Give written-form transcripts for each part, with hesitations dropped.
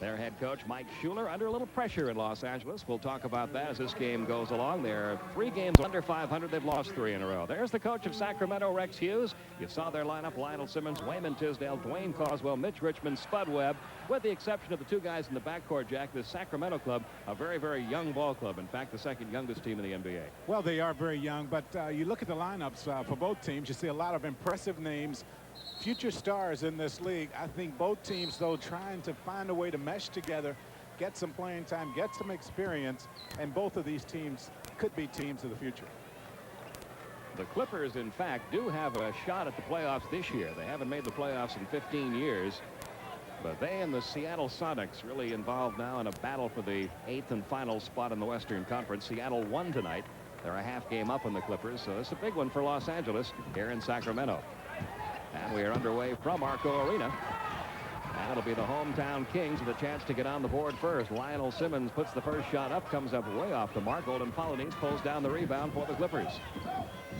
Their head coach, Mike Schuler, under a little pressure in Los Angeles. We'll talk about that as this game goes along. They're 3 games under 500. They've lost 3 in a row. There's the coach of Sacramento, Rex Hughes. You saw their lineup: Lionel Simmons, Wayman Tisdale, Dwayne Coswell, Mitch Richmond, Spud Webb. With the exception of the 2 guys in the backcourt, Jack, this Sacramento club, a very, very young ball club. In fact, the 2nd youngest team in the NBA. Well, they are very young, but you look at the lineups for both teams, you see a lot of impressive names, future stars in this league. I think both teams, though, trying to find a way to mesh together, get some playing time, get some experience, and both of these teams could be teams of the future. The Clippers, in fact, do have a shot at the playoffs this year. They haven't made the playoffs in 15 years. But they and the Seattle Sonics really involved now in a battle for the 8th and final spot in the Western Conference. Seattle won tonight. They're a half game up on the Clippers, so it's a big one for Los Angeles here in Sacramento. And we are underway from Arco Arena. And it'll be the hometown Kings with a chance to get on the board first. Lionel Simmons puts the first shot up, comes up way off the mark. Golden Polynice pulls down the rebound for the Clippers.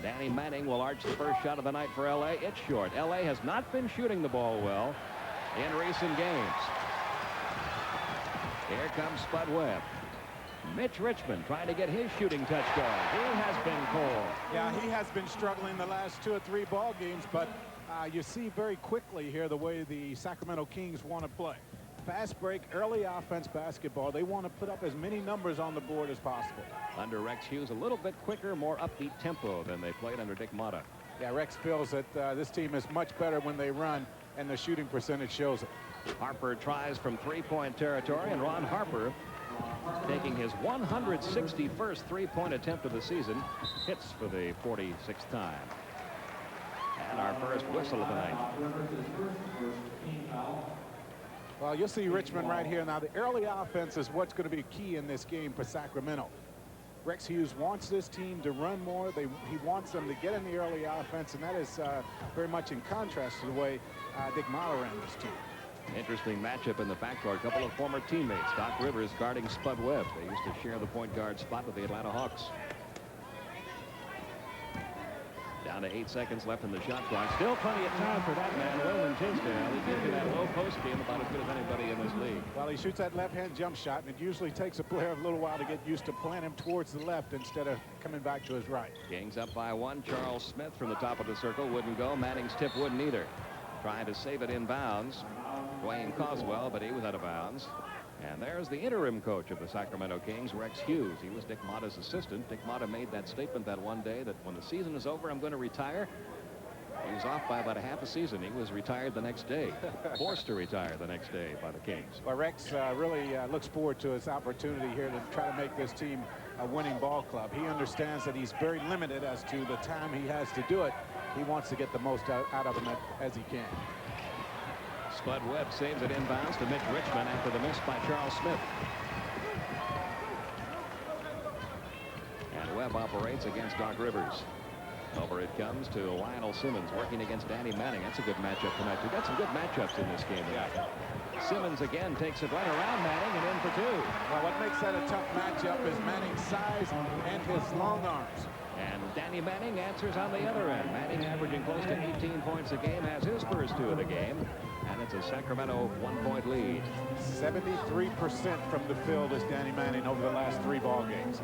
Danny Manning will arch the first shot of the night for L.A. It's short. L.A. has not been shooting the ball well in recent games. Here comes Spud Webb. Mitch Richmond trying to get his shooting touch going. He has been cold. Yeah, he has been struggling the last 2 or 3 ball games, but you see very quickly here the way the Sacramento Kings want to play. Fast break, early offense basketball. They want to put up as many numbers on the board as possible. Under Rex Hughes, a little bit quicker, more upbeat tempo than they played under Dick Motta. Yeah, Rex feels that this team is much better when they run, and the shooting percentage shows it. Harper tries from 3-point territory, and Ron Harper, taking his 161st 3-point attempt of the season, hits for the 46th time. And our first whistle of the night. Well, you'll see Richmond right here. Now, the early offense is what's going to be key in this game for Sacramento. Rex Hughes wants this team to run more. He wants them to get in the early offense, and that is very much in contrast to the way Dick Motta ran this team. Interesting matchup in the backcourt. A couple of former teammates. Doc Rivers guarding Spud Webb. They used to share the point guard spot with the Atlanta Hawks. Down to 8 seconds left in the shot clock. Still plenty of time for that man, Wayman Tisdale. He gives you that low post game about as good as anybody in this league. Well, he shoots that left-hand jump shot, and it usually takes a player a little while to get used to playing him towards the left instead of coming back to his right. Kings up by 1. Charles Smith from the top of the circle wouldn't go. Manning's tip wouldn't either. Trying to save it in bounds. Dwayne Coswell, but he was out of bounds. And there's the interim coach of the Sacramento Kings, Rex Hughes. He was Dick Motta's assistant. Dick Motta made that statement that one day that when the season is over, I'm going to retire. He was off by about a half a season. He was retired the next day, forced to retire the next day by the Kings. Well, Rex really looks forward to his opportunity here to try to make this team a winning ball club. He understands that he's very limited as to the time he has to do it. He wants to get the most out of him as he can. Spud Webb saves it inbounds to Mitch Richmond after the miss by Charles Smith. And Webb operates against Doc Rivers. Over it comes to Lionel Simmons working against Danny Manning. That's a good matchup tonight. We've got some good matchups in this game tonight. Simmons again takes it right around Manning and in for 2. Well, what makes that a tough matchup is Manning's size and his long arms. And Danny Manning answers on the other end. Manning averaging close to 18 points a game, has his first 2 of the game. And it's a Sacramento 1-point lead. 73% from the field is Danny Manning over the last 3 ball games.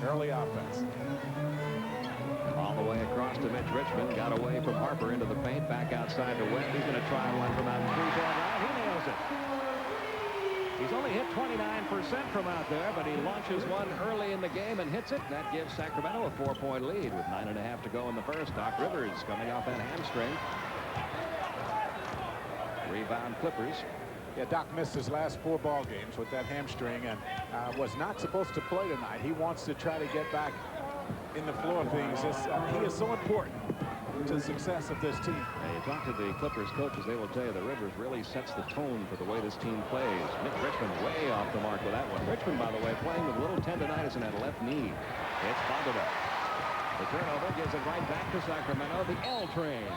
Early offense. All the way across to Mitch Richmond. Got away from Harper into the paint. Back outside to Webb. He's going to try one from out 3-point line. He nails it. He's only hit 29% from out there, but he launches one early in the game and hits it. And that gives Sacramento a 4-point lead with 9.5 to go in the first. Doc Rivers coming off that hamstring. Rebound Clippers. Yeah, Doc missed his last 4 ball games with that hamstring and was not supposed to play tonight. He wants to try to get back in the flow of things. He is so important to the success of this team. Yeah, you talk to the Clippers coaches, they will tell you that Rivers really sets the tone for the way this team plays. Mitch Richmond way off the mark with that one. Richmond, by the way, playing with a little tendonitis in that left knee. It's bundled up. The turnover gives it right back to Sacramento. The L train.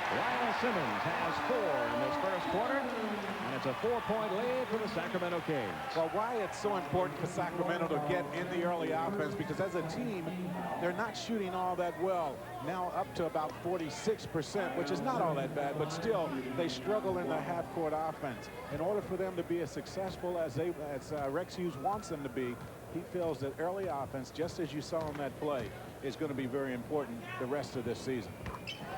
Lionel Simmons has 4 in this first quarter, and it's a 4-point lead for the Sacramento Kings. Well, why it's so important for Sacramento to get in the early offense, because as a team, they're not shooting all that well. Now up to about 46%, which is not all that bad, but still they struggle in the half-court offense. In order for them to be as successful as Rex Hughes wants them to be, he feels that early offense, just as you saw on that play, is going to be very important the rest of this season.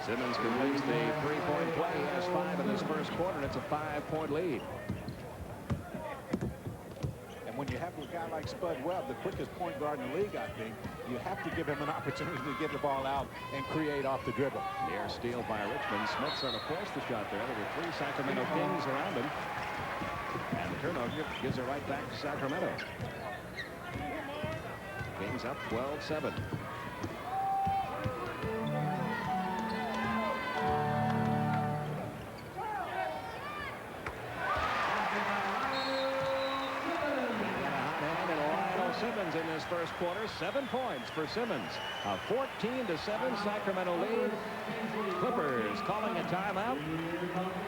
Simmons completes the 3-point play. He has 5 in this first quarter, and it's a 5-point lead. And when you have a guy like Spud Webb, the quickest point guard in the league, I think, you have to give him an opportunity to get the ball out and create off the dribble. Near steal by Richmond. Smith's going to force the shot there. There were 3 Sacramento Kings around him. And the turnover gives it right back to Sacramento. Kings up 12-7. Simmons in this first quarter, 7 points for Simmons. A 14-7 Sacramento lead. Clippers calling a timeout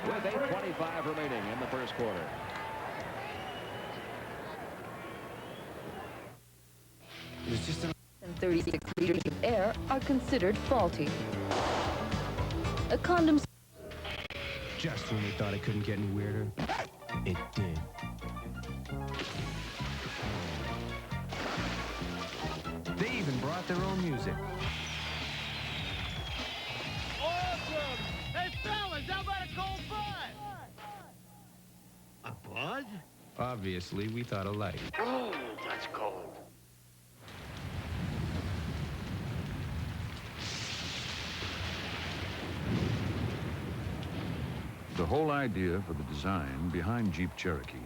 with 8:25 remaining in the first quarter. And 36 liters of air are considered faulty. A condom. Just when we thought it couldn't get any weirder, it did. They even brought their own music. Awesome! Hey, fellas, how about a cold bud? A bud? Obviously, we thought alike. Oh, that's cold. The whole idea for the design behind Jeep Cherokee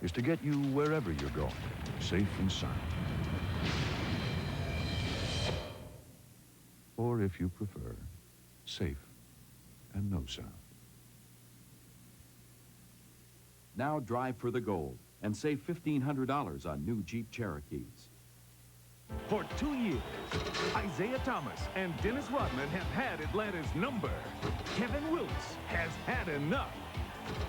is to get you wherever you're going, safe and sound. Or if you prefer, safe and no sound. Now drive for the gold and save $1,500 on new Jeep Cherokees. For 2 years, Isaiah Thomas and Dennis Rodman have had Atlanta's number. Kevin Willis has had enough.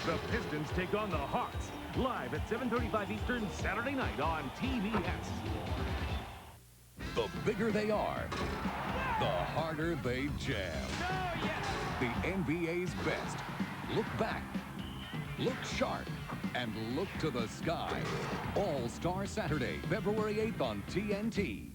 The Pistons take on the Hawks live at 7:35 Eastern Saturday night on TBS. The bigger they are, the harder they jam. The NBA's best. Look back, look sharp, and look to the sky. All-Star Saturday, February 8th on TNT.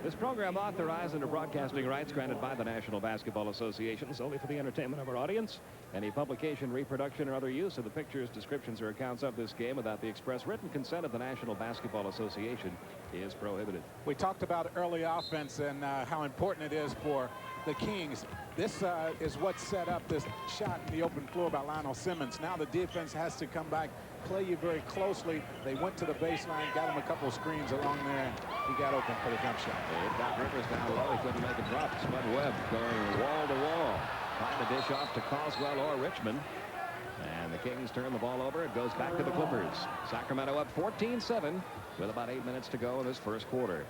This program authorized under broadcasting rights granted by the National Basketball Association solely for the entertainment of our audience. Any publication, reproduction, or other use of the pictures, descriptions, or accounts of this game without the express written consent of the National Basketball Association is prohibited. We talked about early offense and how important it is for the Kings. This is what set up this shot in the open floor by Lionel Simmons. Now the defense has to come back, play you very closely. They went to the baseline, got him a couple of screens along there, and he got open for the jump shot. Doc Rivers down low. He couldn't make a drop. Spud Webb going wall to wall, trying to dish off to Coswell or Richmond. And the Kings turn the ball over. It goes back to the Clippers. Sacramento up 14-7 with about 8 minutes to go in this first quarter.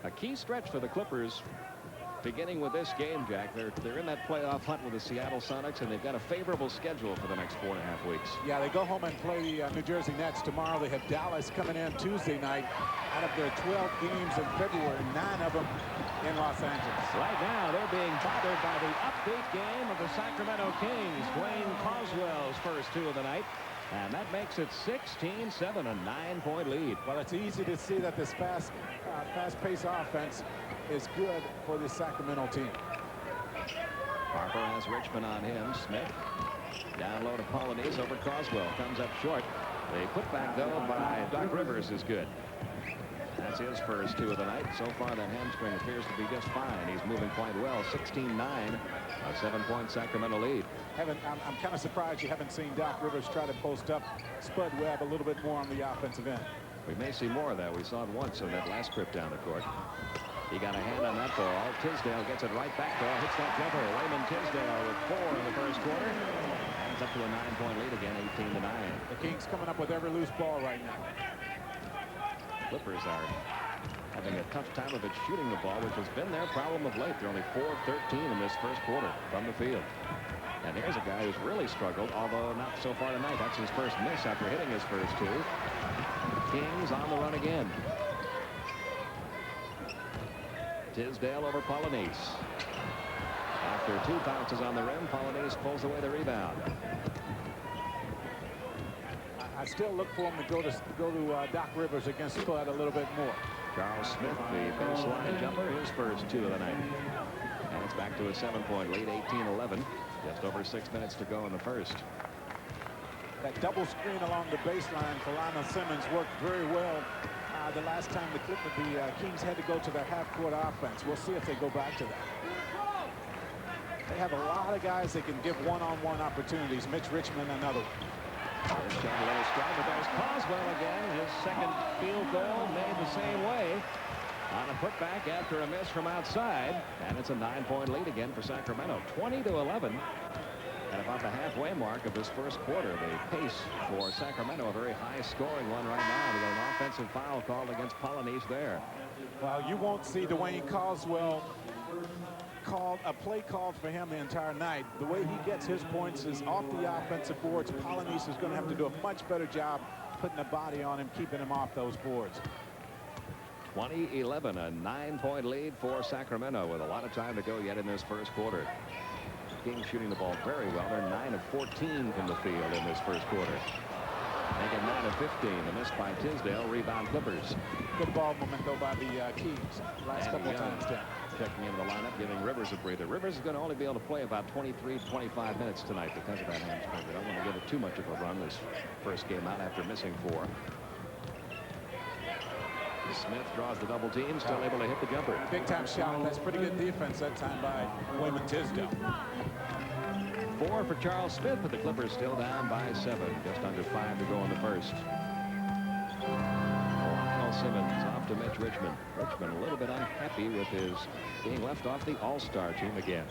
A key stretch for the Clippers beginning with this game, Jack. They're in that playoff hunt with the Seattle Sonics, and they've got a favorable schedule for the next 4.5 weeks. Yeah, they go home and play the New Jersey Nets tomorrow. They have Dallas coming in Tuesday night. Out of their 12 games in February, 9 of them in Los Angeles. Right now, they're being bothered by the upbeat game of the Sacramento Kings. Dwayne Coswell's first 2 of the night. And that makes it 16-7, a 9-point lead. Well, it's easy to see that this fast-paced offense is good for the Sacramento team. Harper has Richmond on him. Smith down low to Polonese over Coswell. Comes up short. The putback, though, by Doc Rivers is good. That's his first 2 of the night. So far, that hamstring appears to be just fine. He's moving quite well. 16-9, a 7-point Sacramento lead. I'm kind of surprised you haven't seen Doc Rivers try to post up Spud Webb a little bit more on the offensive end. We may see more of that. We saw it once on that last trip down the court. He got a hand on that ball. Tisdale gets it right back there. Hits that jumper. Raymond Tisdale with 4 in the first quarter. And it's up to a 9-point lead again, 18-9. The Kings coming up with every loose ball right now. Clippers are having a tough time of it shooting the ball, which has been their problem of late. They're only 4 of 13 in this first quarter from the field. And here's a guy who's really struggled, although not so far tonight. That's his first miss after hitting his first 2. Kings on the run again. Tisdale over Polynice. After 2 bounces on the rim, Polynice pulls away the rebound. I still look for him to go to Doc Rivers against Spud a little bit more. Charles Smith, the baseline jumper, his first 2 of the night. And it's back to a 7-point lead, 18-11. Just over 6 minutes to go in the first. That double screen along the baseline for Lionel Simmons worked very well the last time the Kings had to go to their half-court offense. We'll see if they go back to that. They have a lot of guys that can give one-on-one opportunities. Mitch Richmond, another one. There's John a little strong, but there's Coswell again. His second field goal made the same way on a putback after a miss from outside. And it's a 9-point lead again for Sacramento, 20-11. At about the halfway mark of this first quarter, the pace for Sacramento, a very high-scoring one right now. We got an offensive foul called against Polynice there. Well, you won't see Dwayne Coswell called a play called for him the entire night. The way he gets his points is off the offensive boards. Polynice is going to have to do a much better job putting a body on him, keeping him off those boards. 20-11, a 9-point lead for Sacramento with a lot of time to go yet in this first quarter. Kings shooting the ball very well. They're 9 of 14 from the field in this first quarter. Making 9 of 15. The miss by Tisdale. Rebound Clippers. Good ball movement though by the Kings last couple of times down. Checking into the lineup, giving Rivers a breather. Rivers is going to only be able to play about 23 to 25 minutes tonight because of that hamstring. They don't want to give it too much of a run this first game out after missing 4. Smith draws the double team, still able to hit the jumper. Big time shot. That's pretty good defense that time by William Tisdale. 4 for Charles Smith, but the Clippers still down by 7. Just under 5 to go in the first. Lionel Simmons off to Mitch Richmond. Richmond a little bit unhappy with his being left off the All-Star team again.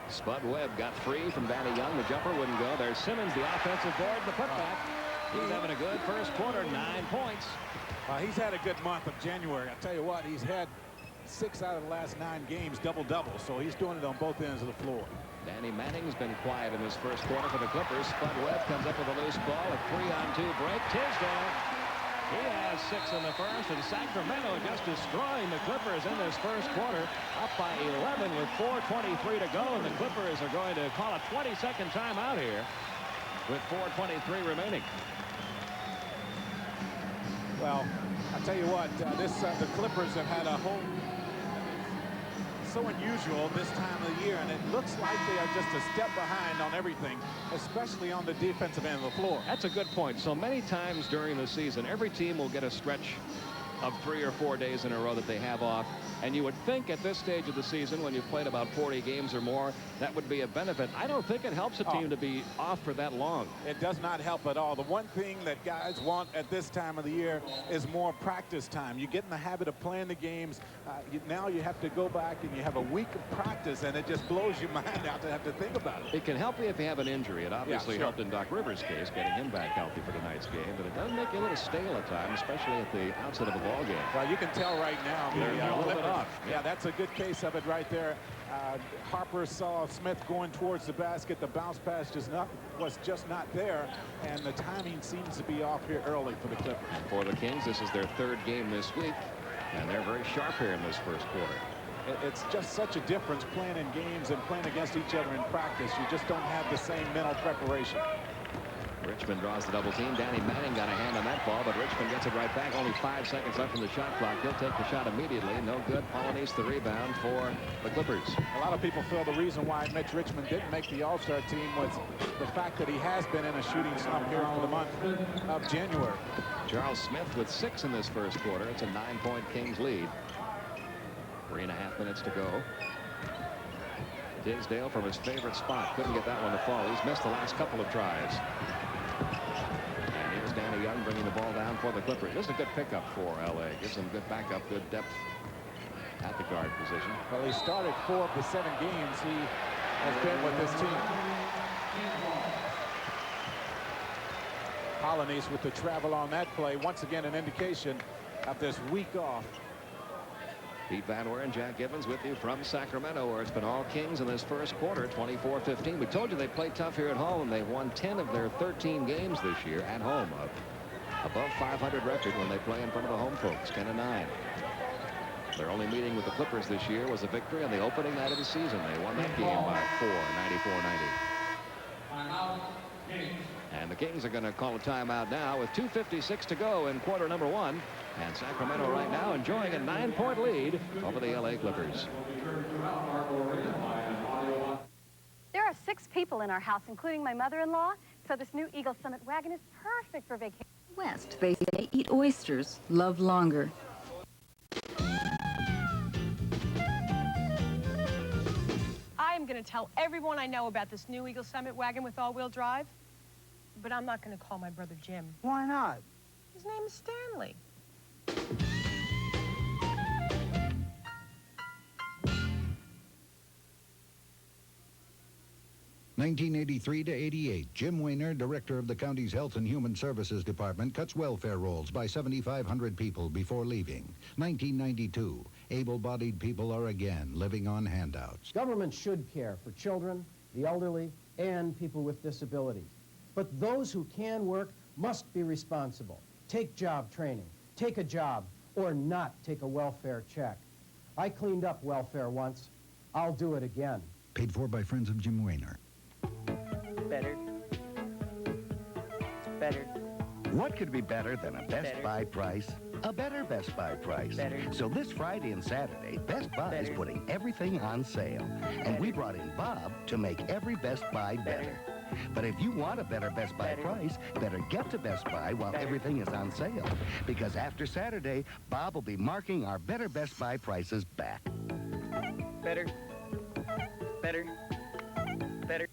Spud Webb got free from Danny Young. The jumper wouldn't go. There's Simmons, the offensive board, the putback. He's having a good first quarter, 9 points. He's had a good month of January. I tell you what, he's had 6 out of the last 9 games double-double, so he's doing it on both ends of the floor. Danny Manning's been quiet in this first quarter for the Clippers. Spud Webb comes up with a loose ball, a 3-on-2 break. Tisdale, he has 6 in the first, and Sacramento just destroying the Clippers in this first quarter, up by 11 with 4:23 to go, and the Clippers are going to call a 20-second timeout here with 4:23 remaining. Well, I tell you what, the Clippers have had a whole so unusual this time of the year, and it looks like they are just a step behind on everything, especially on the defensive end of the floor. That's a good point. So many times during the season, every team will get a stretch of 3 or 4 days in a row that they have off. And you would think at this stage of the season, when you've played about 40 games or more, that would be a benefit. I don't think it helps a team to be off for that long. It does not help at all. The one thing that guys want at this time of the year is more practice time. You get in the habit of playing the games. Now you have to go back and you have a week of practice, and it just blows your mind out to have to think about it. It can help you if you have an injury. It obviously helped in Doc Rivers' case, getting him back healthy for tonight's game. But it does make you a little stale at times, especially at the outset of a ball game. Well, you can tell right now. They're a little bit off. Yeah, that's a good case of it right there. Harper saw Smith going towards the basket. The bounce pass was just not there, and the timing seems to be off here early for the Clippers. For the Kings, this is their 3rd game this week, and they're very sharp here in this first quarter. It's just such a difference playing in games and playing against each other in practice. You just don't have the same mental preparation. Richmond draws the double team. Danny Manning got a hand on that ball, but Richmond gets it right back. Only 5 seconds left in the shot clock. He'll take the shot immediately. No good. Polynice the rebound for the Clippers. A lot of people feel the reason why Mitch Richmond didn't make the All-Star team was the fact that he has been in a shooting slump here for the month of January. Charles Smith with 6 in this first quarter. It's a 9-point Kings lead. 3.5 minutes to go. Tisdale from his favorite spot. Couldn't get that one to fall. He's missed the last couple of tries. And here's Danny Young bringing the ball down for the Clippers. This is a good pickup for L.A. Gives them good backup, good depth at the guard position. Well, he started 4 of the 7 games he has been with this team. Polynice with the travel on that play. Once again, an indication after this week off. Pete Van Weer and Jack Gibbons with you from Sacramento, where it's been all Kings in this first quarter, 24-15. We told you they played tough here at home. They've won 10 of their 13 games this year at home. Above 500 record when they play in front of the home folks, 10-9. Their only meeting with the Clippers this year was a victory on the opening night of the season. They won that game by 4, 94-90. And the Kings are going to call a timeout now with 2:56 to go in quarter number 1. And Sacramento right now enjoying a 9-point lead over the LA Clippers. There are 6 people in our house, including my mother-in-law, so this new Eagle Summit wagon is perfect for vacation. West, they say, eat oysters, love longer. I'm going to tell everyone I know about this new Eagle Summit wagon with all-wheel drive, but I'm not going to call my brother Jim. Why not? His name is Stanley. 1983 to 88, Jim Weiner, director of the county's Health and Human Services Department, cuts welfare rolls by 7,500 people before leaving. 1992, able-bodied people are again living on handouts. Government should care for children, the elderly, and people with disabilities. But those who can work must be responsible. Take job training, take a job, or not take a welfare check. I cleaned up welfare once. I'll do it again. Paid for by friends of Jim Weiner. Better. Better. What could be better than a Best Buy price? A better Best Buy price. Better. So this Friday and Saturday, Best Buy is putting everything on sale. And we brought in Bob to make every Best Buy better. But if you want a better Best Buy price, better get to Best Buy while everything is on sale. Because after Saturday, Bob will be marking our better Best Buy prices back. Better. Better. Better.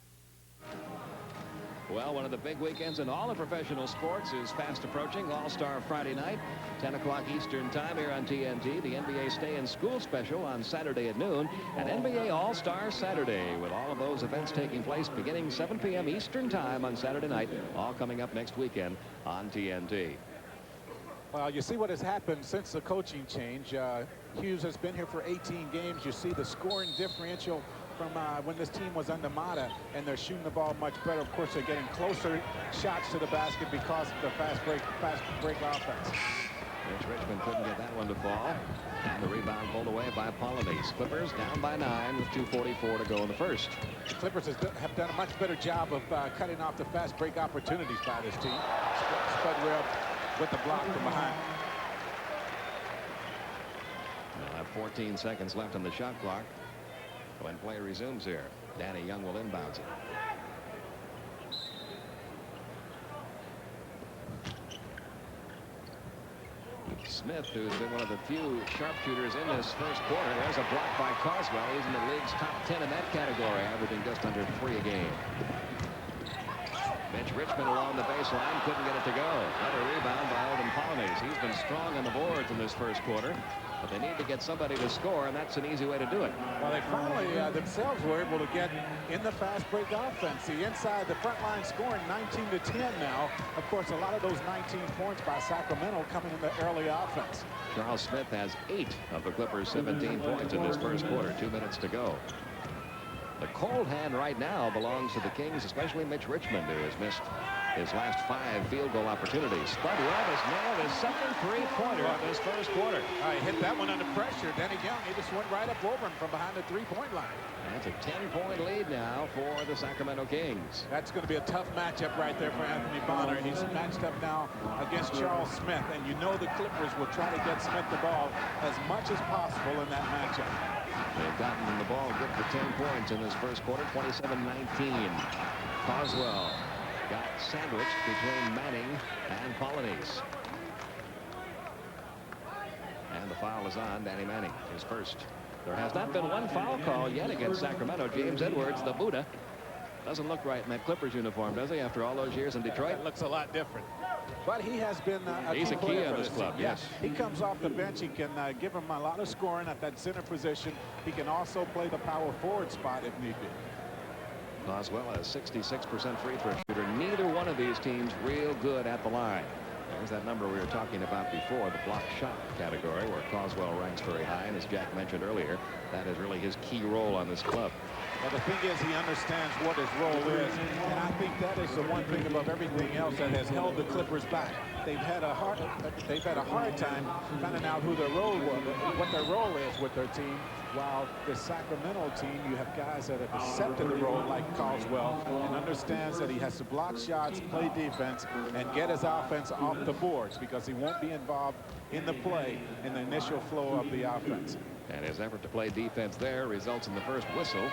Well, one of the big weekends in all of professional sports is fast approaching. All-Star Friday night, 10 o'clock Eastern time here on TNT. The NBA Stay in School special on Saturday at noon. And NBA All-Star Saturday with all of those events taking place beginning 7 p.m. Eastern time on Saturday night. All coming up next weekend on TNT. Well, you see what has happened since the coaching change. Hughes has been here for 18 games. You see the scoring differential from when this team was under Mata, and they're shooting the ball much better. Of course, they're getting closer shots to the basket because of the fast break offense. Mitch Richmond couldn't get that one to fall. And the rebound pulled away by Polynice. Clippers down by 9 with 2:44 to go in the first. The Clippers have done a much better job of cutting off the fast break opportunities by this team. Spud Webb with the block from behind. They'll have 14 seconds left on the shot clock when play resumes here. Danny Young will inbound it. Smith, who's been one of the few sharpshooters in this first quarter. There's a block by Coswell. He's in the league's top 10 in that category, averaging just under 3 a game. Mitch Richmond along the baseline, couldn't get it to go. Another rebound by Eldon Polynice. He's been strong on the boards in this first quarter, but they need to get somebody to score, and that's an easy way to do it. Well, they finally themselves were able to get in the fast break offense. The inside, the front line scoring 19 to 10 now. Of course, a lot of those 19 points by Sacramento coming in the early offense. Charles Smith has 8 of the Clippers' 17 points in this first quarter. 2 minutes to go. The cold hand right now belongs to the Kings, especially Mitch Richmond, who has missed his last 5 field goal opportunities. Spud Webb has nailed his second three-pointer of this first quarter. He hit that one under pressure. Danny Young, he just went right up over him from behind the three-point line. That's a 10-point lead now for the Sacramento Kings. That's going to be a tough matchup right there for Anthony Bonner. He's matched up now against Charles Smith, and you know the Clippers will try to get Smith the ball as much as possible in that matchup. They've gotten the ball good for 10 points in this first quarter, 27-19. Coswell got sandwiched between Manning and Polynice. And the foul is on Danny Manning, his first. There has not been one foul call yet against Sacramento. James Edwards, the Buddha, doesn't look right in that Clippers uniform, does he, after all those years in Detroit? It looks a lot different. But he has been he's a key on this club, yes. He comes off the bench. He can give him a lot of scoring at that center position. He can also play the power forward spot if need be. Coswell, a 66% free throw shooter. Neither one of these teams real good at the line. There's that number we were talking about before, the block shot category, where Caldwell ranks very high. And as Jack mentioned earlier, that is really his key role on this club. Well, the thing is, he understands what his role is, and I think that is the one thing above everything else that has held the Clippers back. They've had a hard time finding out who their role was, what their role is with their team. While the Sacramento team, you have guys that have accepted the role like Caldwell and understands that he has to block shots, play defense, and get his offense off the boards because he won't be involved in the play in the initial flow of the offense. And his effort to play defense there results in the first whistle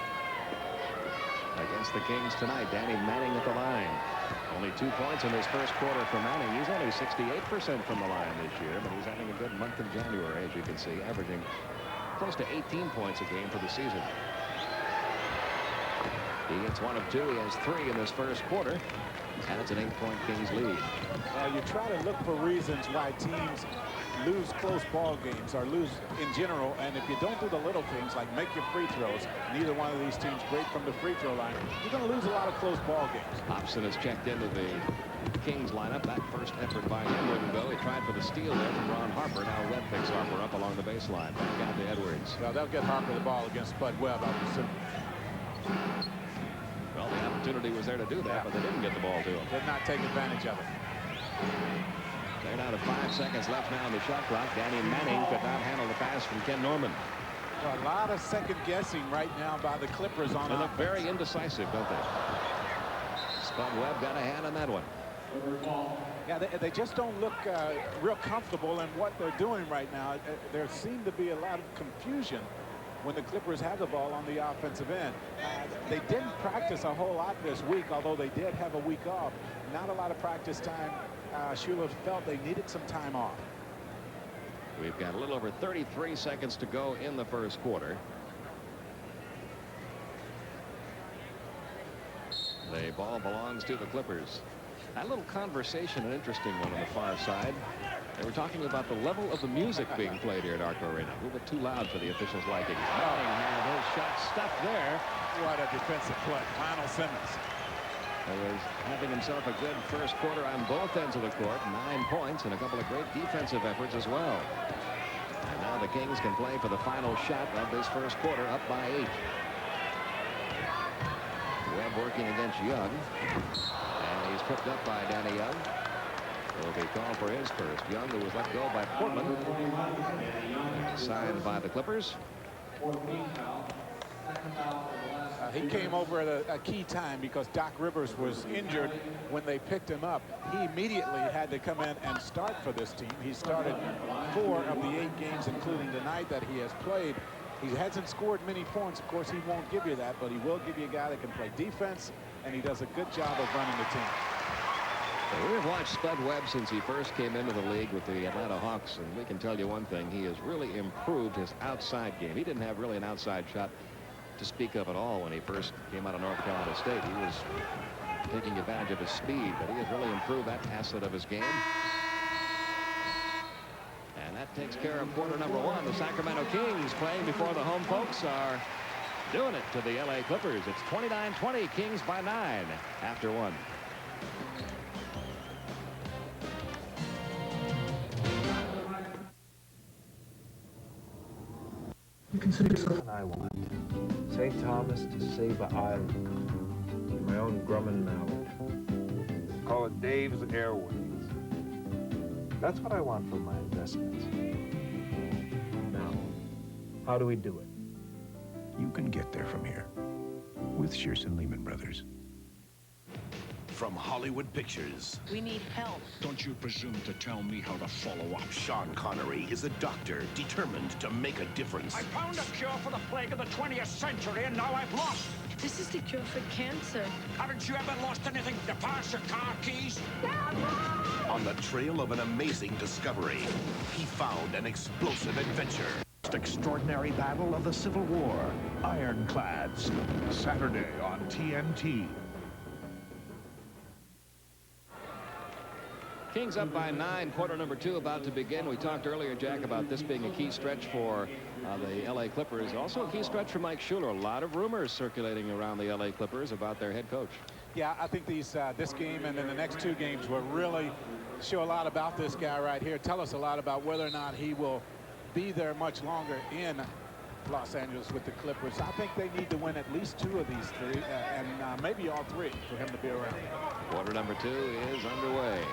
against the Kings tonight. Danny Manning at the line. Only 2 points in his first quarter for Manning. He's only 68% from the line this year, but he's having a good month in January, as you can see, averaging close to 18 points a game for the season. He gets 1 of 2. He has 3 in this first quarter, and it's an 8-point Kings lead. Well, you try to look for reasons why teams lose close ball games or lose in general, and if you don't do the little things like make your free throws, neither one of these teams break from the free throw line, you're going to lose a lot of close ball games. Hobson has checked into the Kings lineup. That first effort by him wouldn't go. He tried for the steal there from Ron Harper. Now Webb picks Harper up along the baseline. Back out to Edwards. Well, they'll get Harper the ball against Spud Webb, I presume. Well, the opportunity was there to do that, but they didn't get the ball to him. Did not take advantage of it. They're down to 5 seconds left now on the shot clock. Danny Manning could not handle the pass from Ken Norman. Well, a lot of second guessing right now by the Clippers on They look offense. very indecisive, don't they? Spud Webb got a hand on that one. Yeah, they just don't look real comfortable in what they're doing right now. There seemed to be a lot of confusion when the Clippers have the ball on the offensive end. They didn't practice a whole lot this week, although they did have a week off. Not a lot of practice time. Shula felt they needed some time off. We've got a little over 33 seconds to go in the first quarter. The ball belongs to the Clippers. That little conversation, an interesting one on the far side. They were talking about the level of the music being played here at Arco Arena. A little bit too loud for the officials' liking. Manning had his shot stuffed there. What a defensive play. Lionel Simmons. He was having himself a good first quarter on both ends of the court. 9 points and a couple of great defensive efforts as well. And now the Kings can play for the final shot of this first quarter, up by 8. Webb working against Young. And he's tripped up by Danny Young. Will be called for his first. Young, who was let go by Portland, signed by the Clippers. He came over at a key time because Doc Rivers was injured when they picked him up. He immediately had to come in and start for this team. He started 4 of the 8 games, including tonight, that he has played. He hasn't scored many points. Of course, he won't give you that, but he will give you a guy that can play defense, and he does a good job of running the team. We've watched Spud Webb since he first came into the league with the Atlanta Hawks, and we can tell you one thing. He has really improved his outside game. He didn't have really an outside shot to speak of at all when he first came out of North Carolina State. He was taking advantage of his speed, but he has really improved that facet of his game. And that takes care of quarter number 1. The Sacramento Kings playing before the home folks are doing it to the LA Clippers. It's 29-20, Kings by 9 after 1. You consider yourself an island. St. Thomas to Saba Island. My own Grumman Mallard. Call it Dave's Airways. That's what I want for my investments. Now, how do we do it? You can get there from here with Shearson Lehman Brothers. From Hollywood Pictures. We need help. Don't you presume to tell me how to follow up. Sean Connery is a doctor determined to make a difference. I found a cure for the plague of the 20th century, and now I've lost. This is the cure for cancer. Haven't you ever lost anything? Your purse, your car keys? On the trail of an amazing discovery, he found an explosive adventure. Extraordinary battle of the Civil War. Ironclads. Saturday on TNT. Kings up by 9, quarter number 2 about to begin. We talked earlier, Jack, about this being a key stretch for the L.A. Clippers. Also a key stretch for Mike Schuler. A lot of rumors circulating around the L.A. Clippers about their head coach. Yeah, I think this game and then the next 2 games will really show a lot about this guy right here. Tell us a lot about whether or not he will be there much longer in Los Angeles with the Clippers. I think they need to win at least 2 of these 3 and maybe all 3 for him to be around. Quarter number 2 is underway.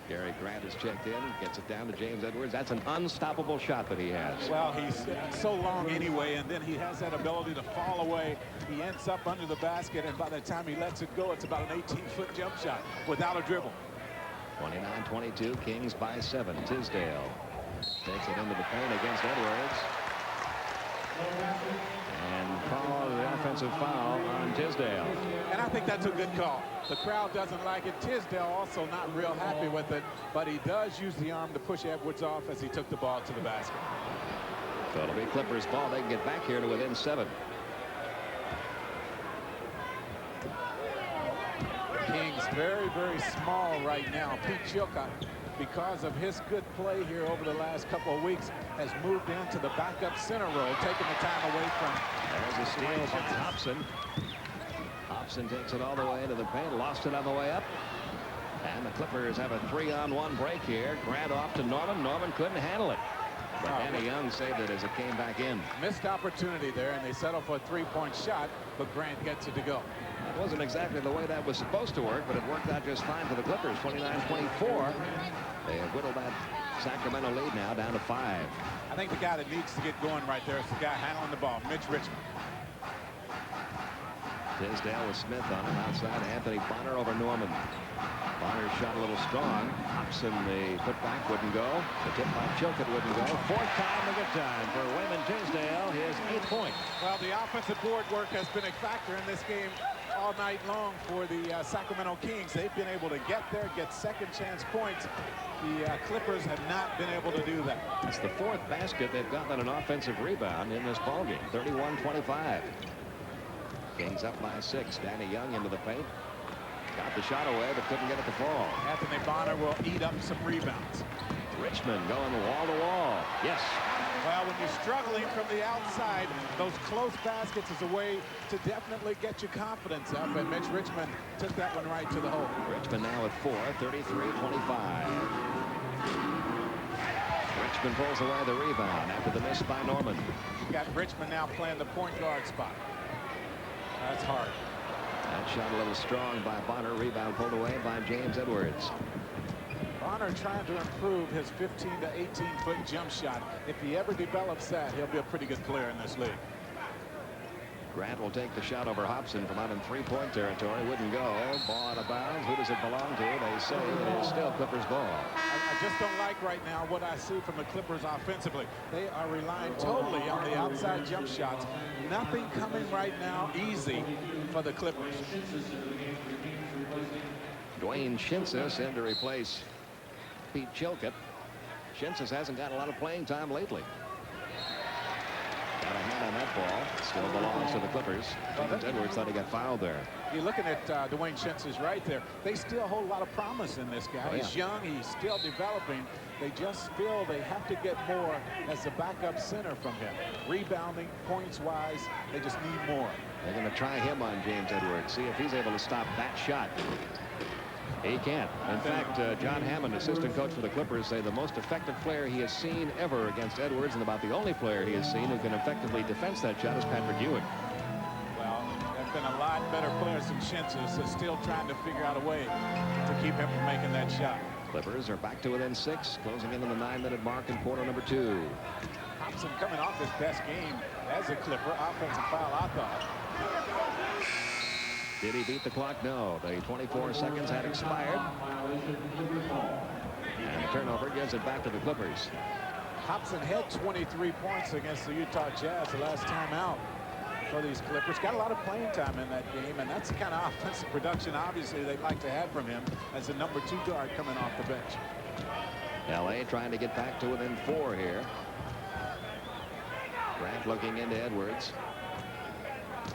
Gary Grant is checked in, gets it down to James Edwards. That's an unstoppable shot that he has. Well, he's so long anyway, and then he has that ability to fall away. He ends up under the basket, and by the time he lets it go, it's about an 18-foot jump shot without a dribble. 29-22, Kings by 7. Tisdale takes it into the paint against Edwards. And call the offensive foul on Tisdale. And I think that's a good call. The crowd doesn't like it. Tisdale also not real happy with it, but he does use the arm to push Edwards off as he took the ball to the basket. So it'll be Clippers ball. They can get back here to within 7. Kings very, very small right now. Pete Chilcott, because of his good play here over the last couple of weeks, has moved into the backup center role, taking the time away from. There's a steal by Hobson. Hobson takes it all the way into the paint, lost it on the way up. And the Clippers have a 3-on-1 break here. Grant off to Norman. Norman couldn't handle it. But Danny Young saved it as it came back in. Missed opportunity there, and they settle for a 3-point shot, but Grant gets it to go. It wasn't exactly the way that was supposed to work, but it worked out just fine for the Clippers. 29-24. They have whittled that Sacramento lead now down to 5. I think the guy that needs to get going right there is the guy handling the ball, Mitch Richmond. Tisdale with Smith on him outside. Anthony Bonner over Norman. Bonner shot a little strong. Hobson, the putback wouldn't go. The tip by Chilcott wouldn't go. 4th time, a good time for Raymond Tisdale. His 8th point. Well, the offensive board work has been a factor in this game all night long for the Sacramento Kings. They've been able to get there, get second chance points. The Clippers have not been able to do that. It's the 4th basket they've gotten on an offensive rebound in this ballgame. 31-25. Kings up by 6. Danny Young into the paint. Got the shot away, but couldn't get it to fall. Anthony Bonner will eat up some rebounds. Richmond going wall to wall. Yes. Well, when you're struggling from the outside, those close baskets is a way to definitely get your confidence up, and Mitch Richmond took that one right to the hole. Richmond now at 4, 33-25. Richmond pulls away the rebound after the miss by Norman. You got Richmond now playing the point guard spot. That's hard. That shot a little strong by Bonner. Rebound pulled away by James Edwards. Bonner trying to improve his 15 to 18-foot jump shot. If he ever develops that, he'll be a pretty good player in this league. Grant will take the shot over Hobson from out in 3-point territory. Wouldn't go. Ball out of bounds. Who does it belong to? They say it is still Clippers ball. I just don't like right now what I see from the Clippers offensively. They are relying totally on the outside jump shots. Nothing coming right now easy for the Clippers. Dwayne Shinsis in to replace Pete Chilcott. Shinsis hasn't got a lot of playing time lately. Got a hand on that ball. Still belongs to the Clippers. James Edwards thought he got fouled there. You're looking at Dwayne Shinsis right there. They still hold a lot of promise in this guy. Oh, yeah. He's young. He's still developing. They just feel they have to get more as a backup center from him. Rebounding, points-wise, they just need more. They're going to try him on James Edwards. See if he's able to stop that shot. He can't. In fact, John Hammond, assistant coach for the Clippers, say the most effective player he has seen ever against Edwards, and about the only player he has seen who can effectively defend that shot, is Patrick Ewing. Well, there's been a lot better players than Shinsis. They're still trying to figure out a way to keep him from making that shot. Clippers are back to within 6, closing in on the 9-minute mark in quarter number 2. Hobson coming off his best game as a Clipper. Offensive foul, I thought. Did he beat the clock? No. The 24 seconds had expired. And the turnover gives it back to the Clippers. Hobson had 23 points against the Utah Jazz the last time out for these Clippers. Got a lot of playing time in that game, and that's the kind of offensive production obviously they'd like to have from him as a number 2 guard coming off the bench. L.A. trying to get back to within 4 here. Grant looking into Edwards.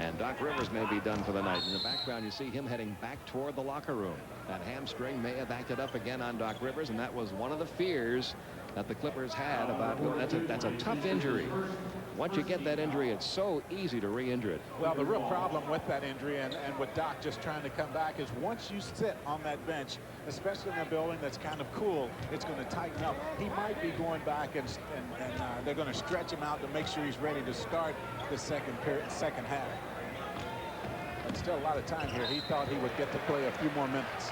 And Doc Rivers may be done for the night. In the background, you see him heading back toward the locker room. That hamstring may have acted up again on Doc Rivers, and that was one of the fears that the Clippers had about that's a tough injury. Once you get that injury, it's so easy to re-injure it. Well, the real problem with that injury and with Doc just trying to come back is once you sit on that bench, especially in a building that's kind of cool, it's going to tighten up. He might be going back and they're going to stretch him out to make sure he's ready to start the second half. But still a lot of time here. He thought he would get to play a few more minutes.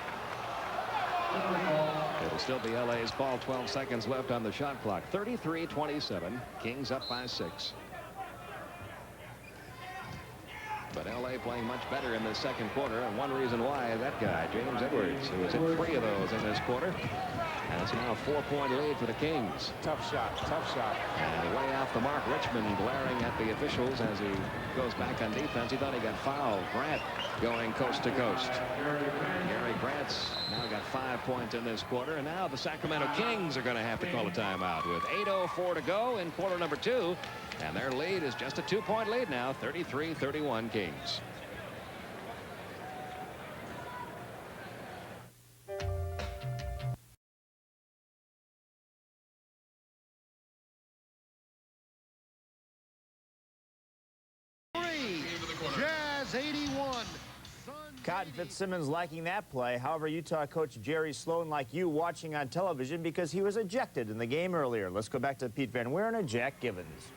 It'll still be LA's ball. 12 seconds left on the shot clock. 33-27. Kings up by 6. But LA playing much better in the second quarter, and one reason why, that guy, James Edwards, who has hit 3 of those in this quarter. And it's now a 4-point lead for the Kings. Tough shot, tough shot. And way off the mark. Richmond glaring at the officials as he goes back on defense. He thought he got fouled. Grant going coast to coast. Gary Grant's now got 5 points in this quarter. And now the Sacramento Kings are going to have to call a timeout with 8:04 to go in quarter number 2. And their lead is just a 2-point lead now. 33-31 Kings. Jazz 81. Cotton Fitzsimmons liking that play. However, Utah coach Jerry Sloan like you watching on television because he was ejected in the game earlier. Let's go back to Pete Van Wieren and Jack Givens.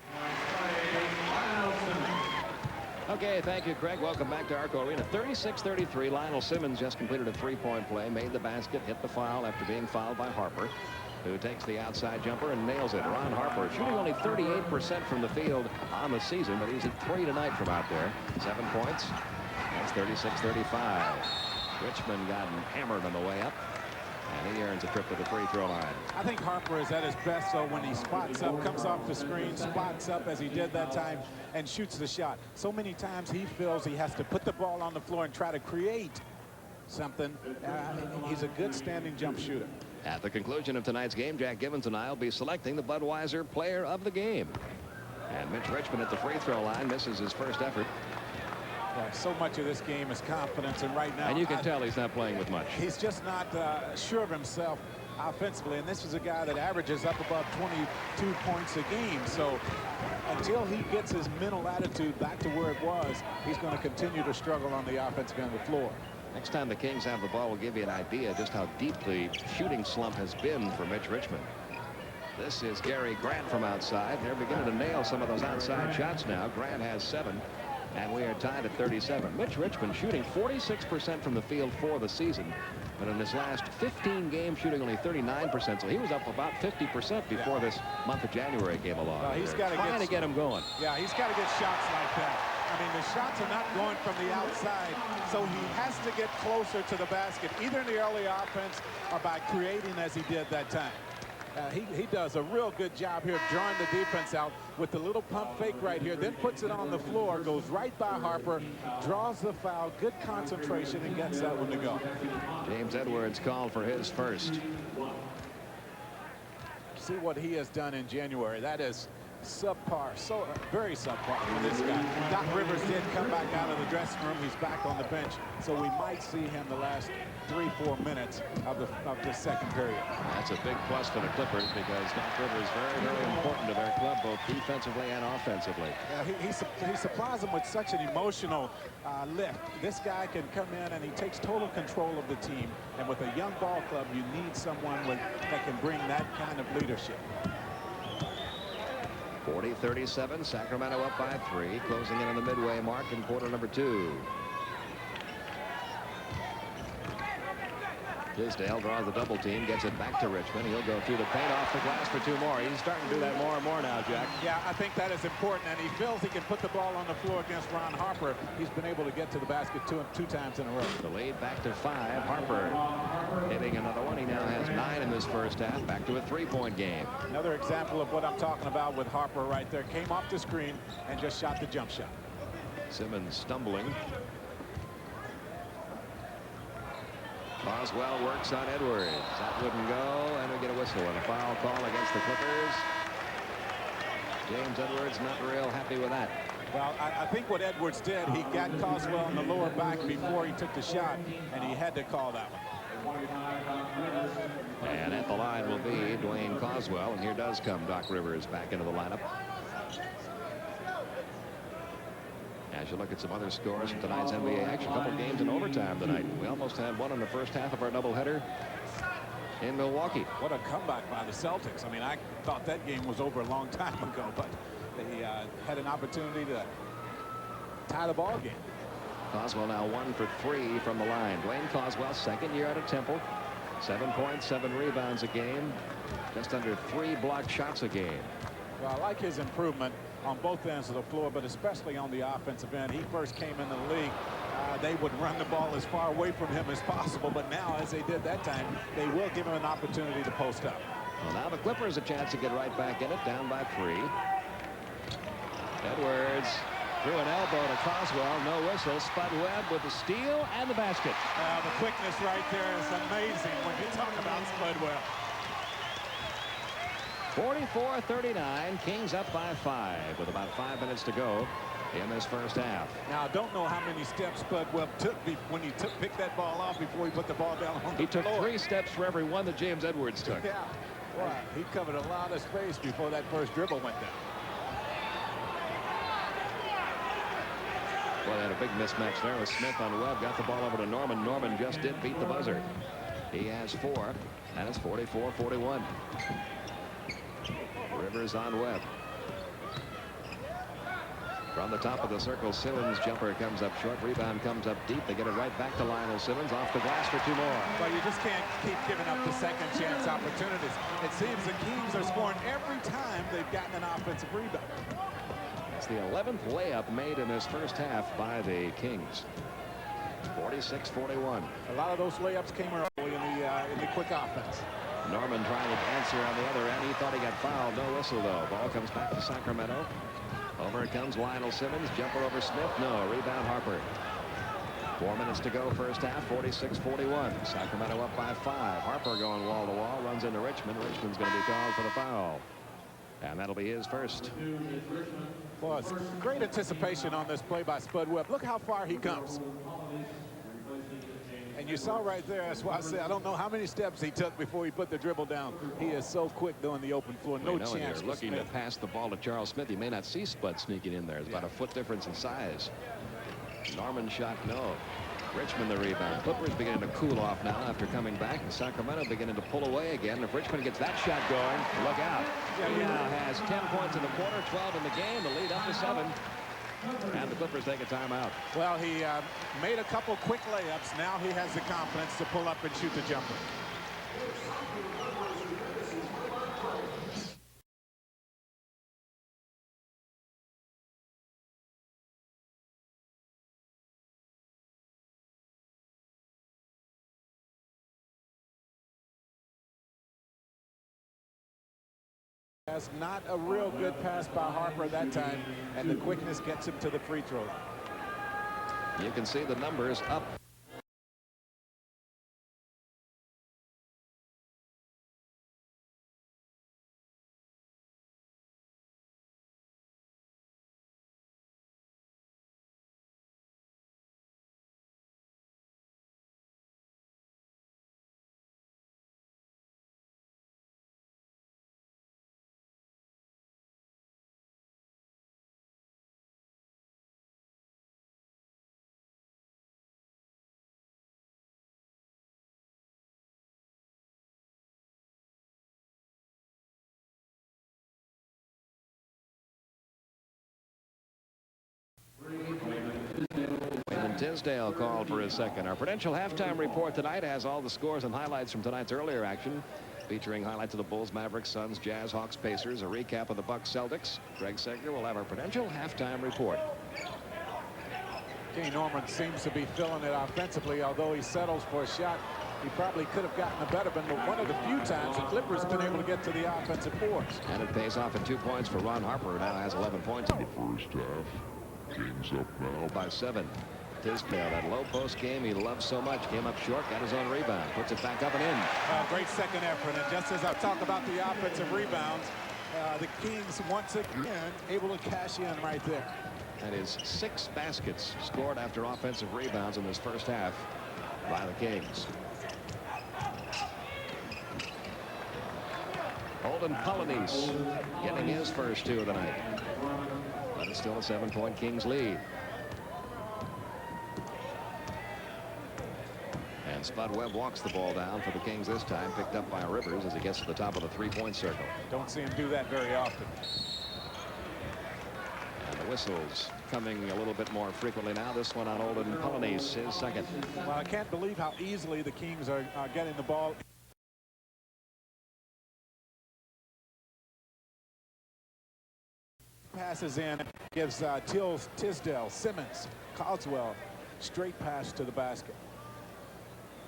Okay, thank you, Craig. Welcome back to Arco Arena. 36-33. Lionel Simmons just completed a 3-point play, made the basket, hit the foul after being fouled by Harper, who takes the outside jumper and nails it. Ron Harper shooting only 38% from the field on the season, but he's at 3 tonight from out there. 7 points. That's 36-35. Richmond got hammered on the way up, and he earns a trip to the free throw line. I think Harper is at his best, though, when he spots up, comes off the screen, spots up as he did that time, and shoots the shot. So many times he feels he has to put the ball on the floor and try to create something. He's a good standing jump shooter. At the conclusion of tonight's game, Jack Givens and I will be selecting the Budweiser player of the game. And Mitch Richmond at the free throw line misses his first effort. Yeah, so much of this game is confidence, and right now... And you can tell he's not playing with much. He's just not sure of himself offensively, and this is a guy that averages up above 22 points a game. So until he gets his mental attitude back to where it was, he's going to continue to struggle on the offensive end of the floor. Next time the Kings have the ball, we'll give you an idea just how deep the shooting slump has been for Mitch Richmond. This is Gary Grant from outside. They're beginning to nail some of those outside shots now. Grant has 7. And we are tied at 37. Mitch Richmond shooting 46% from the field for the season. But in his last 15 games, shooting only 39%. So he was up about 50% before this month of January came along. Well, he's got to get him going. Yeah, he's got to get shots like that. I mean, the shots are not going from the outside, so he has to get closer to the basket, either in the early offense or by creating as he did that time. He does a real good job here drawing the defense out with the little pump fake right here, then puts it on the floor, goes right by Harper, draws the foul, good concentration, and gets that one to go. James Edwards called for his first. See what he has done in January. That is subpar, so very subpar for this guy. Doc Rivers did come back out of the dressing room. He's back on the bench, so we might see him the last 3-4 minutes of the second period. That's a big plus for the Clippers because Doc Rivers is very, very important to their club, both defensively and offensively. Yeah, he supplies them with such an emotional lift. This guy can come in and he takes total control of the team. And with a young ball club, you need someone that can bring that kind of leadership. 40-37, Sacramento up by 3, closing in on the midway mark in quarter number 2. Tisdale draws the double team, gets it back to Richmond. He'll go through the paint, off the glass for 2 more. He's starting to do that more and more now, Jack. Yeah, I think that is important, and he feels he can put the ball on the floor against Ron Harper. He's been able to get to the basket two times in a row. The lead back to 5. Harper hitting another one. He now has 9 in this first half. Back to a 3-point game. Another example of what I'm talking about with Harper right there. Came off the screen and just shot the jump shot. Simmons stumbling. Boswell works on Edwards. That wouldn't go, and we get a whistle and a foul call against the Clippers. James Edwards not real happy with that. Well, I think what Edwards did, he got Coswell in the lower back before he took the shot, and he had to call that one. And at the line will be Dwayne Coswell, and here does come Doc Rivers back into the lineup. As you look at some other scores from tonight's NBA action, a couple games in overtime tonight. We almost had one in the first half of our doubleheader in Milwaukee. What a comeback by the Celtics. I mean, I thought that game was over a long time ago, but they had an opportunity to tie the ball game. Coswell now 1 for 3 from the line. Dwayne Coswell, second year out of Temple. 7 points, 7 rebounds a game. Just under 3 blocked shots a game. Well, I like his improvement on both ends of the floor, but especially on the offensive end. He first came in the league. They would run the ball as far away from him as possible, but now, as they did that time, they will give him an opportunity to post up. Well, now the Clippers a chance to get right back in it, down by 3. Edwards threw an elbow to Coswell, no whistle. Spud Webb with the steal and the basket. The quickness right there is amazing when you talk about Spud Webb. 44-39, Kings up by 5 with about 5 minutes to go in this first half. Now, I don't know how many steps Spud Webb took when he picked that ball off before he put the ball down on the floor. He took 3 steps for every one that James Edwards took. Yeah, well, he covered a lot of space before that first dribble went down. Well, they had a big mismatch there with Smith on Webb. Got the ball over to Norman. Norman just did beat the buzzer. He has 4, and it's 44-41. Rivers on Webb. From the top of the circle, Simmons' jumper comes up short. Rebound comes up deep. They get it right back to Lionel Simmons. Off the glass for 2 more. Well, you just can't keep giving up the second chance opportunities. It seems the Kings are scoring every time they've gotten an offensive rebound. It's the 11th layup made in this first half by the Kings. 46-41. A lot of those layups came early in the quick offense. Norman trying to answer on the other end. He thought he got fouled. No whistle, though. Ball comes back to Sacramento. Over it comes Lionel Simmons. Jumper over Smith. No. Rebound Harper. 4 minutes to go first half. 46-41. Sacramento up by 5. Harper going wall to wall. Runs into Richmond. Richmond's going to be called for the foul. And that'll be his first. Well, it's great anticipation on this play by Spud Webb. Look how far he comes. And you saw right there, that's why I said I don't know how many steps he took before he put the dribble down. He is so quick doing the open floor. No chance. You're looking to pass the ball to Charles Smith. You may not see Spud sneaking in there. It's about a foot difference in size. Norman shot, no. Richmond the rebound. Clippers beginning to cool off now after coming back. And Sacramento beginning to pull away again. If Richmond gets that shot going, look out. He now has 10 points in the quarter, 12 in the game. The lead up to 7. And the Clippers take a timeout. Well, he made a couple quick layups. Now he has the confidence to pull up and shoot the jumper. That's not a real good pass by Harper that time, and the quickness gets him to the free throw line. You can see the numbers up. And Tisdale called for his second. Our Prudential halftime report tonight has all the scores and highlights from tonight's earlier action, featuring highlights of the Bulls, Mavericks, Suns, Jazz, Hawks, Pacers, a recap of the Bucks, Celtics. Greg Segner will have our Prudential halftime report. Kenny Norman seems to be filling it offensively, although he settles for a shot. He probably could have gotten a better one, but one of the few times the Clippers have been able to get to the offensive boards. And it pays off at 2 points for Ron Harper, who now has 11 points in the first half. Kings up now by 7. Tisdale, that low post game he loves so much, came up short, got his own rebound, puts it back up and in. Great second effort, and just as I talk about the offensive rebounds, the Kings once again able to cash in right there. That is 6 baskets scored after offensive rebounds in this first half by the Kings. Holden Polynice getting his first 2 of the night. But it's still a 7-point Kings lead. And Spud Webb walks the ball down for the Kings this time, picked up by Rivers as he gets to the top of the 3-point circle. Don't see him do that very often. And the whistles coming a little bit more frequently now. This one on Holden Polynice, his second. Well, I can't believe how easily the Kings are getting the ball. Passes in, gives Tisdale, Simmons, Caldwell straight pass to the basket.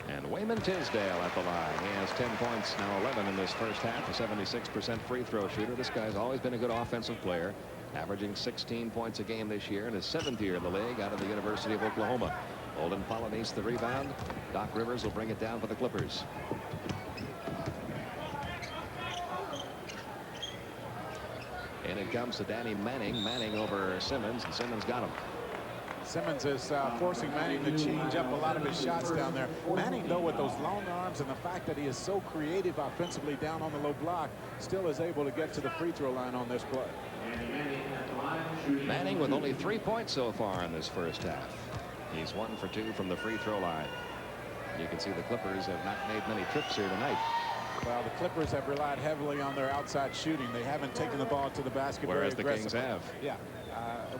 And Wayman Tisdale at the line. He has 10 points, now 11 in this first half, a 76% free throw shooter. This guy's always been a good offensive player, averaging 16 points a game this year in his 7th year in the league out of the University of Oklahoma. Holden Polynice the rebound. Doc Rivers will bring it down for the Clippers. And it comes to Danny Manning. Manning over Simmons, and Simmons got him. Simmons is forcing Manning to change up a lot of his shots down there. Manning, though, with those long arms and the fact that he is so creative offensively down on the low block, still is able to get to the free throw line on this play. Manning with only 3 points so far in this first half. He's 1 for 2 from the free throw line. You can see the Clippers have not made many trips here tonight. Well, the Clippers have relied heavily on their outside shooting. They haven't taken the ball to the basket very aggressively. Whereas the Kings have. Yeah.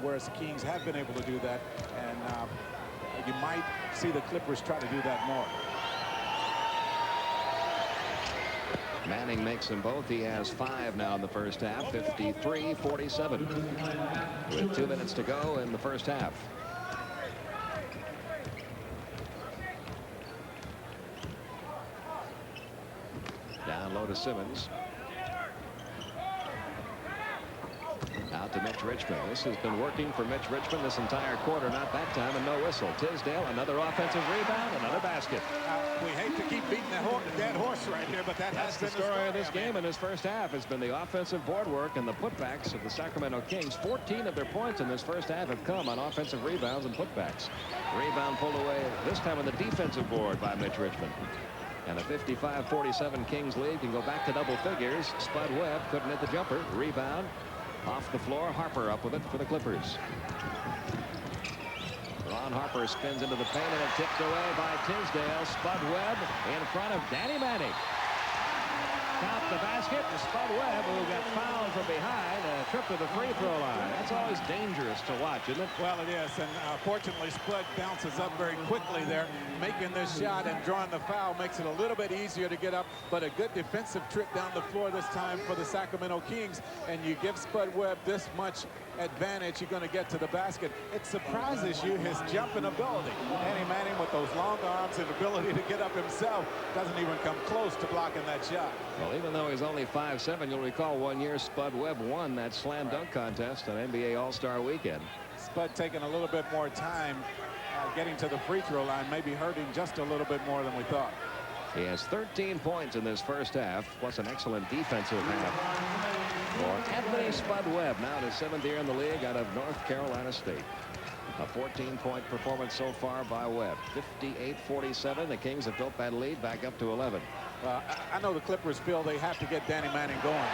Whereas the Kings have been able to do that, and you might see the Clippers try to do that more. Manning makes them both. He has 5 now in the first half, 53-47, with 2 minutes to go in the first half. Down low to Simmons. Out to Mitch Richmond. This has been working for Mitch Richmond this entire quarter. Not that time, and no whistle. Tisdale, another offensive rebound, another basket. We hate to keep beating the dead horse right here, but that's the story of this game in this first half. Has been the offensive board work and the putbacks of the Sacramento Kings. 14 of their points in this first half have come on offensive rebounds and putbacks. Rebound pulled away this time on the defensive board by Mitch Richmond. And a 55-47 Kings lead can go back to double figures. Spud Webb couldn't hit the jumper. Rebound off the floor. Harper up with it for the Clippers. Ron Harper spins into the paint, and it tipped away by Tisdale. Spud Webb in front of Danny Manning. Count the basket to Spud Webb, who got fouled from behind. A trip to the free throw line. That's always dangerous to watch, isn't it? Well, it is, and fortunately Spud bounces up very quickly there, making this shot and drawing the foul makes it a little bit easier to get up, but a good defensive trip down the floor this time for the Sacramento Kings, and you give Spud Webb this much advantage, you're going to get to the basket. It surprises you, his jumping ability. Danny Manning, with those long arms and ability to get up himself, doesn't even come close to blocking that shot. Well, even though he's only 5'7", you'll recall one year Spud Webb won that slam dunk contest on NBA All-Star Weekend. Spud taking a little bit more time getting to the free throw line, maybe hurting just a little bit more than we thought. He has 13 points in this first half, plus an excellent defensive half for Anthony Spud Webb, now in his 7th year in the league out of North Carolina State. A 14-point performance so far by Webb. 58-47. The Kings have built that lead back up to 11. I know the Clippers feel they have to get Danny Manning going.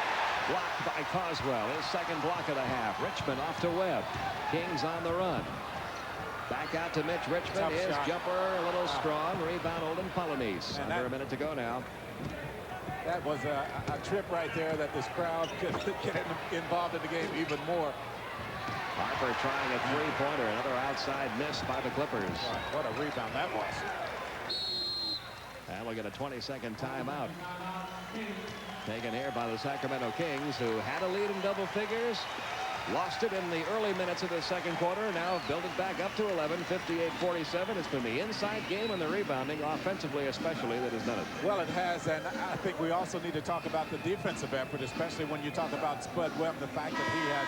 Blocked by Coswell. His second block of the half. Richmond off to Webb. Kings on the run. Back out to Mitch Richmond. Tough His shot. jumper a little strong. Rebound Holden Polynice. Under a minute to go now. That was a trip right there that this crowd could get involved in the game even more. Harper trying a three-pointer. Another outside miss by the Clippers. What a rebound that was. And we'll get a 20-second timeout. Taken here by the Sacramento Kings, who had a lead in double figures. Lost it in the early minutes of the second quarter. Now build it back up to 11, 58-47. It's been the inside game and the rebounding, offensively especially, that has done it. Well, it has, and I think we also need to talk about the defensive effort, especially when you talk about Spud Webb, the fact that he has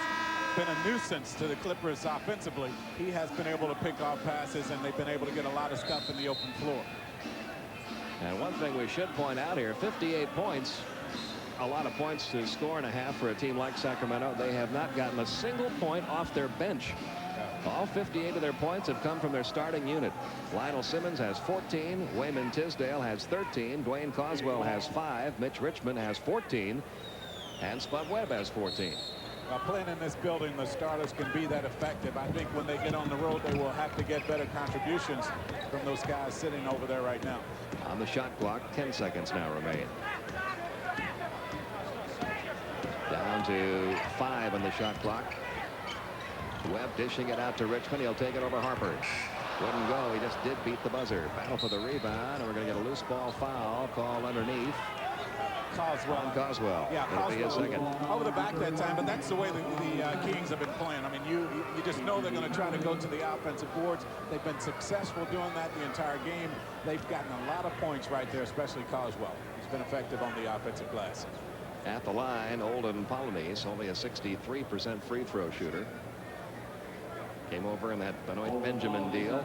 been a nuisance to the Clippers offensively. He has been able to pick off passes, and they've been able to get a lot of stuff in the open floor. And one thing we should point out here, 58 points. A lot of points to score and a half for a team like Sacramento. They have not gotten a single point off their bench All 58 of their points have come from their starting unit. Lionel Simmons has 14. Wayman Tisdale has 13. Dwayne Coswell has 5. Mitch Richmond has 14. And Spud Webb has 14. Well, playing in this building, the starters can be that effective. I think when they get on the road, they will have to get better contributions from those guys sitting over there right now. On the shot clock, 10 seconds now remain. Down to 5 on the shot clock. Webb dishing it out to Richmond. He'll take it over Harper. Wouldn't go. He just did beat the buzzer. Battle for the rebound, and we're going to get a loose ball foul called underneath. Coswell. Yeah, It'll be his second. Over the back that time, but that's the way the Kings have been playing. I mean, you just know they're going to try to go to the offensive boards. They've been successful doing that the entire game. They've gotten a lot of points right there, especially Coswell. He's been effective on the offensive glass. At the line, Olden Polynice, only a 63% free throw shooter. Came over in that Benoit Benjamin deal.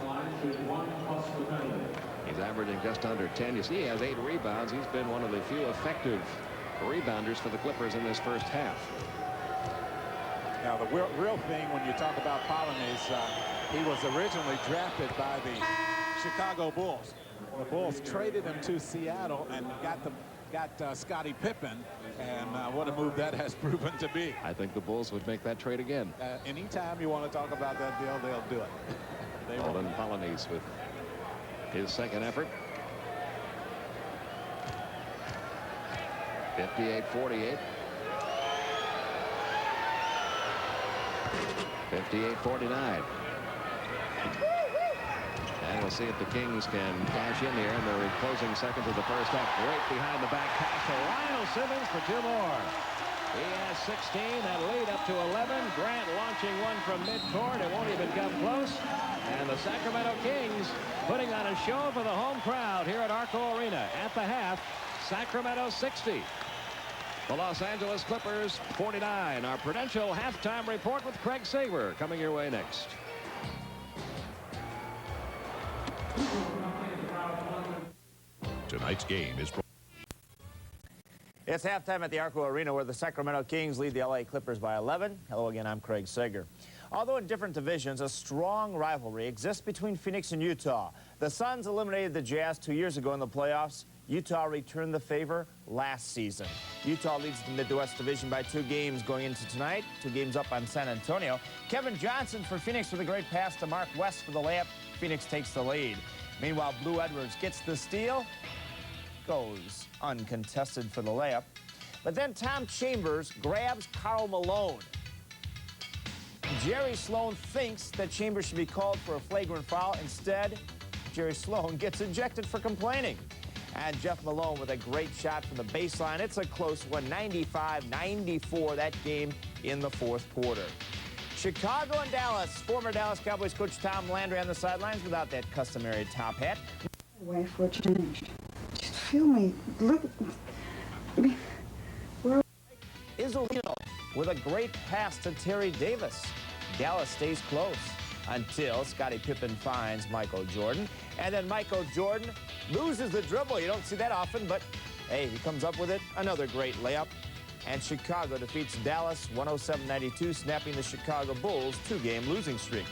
He's averaging just under 10. You see, he has 8 rebounds. He's been one of the few effective rebounders for the Clippers in this first half. Now, the real thing when you talk about Polynice, he was originally drafted by the Chicago Bulls. The Bulls traded him to Seattle and got Scottie Pippen, and what a move that has proven to be. I think the Bulls would make that trade again. Anytime you want to talk about that deal, they'll do it. Olden Polynice with his second effort. 58-48. 58-49. And we'll see if the Kings can cash in here in the closing seconds of the first half. Right behind the back pass to Lionel Simmons for 2 more. He has 16. That lead up to 11. Grant launching one from midcourt. It won't even come close. And the Sacramento Kings putting on a show for the home crowd here at Arco Arena. At the half, Sacramento 60. The Los Angeles Clippers 49. Our Prudential halftime report with Craig Saber coming your way next. Tonight's game is... It's halftime at the Arco Arena where the Sacramento Kings lead the LA Clippers by 11. Hello again, I'm Craig Sager. Although in different divisions, a strong rivalry exists between Phoenix and Utah. The Suns eliminated the Jazz 2 years ago in the playoffs. Utah returned the favor last season. Utah leads the Midwest Division by 2 games going into tonight. 2 games up on San Antonio. Kevin Johnson for Phoenix with a great pass to Mark West for the layup. Phoenix takes the lead. Meanwhile, Blue Edwards gets the steal. Goes uncontested for the layup. But then Tom Chambers grabs Karl Malone. Jerry Sloan thinks that Chambers should be called for a flagrant foul. Instead, Jerry Sloan gets ejected for complaining. And Jeff Malone with a great shot from the baseline. It's a close one, 95-94, that game in the 4th quarter. Chicago and Dallas. Former Dallas Cowboys coach Tom Landry on the sidelines without that customary top hat. Way for a change. Just feel me. Look. Isolino with a great pass to Terry Davis. Dallas stays close until Scottie Pippen finds Michael Jordan. And then Michael Jordan loses the dribble. You don't see that often, but hey, he comes up with it. Another great layup. And Chicago defeats Dallas 107-92, snapping the Chicago Bulls' 2-game losing streak.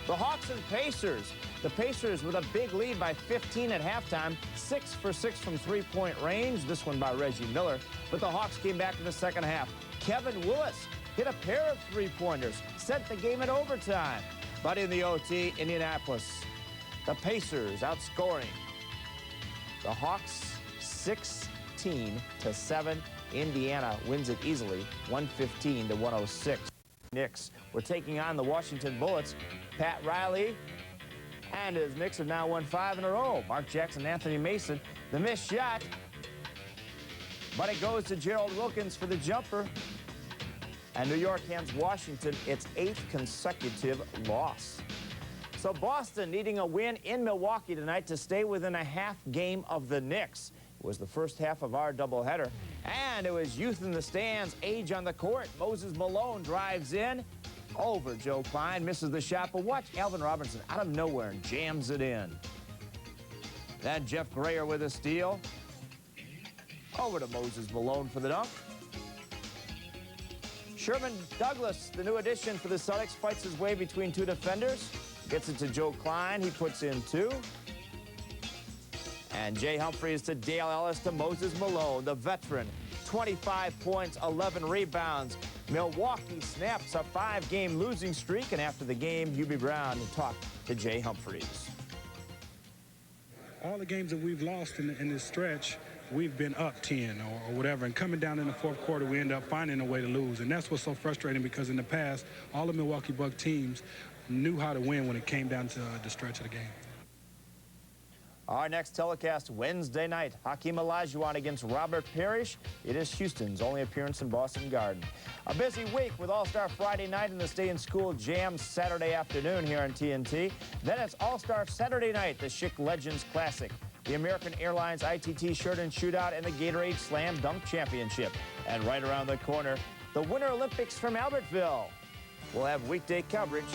The Hawks and Pacers. The Pacers with a big lead by 15 at halftime, 6 for 6 from three-point range. This one by Reggie Miller. But the Hawks came back in the second half. Kevin Willis hit a pair of three-pointers, sent the game in overtime. But in the OT, Indianapolis, the Pacers outscoring the Hawks 16-7. Indiana wins it easily, 115-106. Knicks were taking on the Washington Bullets. Pat Riley and his Knicks have now won 5 in a row. Mark Jackson and Anthony Mason, the missed shot. But it goes to Gerald Wilkins for the jumper. And New York hands Washington its 8th consecutive loss. So Boston needing a win in Milwaukee tonight to stay within a half game of the Knicks. It was the first half of our doubleheader. And it was youth in the stands, age on the court. Moses Malone drives in over Joe Klein, misses the shot. But watch Alvin Robertson out of nowhere and jams it in. Then Jeff Grayer with a steal. Over to Moses Malone for the dunk. Sherman Douglas, the new addition for the Celtics, fights his way between two defenders. Gets it to Joe Klein. He puts in 2. And Jay Humphries to Dale Ellis to Moses Malone, the veteran. 25 points, 11 rebounds. Milwaukee snaps a 5-game losing streak. And after the game, Hubie Brown talked to Jay Humphries. All the games that we've lost in this stretch, we've been up 10 or whatever, and coming down in the fourth quarter, we end up finding a way to lose. And that's what's so frustrating, because in the past, all the Milwaukee Bucks teams knew how to win when it came down to the stretch of the game. Our next telecast Wednesday night, Hakeem Olajuwon against Robert Parrish. It is Houston's only appearance in Boston Garden. A busy week with All-Star Friday night and the Stay in School Jam Saturday afternoon here on TNT. Then it's All-Star Saturday night, the Schick Legends Classic, the American Airlines ITT Shirt and Shootout, and the Gatorade Slam Dunk Championship. And right around the corner, the Winter Olympics from Albertville. We'll have weekday coverage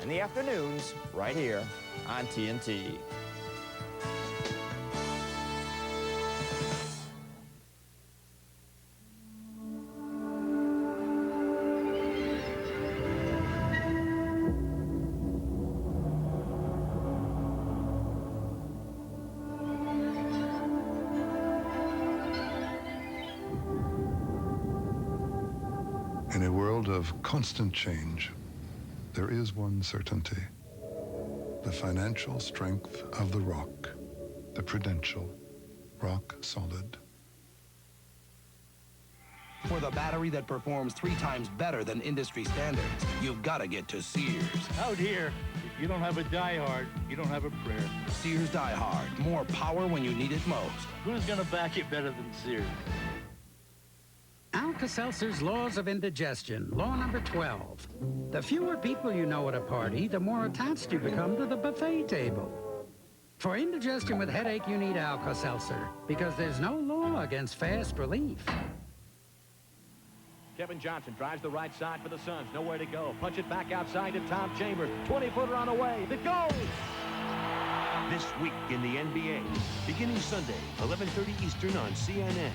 in the afternoons right here on TNT. In a world of constant change, there is one certainty: the financial strength of the rock, the Prudential, rock solid. For the battery that performs 3 times better than industry standards, you've got to get to Sears. Out here, if you don't have a diehard, you don't have a prayer. Sears diehard, more power when you need it most. Who's gonna back it better than Sears? Alka-Seltzer's Laws of Indigestion, law number 12. The fewer people you know at a party, the more attached you become to the buffet table. For indigestion with headache, you need Alka-Seltzer, because there's no law against fast relief. Kevin Johnson drives the right side for the Suns. Nowhere to go. Punch it back outside to Tom Chambers. 20-footer on the way. It goes! This week in the NBA, beginning Sunday, 11:30 Eastern on CNN.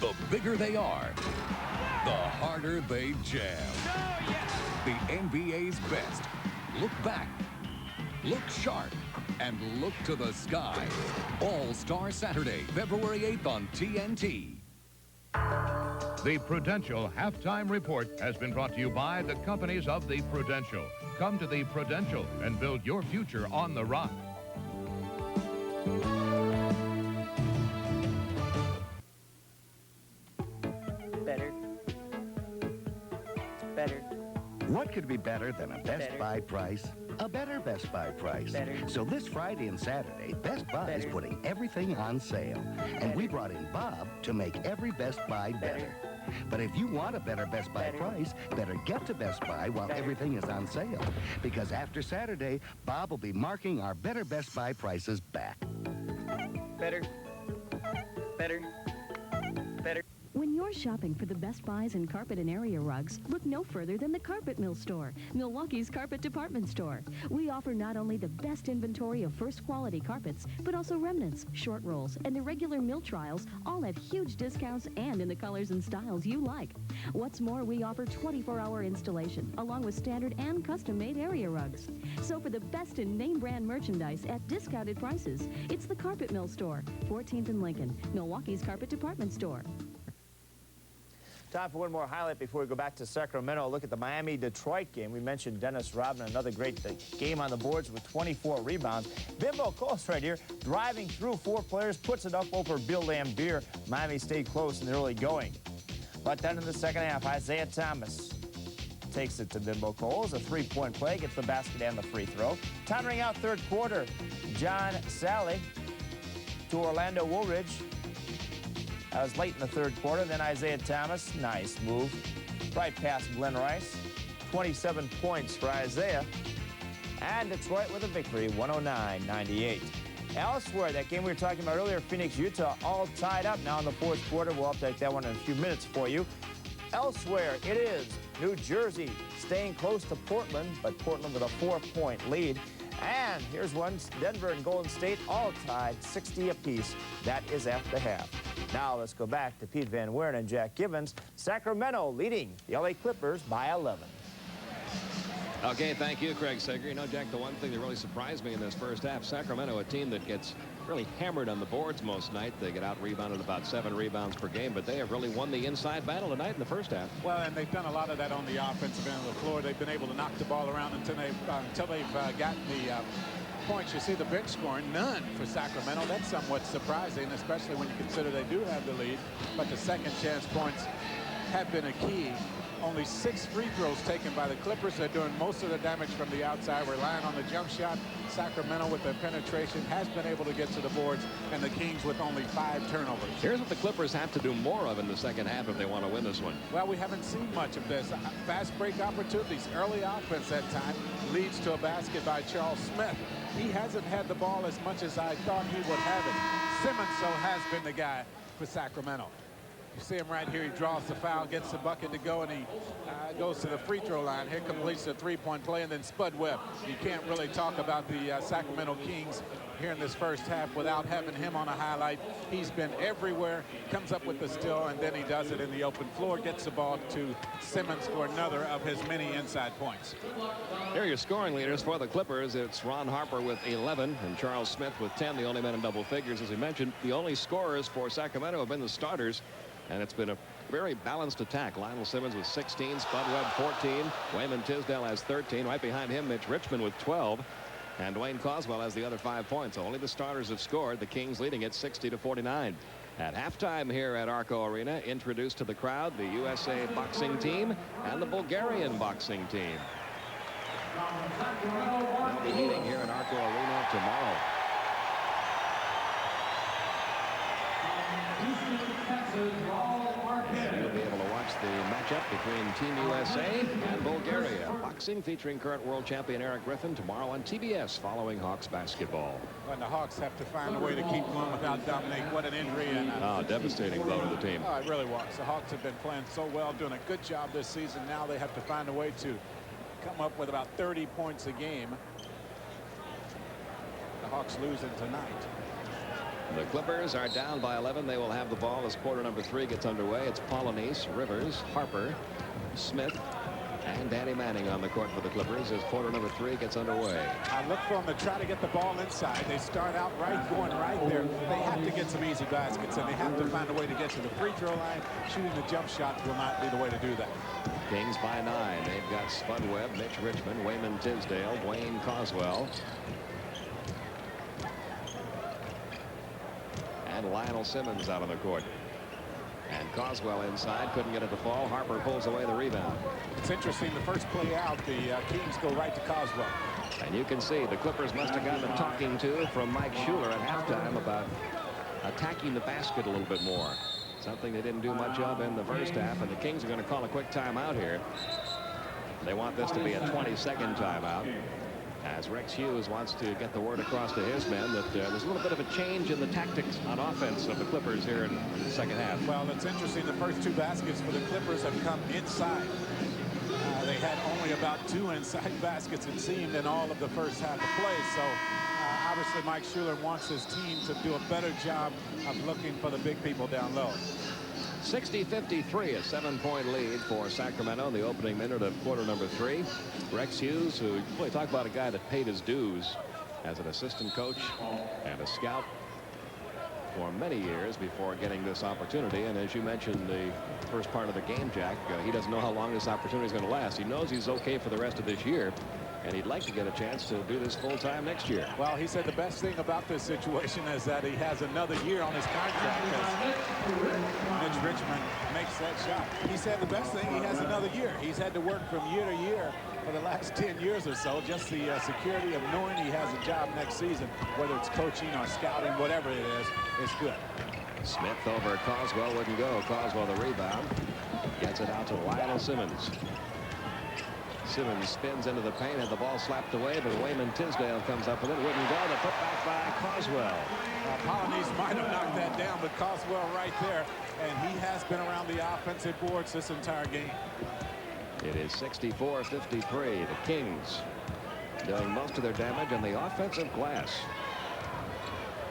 The bigger they are, the harder they jam. The NBA's best. Look back, look sharp, and look to the sky. All-Star Saturday, February 8th on TNT. The Prudential Halftime Report has been brought to you by the companies of the Prudential. Come to the Prudential and build your future on the rock. What could be better than a Best Buy price? A better Best Buy price. So this Friday and Saturday, Best Buy is putting everything on sale. And we brought in Bob to make every Best Buy better. But if you want a better Best Buy price, better get to Best Buy while everything is on sale. Because after Saturday, Bob will be marking our better Best Buy prices back. Better. Better. Better. When you're shopping for the best buys in carpet and area rugs, look no further than the Carpet Mill Store, Milwaukee's carpet department store. We offer not only the best inventory of first quality carpets, but also remnants, short rolls, and irregular mill trials, all at huge discounts and in the colors and styles you like. What's more, we offer 24-hour installation, along with standard and custom-made area rugs. So for the best in name brand merchandise at discounted prices, it's the Carpet Mill Store, 14th and Lincoln, Milwaukee's carpet department store. Time for one more highlight before we go back to Sacramento. Look at the Miami-Detroit game. We mentioned Dennis Rodman, another great game on the boards with 24 rebounds. Bimbo Coles right here, driving through 4 players, puts it up over Bill Lambier. Miami stayed close in the early going. But then in the second half, Isaiah Thomas takes it to Bimbo Coles. A 3-point play, gets the basket and the free throw. Timing out third quarter, John Sally to Orlando Woolridge. That was late in the third quarter. Then Isaiah Thomas, nice move. Right past Glenn Rice. 27 points for Isaiah. And Detroit with a victory, 109-98. Elsewhere, that game we were talking about earlier, Phoenix, Utah, all tied up now in the fourth quarter. We'll update that one in a few minutes for you. Elsewhere, it is New Jersey staying close to Portland, but Portland with a 4-point lead. And here's one. Denver and Golden State all tied 60 apiece. That is at the half. Now let's go back to Pete Van Wieren and Jack Givens. Sacramento leading the LA Clippers by 11. Okay, thank you, Craig Sager. You know, Jack, the one thing that really surprised me in this first half, Sacramento, a team that gets really hammered on the boards most night. They get out-rebounded about 7 rebounds per game, but they have really won the inside battle tonight in the first half. Well, and they've done a lot of that on the offensive end of the floor. They've been able to knock the ball around until they've gotten the points. You see the bench scoring, none for Sacramento. That's somewhat surprising, especially when you consider they do have the lead. But the second chance points have been a key. Only 6 free throws taken by the Clippers. They're doing most of the damage from the outside, relying on the jump shot. Sacramento, with their penetration, has been able to get to the boards, and the Kings with only 5 turnovers. Here's what the Clippers have to do more of in the second half if they want to win this one. Well, we haven't seen much of this. Fast break opportunities. Early offense that time leads to a basket by Charles Smith. He hasn't had the ball as much as I thought he would have it. Simmons, so, has been the guy for Sacramento. You see him right here. He draws the foul, gets the bucket to go, and he goes to the free throw line. Here completes the three-point play, and then Spud Webb. You can't really talk about the Sacramento Kings here in this first half without having him on a highlight. He's been everywhere, comes up with the steal, and then he does it in the open floor, gets the ball to Simmons for another of his many inside points. Here are your scoring leaders for the Clippers. It's Ron Harper with 11 and Charles Smith with 10, the only men in double figures. As we mentioned, the only scorers for Sacramento have been the starters, and it's been a very balanced attack. Lionel Simmons with 16, Spud Webb 14, Wayman Tisdale has 13. Right behind him, Mitch Richmond with 12. And Dwayne Coswell has the other 5 points. Only the starters have scored. The Kings leading it 60-49. At halftime here at Arco Arena, introduced to the crowd the USA boxing team and the Bulgarian boxing team. They'll be meeting here at Arco Arena tomorrow. You'll be able to watch the matchup between Team USA and Bulgaria. Boxing featuring current world champion Eric Griffin tomorrow on TBS following Hawks basketball. When the Hawks have to find a way to keep going without Dominic. What an injury. And devastating blow to the team. Oh, it really was. The Hawks have been playing so well, doing a good job this season. Now they have to find a way to come up with about 30 points a game. The Hawks losing tonight. The Clippers are down by 11. They will have the ball as quarter number 3 gets underway. It's Polynice, Rivers, Harper, Smith, and Danny Manning on the court for the Clippers as quarter number 3 gets underway. I look for them to try to get the ball inside. They start out going right there. They have to get some easy baskets, and they have to find a way to get to the free throw line. Shooting the jump shot will not be the way to do that. Kings by 9. They've got Spud Webb, Mitch Richmond, Wayman Tisdale, Dwayne Coswell, and Lionel Simmons out on the court. And Coswell inside, couldn't get it to fall. Harper pulls away the rebound. It's interesting, the first play out, the Kings go right to Coswell. And you can see the Clippers must have gotten a talking to from Mike Schuler at halftime about attacking the basket a little bit more. Something they didn't do much of in the first half, and the Kings are going to call a quick timeout here. They want this to be a 20-second timeout, as Rex Hughes wants to get the word across to his men that there's a little bit of a change in the tactics on offense of the Clippers here in the second half. Well, it's interesting. The first 2 baskets for the Clippers have come inside. They had only about 2 inside baskets, it seemed, in all of the first half of play. So obviously Mike Schuler wants his team to do a better job of looking for the big people down low. 60-53, a 7-point lead for Sacramento in the opening minute of quarter number 3. Rex Hughes, who really talk about a guy that paid his dues as an assistant coach and a scout for many years before getting this opportunity. And as you mentioned, the first part of the game, Jack, he doesn't know how long this opportunity is going to last. He knows he's okay for the rest of this year, and he'd like to get a chance to do this full time next year. Well, he said the best thing about this situation is that he has another year on his contract as Mitch Richmond makes that shot. He said the best thing, he has another year. He's had to work from year to year for the last 10 years or so. Just the security of knowing he has a job next season, whether it's coaching or scouting, whatever it is, it's good. Smith over Coswell, wouldn't go. Coswell the rebound. Gets it out to Lionel Simmons. Simmons spins into the paint, and the ball slapped away, but Wayman Tisdale comes up with it. Wouldn't go. The putback by Coswell. Polynice might have knocked that down, but Coswell right there, and he has been around the offensive boards this entire game. It is 64-53. The Kings doing most of their damage on the offensive glass.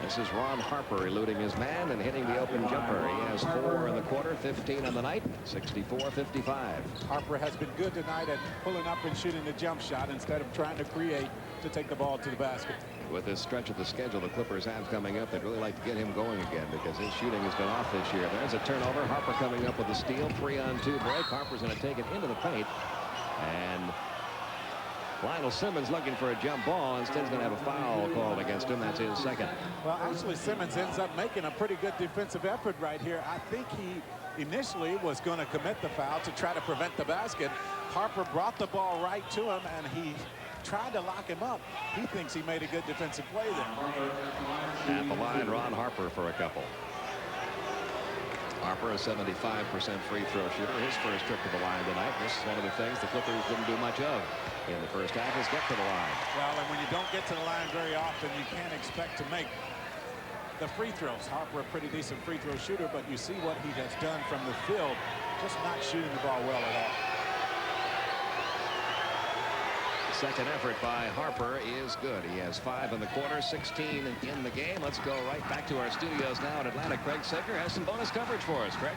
This is Ron Harper eluding his man and hitting the open jumper. He has 4 in the quarter, 15 on the night, 64-55. Harper has been good tonight at pulling up and shooting the jump shot instead of trying to create to take the ball to the basket. With this stretch of the schedule the Clippers have coming up, they'd really like to get him going again because his shooting has been off this year. There's a turnover. Harper coming up with a steal. 3-on-2 break. Harper's going to take it into the paint. And Lionel Simmons looking for a jump ball. Instead, he's going to have a foul called against him. That's his second. Well, actually, Simmons ends up making a pretty good defensive effort right here. I think he initially was going to commit the foul to try to prevent the basket. Harper brought the ball right to him, and he tried to lock him up. He thinks he made a good defensive play there. At the line, Ron Harper for a couple. Harper, a 75% free throw shooter. His first trip to the line tonight. This is one of the things the Clippers didn't do much of in the first half, is get to the line. Well, and when you don't get to the line very often, you can't expect to make the free throws. Harper, a pretty decent free throw shooter, but you see what he has done from the field, just not shooting the ball well at all. Second effort by Harper is good. He has 5 in the quarter, 16 in the game. Let's go right back to our studios now in Atlanta. Craig Sager has some bonus coverage for us. Craig?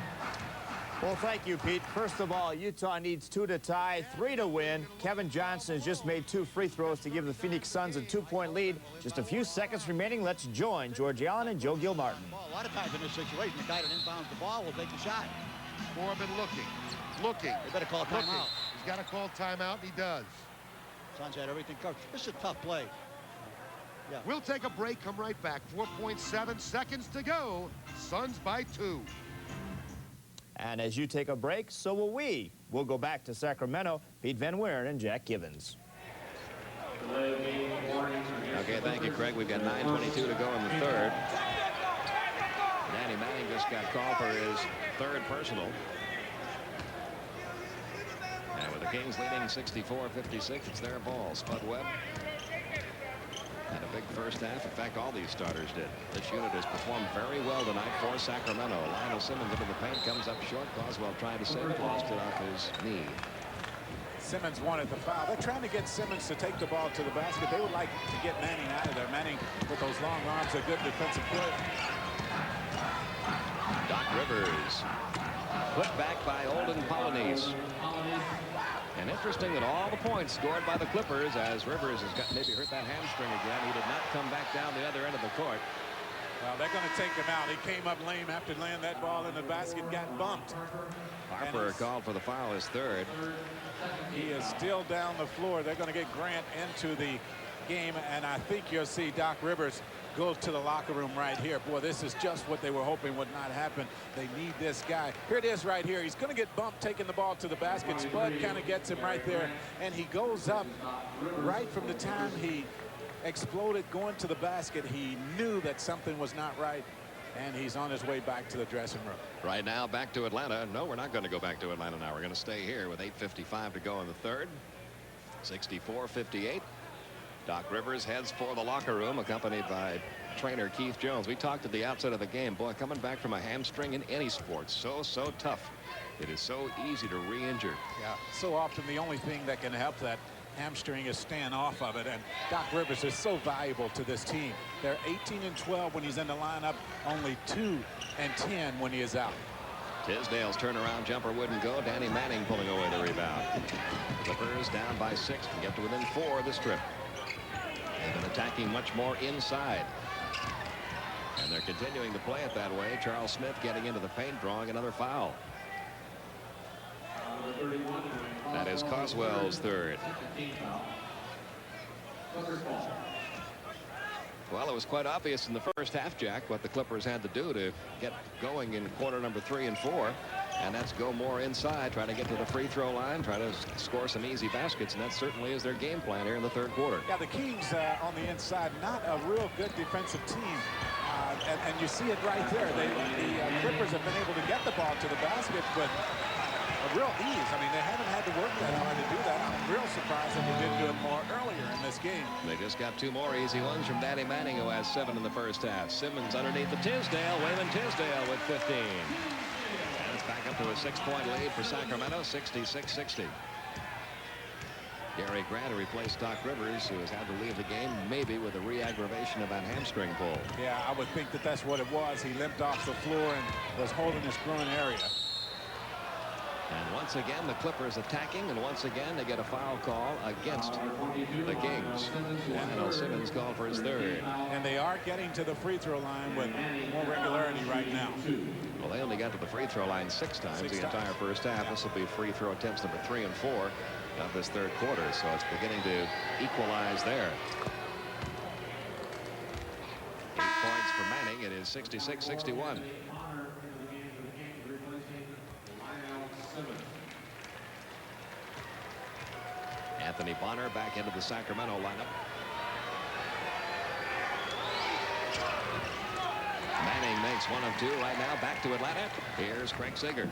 Well, thank you, Pete. First of all, Utah needs 2 to tie, 3 to win. Kevin Johnson has just made 2 free throws to give the Phoenix Suns a 2-point lead. Just a few seconds remaining. Let's join George Allen and Joe Gilmartin. Well, a lot of times in this situation, the guy that inbounds the ball will take the shot. Corbin looking. They better call timeout. He's got to call timeout, and he does. Suns had everything covered. This is a tough play. Yeah. We'll take a break, come right back. 4.7 seconds to go. Suns by 2. And as you take a break, so will we. We'll go back to Sacramento. Pete Van Wieren and Jack Givens. Okay, thank you, Craig. We've got 9:22 to go in the third. Danny Manning just got called for his 3rd personal. And with the Kings leading 64-56, it's their ball. Spud Webb had a big first half. In fact, all these starters did. This unit has performed very well tonight for Sacramento. Lionel Simmons into the paint, comes up short. Coswell trying to save it, lost it off his knee. Simmons wanted the foul. They're trying to get Simmons to take the ball to the basket. They would like to get Manning out of there. Manning, with those long arms, a good defensive player. Doc Rivers put back by Olden Polynice. And interesting that all the points scored by the Clippers, as Rivers has got maybe hurt that hamstring again. He did not come back down the other end of the court. Well, they're going to take him out. He came up lame after laying that ball in the basket, got bumped. Harper called for the foul, his 3rd. He is still down the floor. They're going to get Grant into the game, and I think you'll see Doc Rivers go to the locker room right here. Boy, this is just what they were hoping would not happen. They need this guy. Here it is right here. He's going to get bumped taking the ball to the basket. Spud kind of gets him right there, and he goes up right from the time he exploded going to the basket. He knew that something was not right, and he's on his way back to the dressing room. Right now, back to Atlanta. No, we're not going to go back to Atlanta now. We're going to stay here with 8:55 to go in the third. 64-58. Doc Rivers heads for the locker room, accompanied by trainer Keith Jones. We talked at the outset of the game. Boy, coming back from a hamstring in any sport, so tough. It is so easy to re-injure. Yeah, so often the only thing that can help that hamstring is staying off of it, and Doc Rivers is so valuable to this team. They're 18-12 when he's in the lineup, only 2-10 when he is out. Tisdale's turnaround jumper wouldn't go. Danny Manning pulling away the rebound. Clippers down by 6 and get to within 4 of the strip. They've been attacking much more inside. And they're continuing to play it that way. Charles Smith getting into the paint, drawing another foul. That is Coswell's 3rd. Well, it was quite obvious in the first half, Jack, what the Clippers had to do to get going in quarter number 3 and 4. And that's go more inside, try to get to the free throw line, try to score some easy baskets, and that certainly is their game plan here in the 3rd quarter. Yeah, the Kings on the inside, not a real good defensive team. And you see it right there. The Clippers have been able to get the ball to the basket with a real ease. I mean, they haven't had to work that hard to do that. I'm real surprised that they didn't do it more earlier in this game. They just got 2 more easy ones from Danny Manning, who has 7 in the first half. Simmons underneath the Tisdale. Wayman Tisdale with 15. And it's back up to a 6-point lead for Sacramento, 66-60. Gary Grant, who replaced Doc Rivers, who has had to leave the game, maybe with a re-aggravation of that hamstring pull. Yeah, I would think that that's what it was. He limped off the floor and was holding his groin area. And once again, the Clippers attacking, and once again, they get a foul call against the Kings. Lionel Simmons called for his third. And they are getting to the free throw line with more regularity right now. Well, they only got to the free throw line 6 times the entire first half. This will be free throw attempts number 3 and 4 of this third quarter, so it's beginning to equalize there. 8 points for Manning. It is 66-61. Anthony Bonner back into the Sacramento lineup. Manning makes 1 of 2 right now. Back to Atlanta. Here's Craig Sager.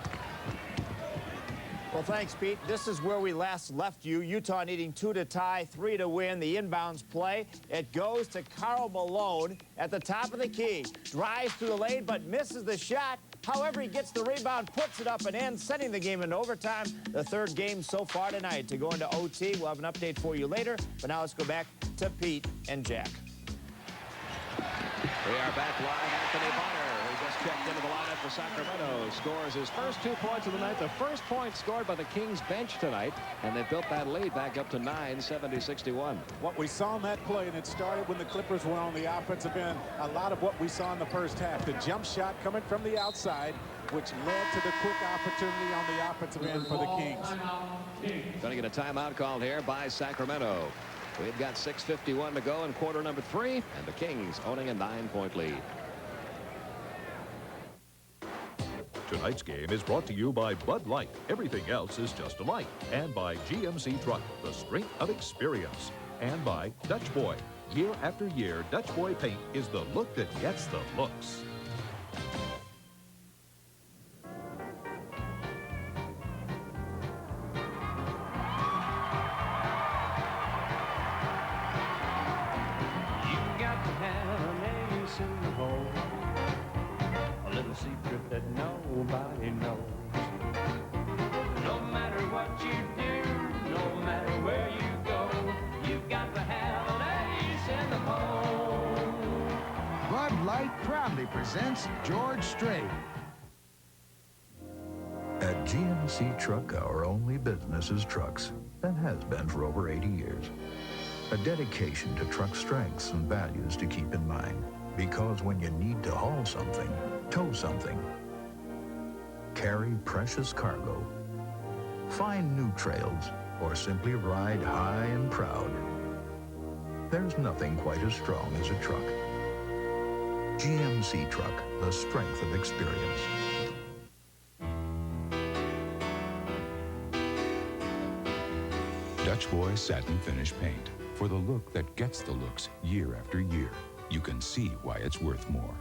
Well, thanks, Pete. This is where we last left you. Utah needing 2 to tie, 3 to win. The inbounds play. It goes to Karl Malone at the top of the key. Drives through the lane, but misses the shot. However, he gets the rebound, puts it up and in, sending the game into overtime. The third game so far tonight. To go into OT, we'll have an update for you later. But now let's go back to Pete and Jack. We are back live. Anthony Bonner, who just checked into the lineup for Sacramento, scores his first 2 points of the night. The first point scored by the Kings bench tonight, and they built that lead back up to 9, 70-61. What we saw in that play, and it started when the Clippers were on the offensive end, a lot of what we saw in the first half. The jump shot coming from the outside, which led to the quick opportunity on the offensive end for the Kings. Going to get a timeout called here by Sacramento. We've got 6:51 to go in quarter number 3, and the Kings owning a 9-point lead. Tonight's game is brought to you by Bud Light. Everything else is just a light. And by GMC Truck, the strength of experience. And by Dutch Boy. Year after year, Dutch Boy paint is the look that gets the looks. Secret that nobody knows. No matter what you do, no matter where you go, you've got to have an ace in the hole. Bud Light proudly presents George Strait. At GMC Truck, our only business is trucks, and has been for over 80 years. A dedication to truck strengths and values to keep in mind. Because when you need to haul something, tow something, carry precious cargo, find new trails, or simply ride high and proud, there's nothing quite as strong as a truck. GMC Truck, the strength of experience. Dutch Boy Satin Finish Paint. For the look that gets the looks year after year. You can see why it's worth more.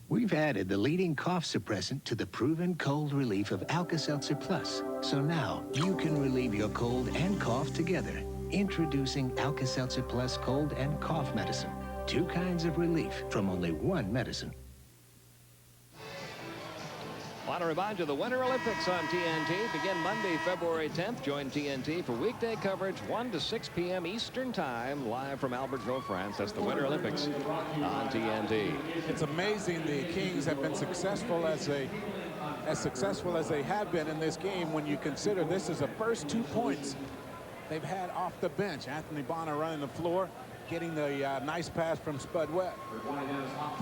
We've added the leading cough suppressant to the proven cold relief of Alka-Seltzer Plus. So now you can relieve your cold and cough together. Introducing Alka-Seltzer Plus Cold and Cough Medicine. 2 kinds of relief from only 1 medicine. I want to remind you, the Winter Olympics on TNT begin Monday, February 10th. Join TNT for weekday coverage 1 to 6 p.m. Eastern Time, live from Albertville, France. That's the Winter Olympics on TNT. It's amazing the Kings have been successful as successful as they have been in this game when you consider this is the first 2 points they've had off the bench. Anthony Bonner running the floor, getting the nice pass from Spud Webb.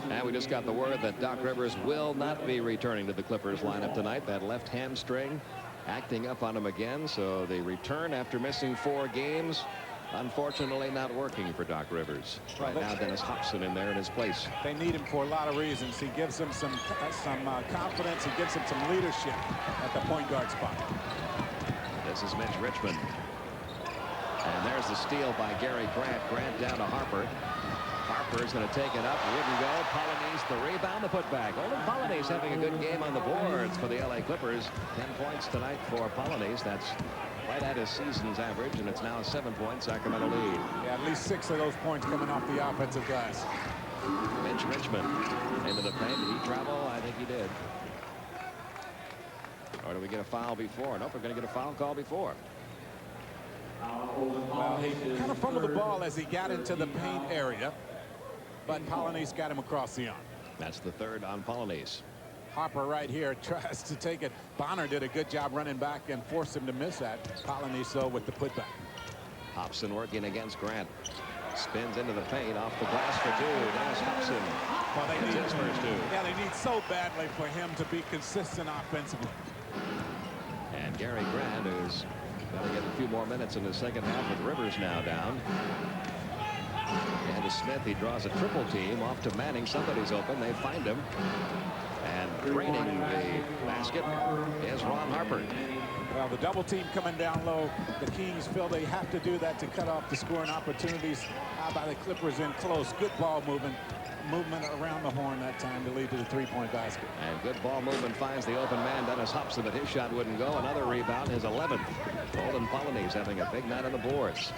And we just got the word that Doc Rivers will not be returning to the Clippers lineup tonight. That left hamstring acting up on him again. So the return after missing 4 games, unfortunately not working for Doc Rivers. Right now, Dennis Hobson in there in his place. They need him for a lot of reasons. He gives them some confidence. He gives them some leadership at the point guard spot. This is Mitch Richmond. And there's the steal by Gary Grant. Grant down to Harper. Harper's going to take it up. Wouldn't go. Polynice the rebound, the putback. Only Polynice having a good game on the boards for the LA Clippers. 10 points tonight for Polynice. That's right at his season's average, and it's now a 7-point Sacramento lead. Yeah, at least 6 of those points coming off the offensive guys. Mitch Richmond into the paint. Did he travel? I think he did. Or do we get a foul before? Nope, we're going to get a foul call before. Well, he kind of fumbled the ball as he got into the paint area, but Polynice got him across the arm. That's the third on Polynice. Harper right here tries to take it. Bonner did a good job running back and forced him to miss that. Polynice, though, with the putback. Hobson working against Grant. Spins into the paint, off the glass for two. Dennis Hobson. Well, they need his first two. Yeah, they need so badly for him to be consistent offensively. And Gary Grant, who's got to get a few more minutes in the second half with Rivers now down. And to Smith, he draws a triple team off to Manning. Somebody's open. They find him. And draining the basket is Ron Harper. Well, the double team coming down low. The Kings feel they have to do that to cut off the scoring opportunities by the Clippers in close. Good ball movement around the horn that time to lead to the three-point basket. And good ball movement finds the open man, Dennis Hobson, but his shot wouldn't go. Another rebound, his 11th. Golden Polynice having a big night on the boards.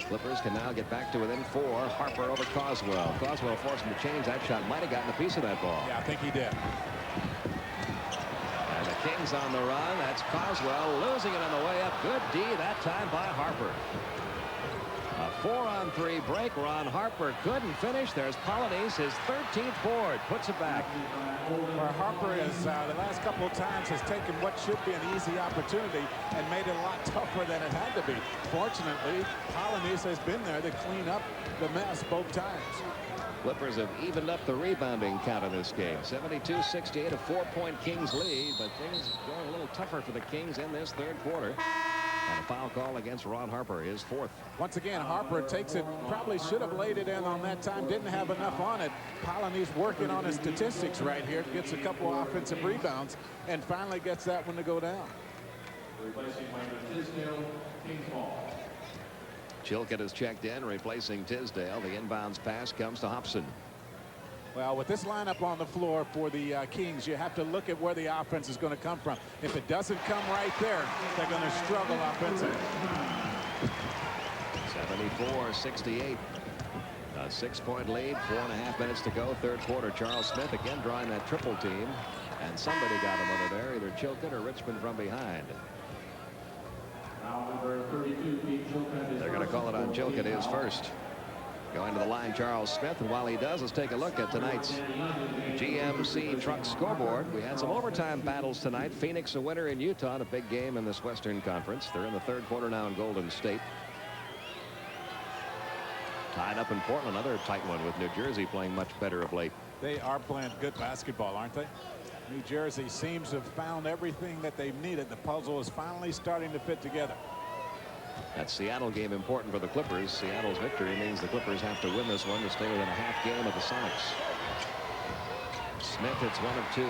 Clippers can now get back to within 4. Harper over Coswell. Coswell forced him to change that shot. Might have gotten a piece of that ball. Yeah, I think he did. And the Kings on the run. That's Coswell losing it on the way up. Good D that time by Harper. A 4-on-3 break. Ron Harper couldn't finish. There's Polynice, his 13th board. Puts it back. Where Harper is the last couple of times has taken what should be an easy opportunity and made it a lot tougher than it had to be. Fortunately, Polynice has been there to clean up the mess both times. Clippers have evened up the rebounding count in this game. 72-68, a 4-point Kings lead, but things going a little tougher for the Kings in this third quarter. And a foul call against Ron Harper, his 4th. Once again, Harper takes it, probably should have laid it in on that time, didn't have enough on it. Polynice working on his statistics right here, gets a couple of offensive rebounds, and finally gets that one to go down. Replacing Tisdale, Kings ball. Chilcutt is checked in, replacing Tisdale. The inbounds pass comes to Hobson. Well, with this lineup on the floor for the Kings, you have to look at where the offense is going to come from. If it doesn't come right there, they're going to struggle offensively. 74-68. A 6-point lead, 4.5 minutes to go, third quarter. Charles Smith again drawing that triple team. And somebody got him over there, either Chilcutt or Richmond from behind. They're going to call it on Chilcutt, his first. Going to the line, Charles Smith, and while he does, let's take a look at tonight's GMC Truck scoreboard. We had some overtime battles tonight. Phoenix a winner in Utah, a big game in this Western Conference. They're in the third quarter now in Golden State. Tied up in Portland, another tight one with New Jersey playing much better of late. They are playing good basketball, aren't they? New Jersey seems to have found everything that they've needed. The puzzle is finally starting to fit together. That Seattle game important for the Clippers. Seattle's victory means the Clippers have to win this one to stay within a half game of the Sonics. Smith hits 1 of 2.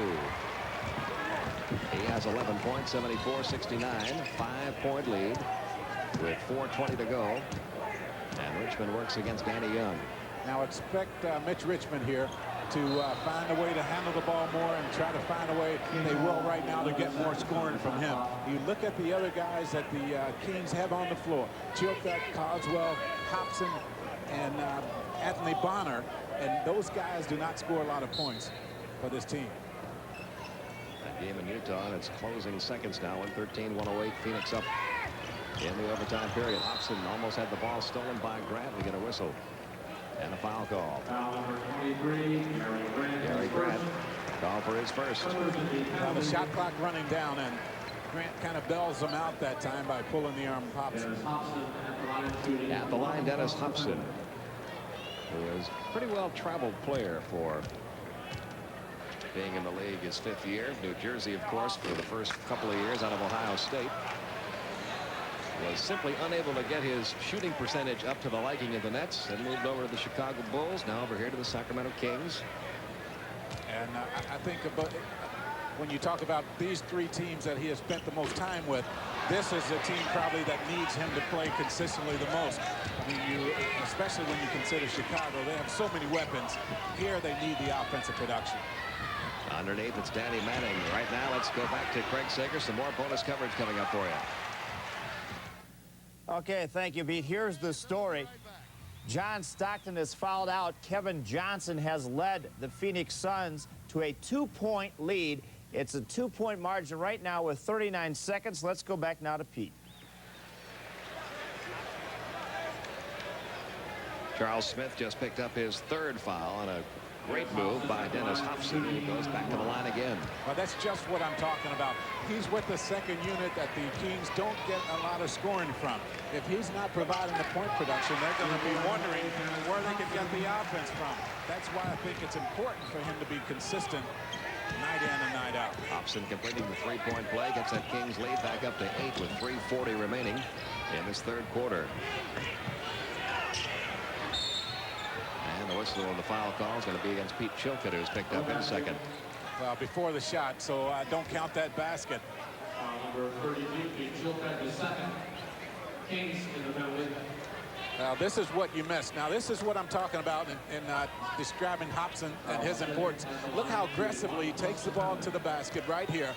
He has 11 points, 74-69. 5-point lead with 4:20 to go. And Richmond works against Danny Young. Now expect Mitch Richmond here to find a way to handle the ball more and try to find a way, they will right now, to get more scoring from him. You look at the other guys that the Kings have on the floor. Chilcutt, Coswell, Hobson, and Anthony Bonner. And those guys do not score a lot of points for this team. That game in Utah, and it's closing seconds now. 113-108, Phoenix up in the overtime period. Hobson almost had the ball stolen by Grant. We get a whistle. And a foul call. Foul number 23, Gary Grant. Call for his first. Well, the shot clock running down, and Grant kind of bells them out that time by pulling the arm of Hobson. At the line, Dennis Hobson, who is a pretty well-traveled player for being in the league his 5th year. New Jersey, of course, for the first couple of years out of Ohio State. Was simply unable to get his shooting percentage up to the liking of the Nets and moved over to the Chicago Bulls, now over here to the Sacramento Kings. And I think about when you talk about these 3 teams that he has spent the most time with, this is the team probably that needs him to play consistently the most. I mean, especially when you consider Chicago, they have so many weapons. Here they need the offensive production. Underneath, it's Danny Manning. Right now, let's go back to Craig Sager. Some more bonus coverage coming up for you. Okay, thank you, Pete. Here's the story. John Stockton has fouled out. Kevin Johnson has led the Phoenix Suns to a 2-point lead It's a 2-point margin right now with 39 seconds. Let's go back now to Pete. Charles Smith just picked up his 3rd foul on a great move by Dennis Hobson. He goes back to the line again. Well, that's just what I'm talking about. He's with the second unit that the Kings don't get a lot of scoring from. If he's not providing the point production, they're going to be wondering where they can get the offense from. That's why I think it's important for him to be consistent night in and night out. Hobson completing the 3-point play, gets that Kings lead back up to 8 with 3:40 remaining in this 3rd quarter. And the whistle on the foul call is going to be against Pete Chilcutt, who's picked up in 2nd. Well, before the shot, so don't count that basket. Number 32, Pete Chilcutt, the 2nd. Kings in the penalty. Now, this is what you missed. Now, this is what I'm talking about in describing Hobson and his importance. Look how aggressively he takes the ball to the basket right here.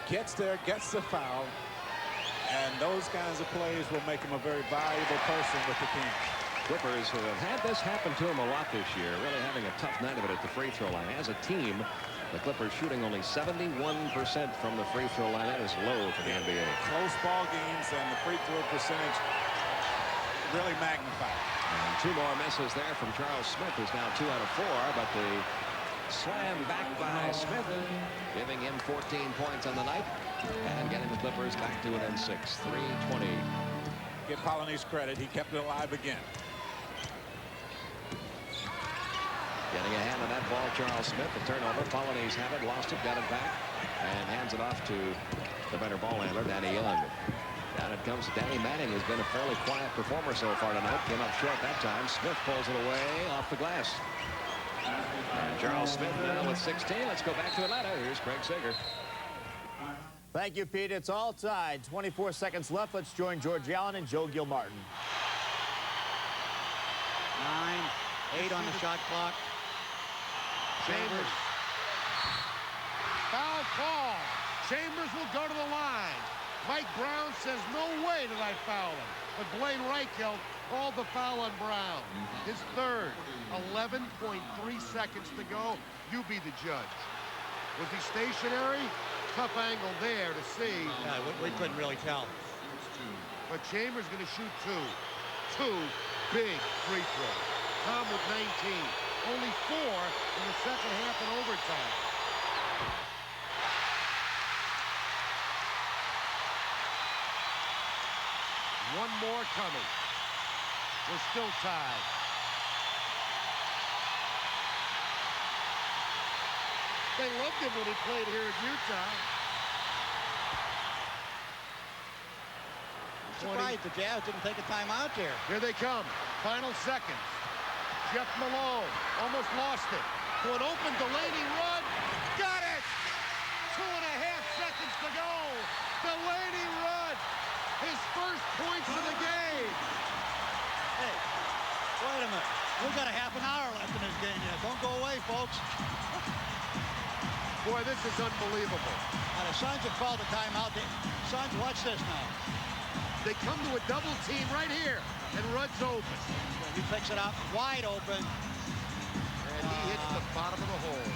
Gets there, gets the foul. And those kinds of plays will make him a very valuable person with the Kings. Clippers, who have had this happen to them a lot this year, really having a tough night of it at the free throw line. As a team, the Clippers shooting only 71% from the free throw line. That is low for the NBA. Close ball games and the free throw percentage really magnified. And 2 more misses there from Charles Smith, who's now 2 out of 4, but the slam back by Smith, giving him 14 points on the night and getting the Clippers back to within 6, 3:20. Give Polonese credit. He kept it alive again. Getting a hand on that ball, Charles Smith. The turnover. Polonese have it, lost it, got it back, and hands it off to the better ball handler, Danny Young. Down it comes to Danny Manning, who's been a fairly quiet performer so far tonight. Came up short that time. Smith pulls it away off the glass. And Charles Smith now with 16. Let's go back to Atlanta. Here's Craig Sager. Thank you, Pete. It's all tied. 24 seconds left. Let's join George Allen and Joe Gilmartin. 9, 8 on the shot clock. Chambers. Foul call. Chambers will go to the line. Mike Brown says, no way did I foul him. But Blaine Reichelt called the foul on Brown. His 3rd. 11.3 seconds to go. You be the judge. Was he stationary? Tough angle there to see. Yeah, we couldn't really tell. But Chambers going to shoot 2. 2 big free throws. Tom with 19. Only 4 in the second half and overtime. One more coming. We're still tied. They loved him when he played here in Utah. Surprised the Jazz didn't take a timeout there. Here they come. Final seconds. Jeff Malone almost lost it. To an open Delaney run. Got it! 2.5 seconds to go. Delaney run. His first points of the game. Hey, wait a minute. We've got a half an hour left in this game yet. Don't go away, folks. Boy, this is unbelievable. Now, the Suns have called a timeout. Suns, watch this now. They come to a double team right here, and Rudd's open. He picks it up wide open. And he hits the bottom of the hole.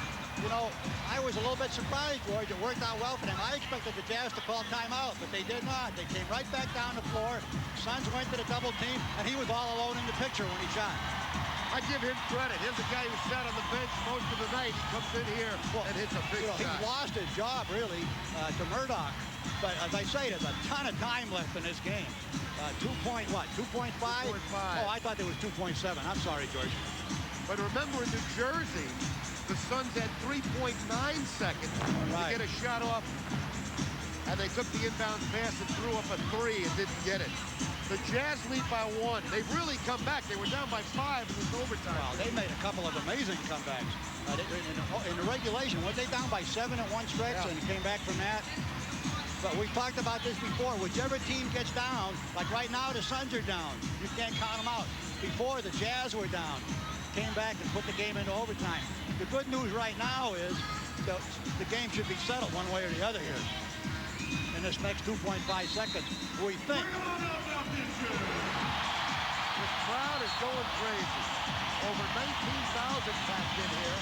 You know, I was a little bit surprised, George. It worked out well for them. I expected the Jazz to call timeout, but they did not. They came right back down the floor. Suns went to the double team, and he was all alone in the picture when he shot. I give him credit. Here's a guy who sat on the bench most of the night. He comes in here and hits a big shot. He lost his job, really, to Murdoch. But as I say, there's a ton of time left in this game. 2.5? 2.5? Oh, I thought there was 2.7. I'm sorry, George. But remember, in New Jersey, the Suns had 3.9 seconds to get a shot off. And they took the inbound pass and threw up a 3 and didn't get it. The Jazz lead by 1. They've really come back. They were down by 5 in this overtime. Well, they made a couple of amazing comebacks. In the regulation, were they down by 7 in one stretch and came back from that? But we talked about this before. Whichever team gets down, like right now the Suns are down. You can't count them out. Before, the Jazz were down. Came back and put the game into overtime. The good news right now is the game should be settled one way or the other here in this next 2.5 seconds, we think. This crowd is going crazy. Over 19,000 packed in here.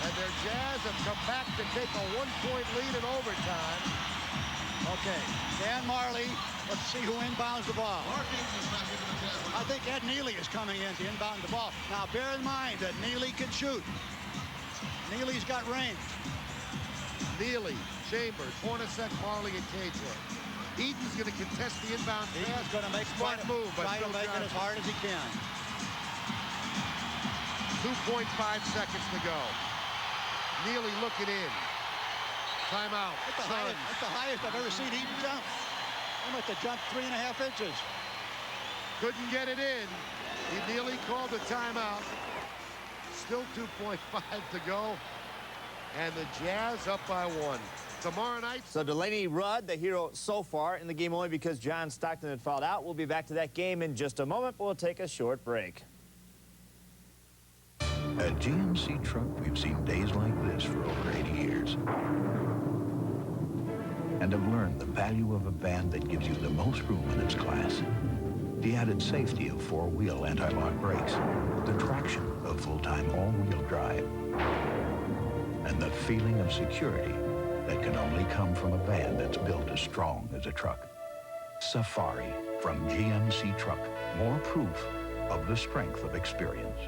And their Jazz have come back to take a 1-point lead in overtime. Okay, Dan Marley, let's see who inbounds the ball. I think Ed Neely is coming in to inbound the ball. Now, bear in mind that Neely can shoot. Neely's got range. Neely, Chambers, Hornacek, Marley, and Cageler. Eaton's going to contest the inbound pass. He's going to make smart move, but try to make it as hard as he can. 2.5 seconds to go. Neely looking in. Timeout. That's the highest I've ever seen Eaton jump. He must have jumped 3.5 inches. Couldn't get it in. He nearly called a timeout. Still 2.5 to go. And the Jazz up by 1. Tomorrow night. So Delaney Rudd, the hero so far in the game only because John Stockton had fouled out. We'll be back to that game in just a moment, but we'll take a short break. At GMC Truck, we've seen days like this for over 80 years. And have learned the value of a van that gives you the most room in its class. The added safety of 4-wheel anti-lock brakes. The traction of full-time all-wheel drive. And the feeling of security that can only come from a van that's built as strong as a truck. Safari from GMC Truck. More proof of the strength of experience.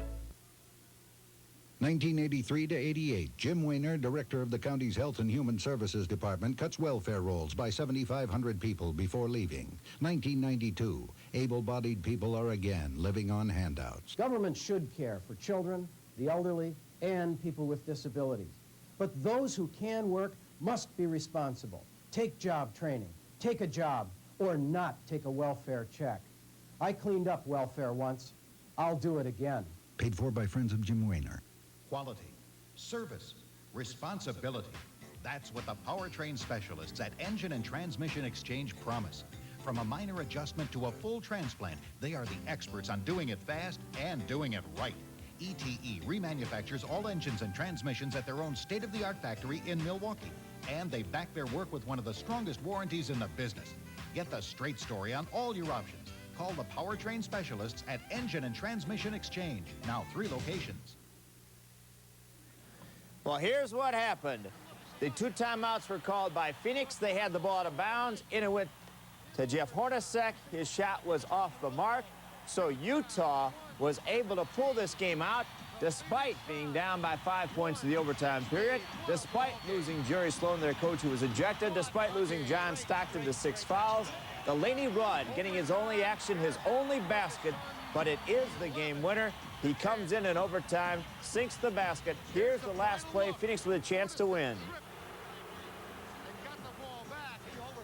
1983 to 88, Jim Weiner, director of the county's Health and Human Services Department, cuts welfare rolls by 7,500 people before leaving. 1992, able-bodied people are again living on handouts. Government should care for children, the elderly, and people with disabilities. But those who can work must be responsible. Take job training, take a job, or not take a welfare check. I cleaned up welfare once. I'll do it again. Paid for by friends of Jim Weiner. Quality, service, responsibility. That's what the powertrain specialists at Engine and Transmission Exchange promise. From a minor adjustment to a full transplant, they are the experts on doing it fast and doing it right. ETE remanufactures all engines and transmissions at their own state-of-the-art factory in Milwaukee. And they back their work with one of the strongest warranties in the business. Get the straight story on all your options. Call the powertrain specialists at Engine and Transmission Exchange. Now 3 locations. Well, here's what happened. The 2 timeouts were called by Phoenix. They had the ball out of bounds. In it went to Jeff Hornacek. His shot was off the mark. So Utah was able to pull this game out despite being down by 5 points in the overtime period, despite losing Jerry Sloan, their coach, who was ejected, despite losing John Stockton to 6 fouls. Delaney Rudd getting his only action, his only basket, but it is the game winner. He comes in overtime, sinks the basket. Here's the last play. Phoenix with a chance to win.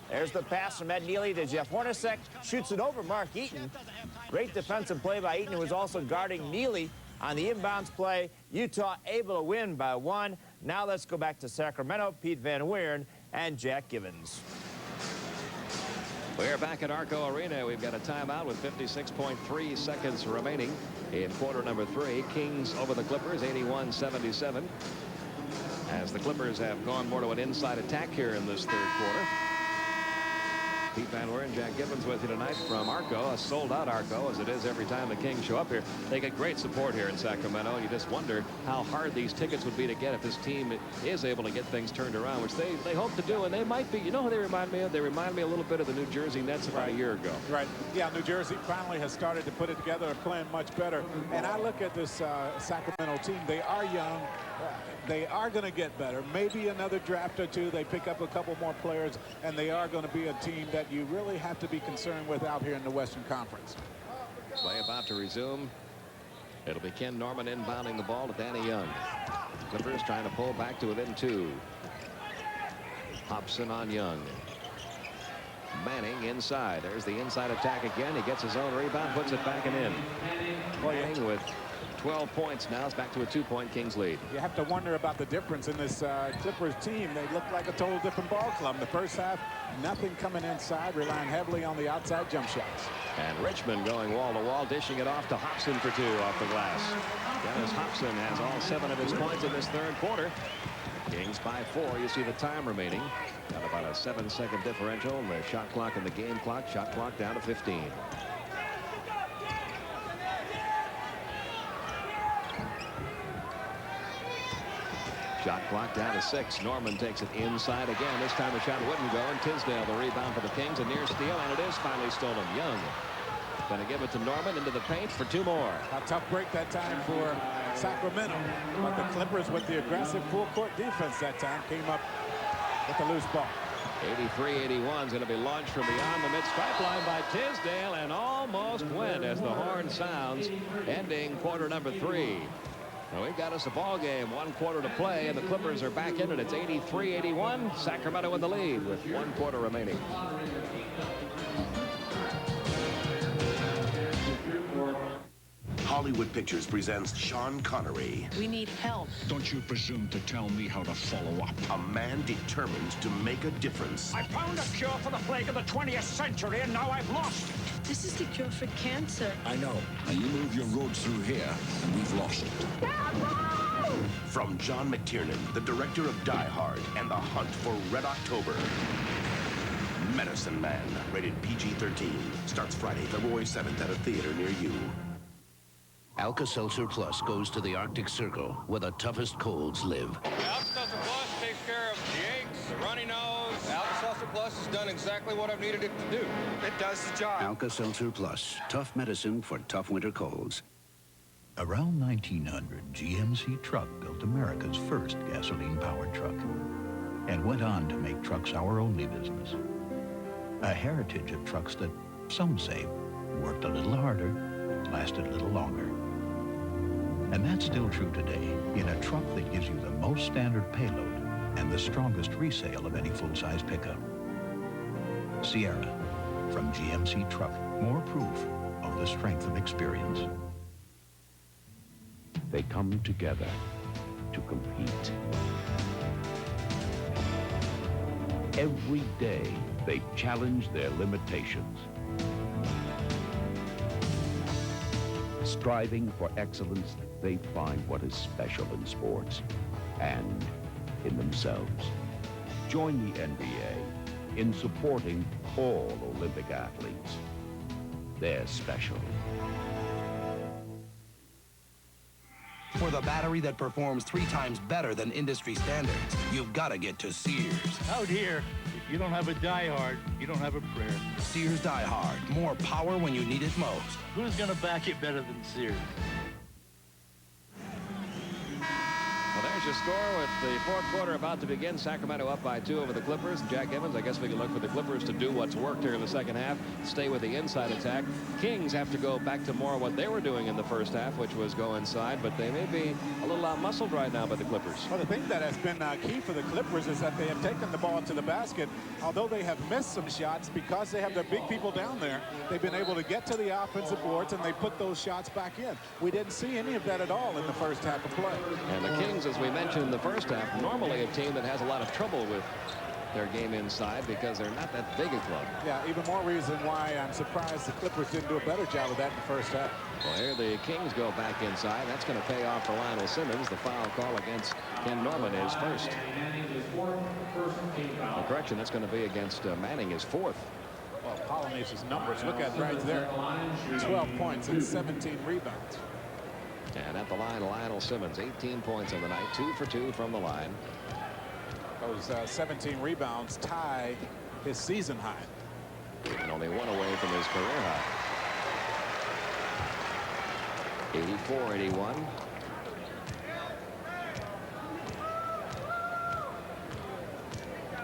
There's the pass from Ed Neely to Jeff Hornacek. Shoots it over Mark Eaton. Great defensive play by Eaton, who was also guarding Neely on the inbounds play. Utah able to win by 1. Now let's go back to Sacramento. Pete Van Weeren and Jack Gibbons. We're back at Arco Arena. We've got a timeout with 56.3 seconds remaining in quarter number 3. Kings over the Clippers, 81-77. As the Clippers have gone more to an inside attack here in this 3rd quarter. Pete Van Weeren, Jack Gibbons with you tonight from Arco, a sold-out Arco, as it is every time the Kings show up here. They get great support here in Sacramento. You just wonder how hard these tickets would be to get if this team is able to get things turned around, which they hope to do, and they might be. You know who they remind me of? They remind me a little bit of the New Jersey Nets about a year ago. Right. Yeah, New Jersey finally has started to put it together and playing much better. And I look at this Sacramento team. They are young. They are going to get better. Maybe another draft or 2. They pick up a couple more players, and they are going to be a team that you really have to be concerned with out here in the Western Conference. Play about to resume. It'll be Ken Norman inbounding the ball to Danny Young. Clippers trying to pull back to within 2. Hobson on Young. Manning inside. There's the inside attack again. He gets his own rebound, puts it back and in. Manning with 12 points now. It's back to a 2-point Kings lead. You have to wonder about the difference in this Clippers team. They look like a total different ball club. In the first half, nothing coming inside, relying heavily on the outside jump shots. And Richmond going wall to wall, dishing it off to Hobson for 2 off the glass. Dennis Hobson has all 7 of his points in this 3rd quarter. Kings by 4. You see the time remaining. Got about a 7-second differential. The shot clock and the game clock. Shot clock down to 15. Shot clock down to 6. Norman takes it inside again. This time the shot wouldn't go, and Tisdale the rebound for the Kings. A near steal, and it is finally stolen. Young going to give it to Norman into the paint for 2 more. A tough break that time for Sacramento, but the Clippers with the aggressive full court defense that time came up with the loose ball. 83-81 is going to be launched from beyond the mid-stripe line by Tisdale, and almost went as the horn sounds, ending quarter number 3. Now we've got us a ball game, 1 quarter to play, and the Clippers are back in it. It's 83-81. Sacramento in the lead with 1 quarter remaining. Hollywood Pictures presents Sean Connery. We need help. Don't you presume to tell me how to follow up. A man determined to make a difference. I found a cure for the plague of the 20th century, and now I've lost it. This is the cure for cancer. I know. Now you move your road through here, and we've lost it. From John McTiernan, the director of Die Hard and The Hunt for Red October. Medicine Man, rated PG-13. Starts Friday, February 7th at a theater near you. Alka-Seltzer Plus goes to the Arctic Circle, where the toughest colds live. Alka-Seltzer Plus takes care of the aches, the runny nose. Alka-Seltzer Plus has done exactly what I've needed it to do. It does the job. Alka-Seltzer Plus, tough medicine for tough winter colds. Around 1900, GMC Truck built America's first gasoline-powered truck and went on to make trucks our only business. A heritage of trucks that, some say, worked a little harder, lasted a little longer. And that's still true today in a truck that gives you the most standard payload and the strongest resale of any full-size pickup. Sierra, from GMC Truck, more proof of the strength of experience. They come together to compete. Every day, they challenge their limitations. Striving for excellence, they find what is special in sports and in themselves. Join the NBA in supporting all Olympic athletes. They're special. For the battery that performs 3 times better than industry standards, you've got to get to Sears. Out here, if you don't have a Die Hard, you don't have a prayer. Sears Die Hard. More power when you need it most. Who's going to back it better than Sears? Well, there's your score with the 4th quarter about to begin. Sacramento up by 2 over the Clippers. Jack Evans, I guess we can look for the Clippers to do what's worked here in the second half, stay with the inside attack. Kings have to go back to more what they were doing in the first half, which was go inside, but they may be a little out-muscled right now by the Clippers. Well, the thing that has been key for the Clippers is that they have taken the ball to the basket. Although they have missed some shots, because they have their big people down there, they've been able to get to the offensive boards, and they put those shots back in. We didn't see any of that at all in the first half of play. And the Kings, as we mentioned in the first half, normally a team that has a lot of trouble with their game inside because they're not that big a club. Yeah, even more reason why I'm surprised the Clippers didn't do a better job of that in the first half. Well, here the Kings go back inside. That's going to pay off for Lionel Simmons. The foul call against Ken Norman is first. A correction, that's going to be against Manning, is 4th. Well, Polynesia's numbers, look at right there. 12 points and 17 rebounds. And at the line, Lionel Simmons, 18 points on the night, 2 for 2 from the line. Those 17 rebounds tie his season high. And only 1 away from his career high.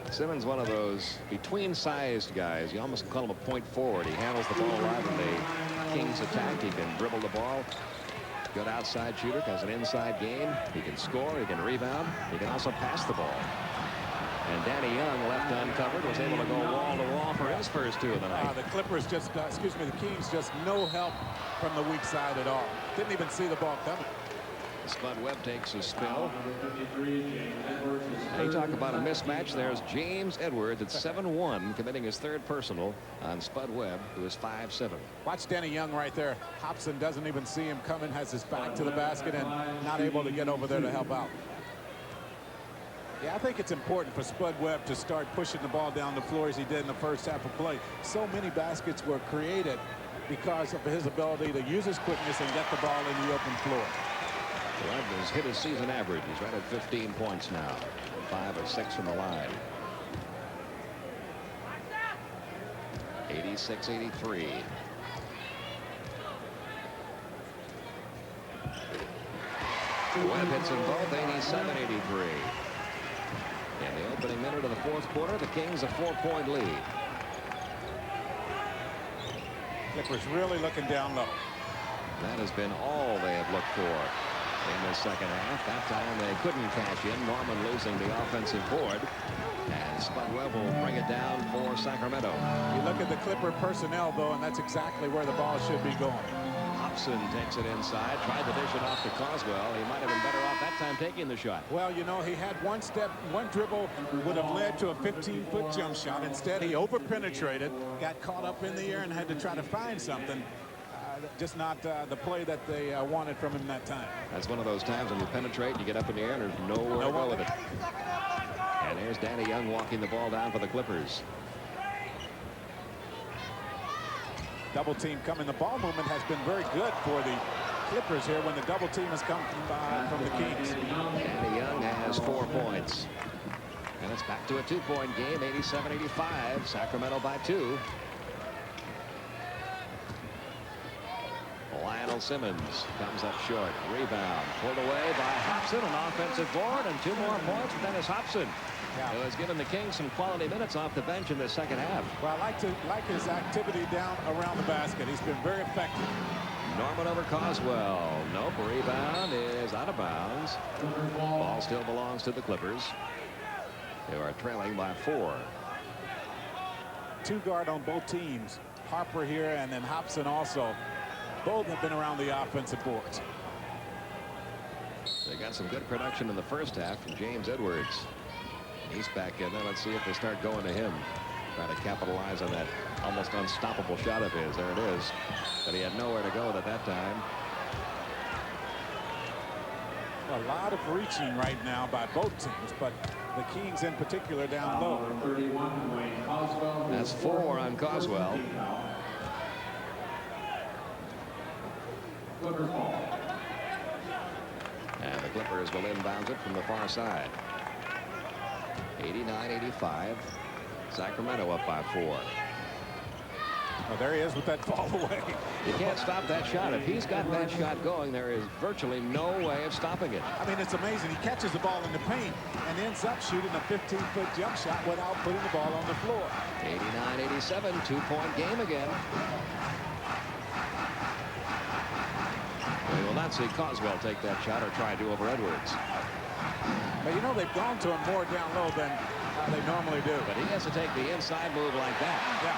84-81. Simmons, one of those between-sized guys. You almost call him a point forward. He handles the ball right in the Kings attack. He can dribble the ball. Good outside shooter, has an inside game. He can score, he can rebound, he can also pass the ball. And Danny Young, left uncovered, was able to go wall to wall for his first 2 of the night. The Clippers just, the Kings just no help from the weak side at all. Didn't even see the ball coming. Spud Webb takes a spill. And you talk about a mismatch. There's James Edwards at 7-1, committing his 3rd personal on Spud Webb, who is 5'7". Watch Danny Young right there. Hobson doesn't even see him coming, has his back to the basket and not able to get over there to help out. Yeah, I think it's important for Spud Webb to start pushing the ball down the floor as he did in the first half of play. So many baskets were created because of his ability to use his quickness and get the ball in the open floor. Webb has hit his season average. He's right at 15 points now. 5 of 6 from the line. 86-83. Webb hits them both. 87-83. In the opening minute of the fourth quarter, the Kings a 4-point lead. Clippers really looking down low. That has been all they have looked for in the second half. That time they couldn't cash in. Norman losing the offensive board. And Spud Webb will bring it down for Sacramento. You look at the Clipper personnel, though, and that's exactly where the ball should be going. Hobson takes it inside, tried to dish it off to Coswell. He might have been better off that time taking the shot. Well, you know, he had one step, one dribble would have led to a 15-foot jump shot. Instead, he over-penetrated, got caught up in the air, and had to try to find something. Just not the play that they wanted from him that time. That's one of those times when you penetrate, you get up in the air, and there's nowhere to go with it. And there's Danny Young walking the ball down for the Clippers. Double team coming. The ball movement has been very good for the Clippers here when the double team has come from the Kings. Danny Young has 4 points. And it's back to a 2-point game, 87-85. Sacramento by 2. Lionel Simmons comes up short. Rebound pulled away by Hobson. An offensive board and 2 more points for Dennis Hobson. Who has given the Kings some quality minutes off the bench in the second half. Well, I like his activity down around the basket. He's been very effective. Norman over Coswell. Nope. Rebound is out of bounds. Ball still belongs to the Clippers. They are trailing by 4. 2 guard on both teams. Harper here and then Hobson also. Both have been around the offensive boards. They got some good production in the first half from James Edwards. He's back in there. Let's see if they start going to him. Try to capitalize on that almost unstoppable shot of his. There it is. But he had nowhere to go with it that time. A lot of reaching right now by both teams, but the Kings in particular down low. That's 4 on Coswell. And the Clippers will inbound it from the far side. 89-85. Sacramento up by 4. Oh, there he is with that fall away. You can't stop that shot. If he's got that shot going, there is virtually no way of stopping it. I mean, it's amazing. He catches the ball in the paint and ends up shooting a 15-foot jump shot without putting the ball on the floor. 89-87, 2-point game again. We will not see Coswell take that shot or try to over Edwards. But you know, they've gone to him more down low than they normally do. But he has to take the inside move like that. Yeah.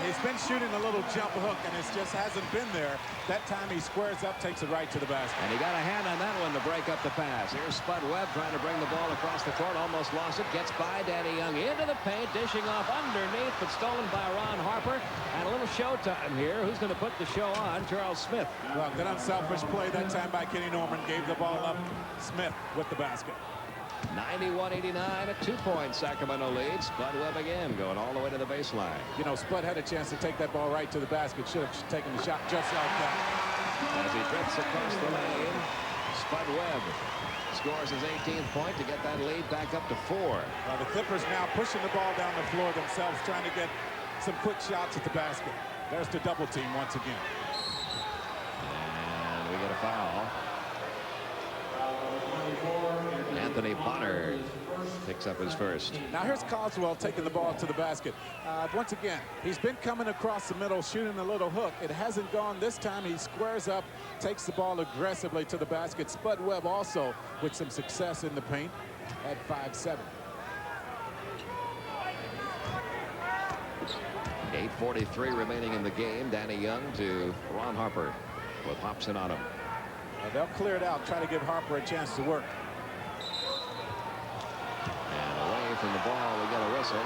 He's been shooting a little jump hook, and it just hasn't been there. That time he squares up, takes it right to the basket. And he got a hand on that one to break up the pass. Here's Spud Webb trying to bring the ball across the court. Almost lost it. Gets by Danny Young into the paint, dishing off underneath, but stolen by Ron Harper. And a little showtime here. Who's going to put the show on? Charles Smith. Well, good unselfish play that time by Kenny Norman. Gave the ball up. Smith with the basket. 91-89, a 2-point Sacramento lead. Spud Webb again going all the way to the baseline. You know, Spud had a chance to take that ball right to the basket. Should have taken the shot just like that. As he drifts across the lane, Spud Webb scores his 18th point to get that lead back up to 4. The Clippers now pushing the ball down the floor themselves, trying to get some quick shots at the basket. There's the double team once again. And we get a foul. Anthony Bonner picks up his first. Now here's Coswell taking the ball to the basket. Once again, he's been coming across the middle, shooting a little hook. It hasn't gone this time. He squares up, takes the ball aggressively to the basket. Spud Webb also with some success in the paint at 5'7". 8:43 remaining in the game. Danny Young to Ron Harper with Hobson on him. They'll clear it out, try to give Harper a chance to work. And away from the ball, we get a whistle.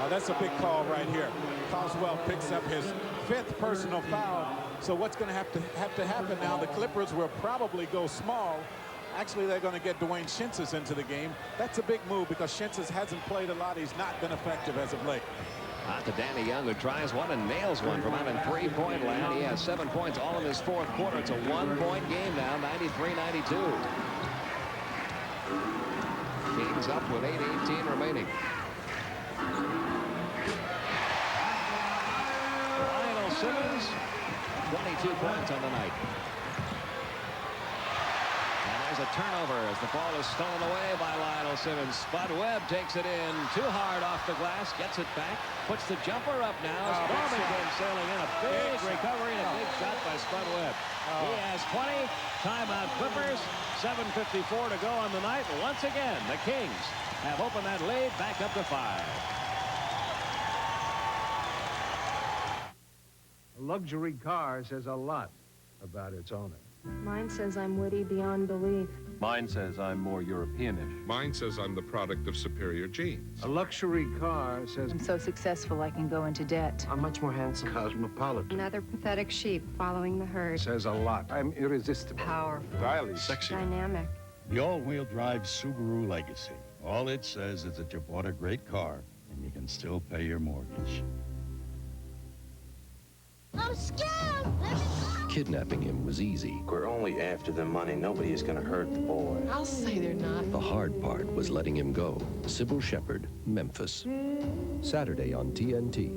That's a big call right here. Coswell picks up his 5th personal foul. So what's going to have to happen now? The Clippers will probably go small. Actually, they're going to get Dwayne Shinsis into the game. That's a big move because Shinsis hasn't played a lot. He's not been effective as of late. Out to Danny Young, who tries one and nails one from out in three-point land. He has 7 points all in his fourth quarter. It's a one-point game now, 93-92. Kings up with 8:18 remaining. Lionel Simmons, 22 points on the night. And there's a turnover as the ball is stolen away by Lionel Simmons. Spud Webb takes it in too hard off the glass, gets it back, puts the jumper up now. Norman came sailing in. A big recovery and a big shot by Spud Webb. He has 20. Timeout Clippers. 7:54 to go on the night. Once again, the Kings have opened that lead back up to 5. A luxury car says a lot about its owner. Mine says I'm witty beyond belief. Mine says I'm more Europeanish. Mine says I'm the product of superior genes. A luxury car says I'm so successful I can go into debt. I'm much more handsome. Cosmopolitan. Another pathetic sheep following the herd. Says a lot. I'm irresistible. Powerful. Stylish. Sexy. Dynamic. The all-wheel drive Subaru Legacy. All it says is that you bought a great car and you can still pay your mortgage. I'm scared. Let me go. Kidnapping him was easy. We're only after the money. Nobody is going to hurt the boy. I'll say they're not. The hard part was letting him go. Sybil Shepherd, Memphis. Saturday on TNT.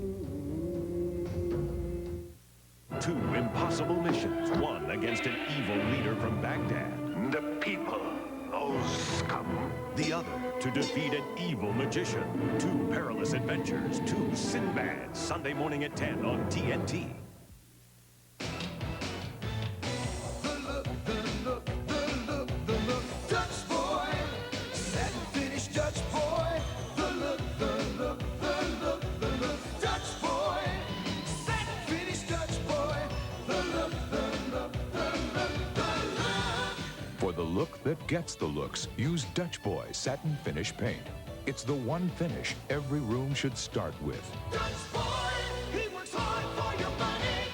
2 impossible missions. One against an evil leader from Baghdad. The people, those scum. The other to defeat an evil magician. 2 perilous adventures. 2 Sinbads. Sunday morning at 10 on TNT. For the look that gets the looks, use Dutch Boy Satin Finish Paint. It's the one finish every room should start with. Dutch boy, he works hard for your money.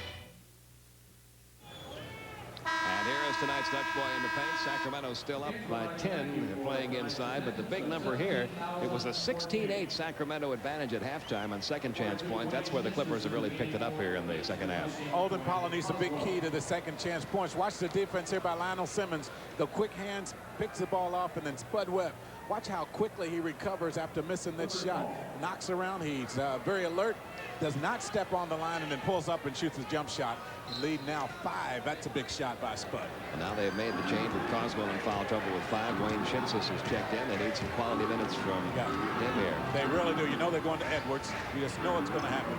And here is tonight's Dutch Boy in the paint. Sacramento still up by 10. They're playing inside, but the big number here, it was a 16-8 Sacramento advantage at halftime on second chance points. That's where the Clippers have really picked it up here in the second half. Olden Polynice, a big key to the second chance points. Watch the defense here by Lionel Simmons. The quick hands, picks the ball off, and then Spud Webb. Watch how quickly he recovers after missing that shot. Knocks around. He's very alert. Does not step on the line and then pulls up and shoots his jump shot. Lead now 5. That's a big shot by Spud. And now they've made the change with Coswell in foul trouble with 5. Wayne Shinsis has checked in. They need some quality minutes from him here. They really do. You know they're going to Edwards. You just know it's going to happen.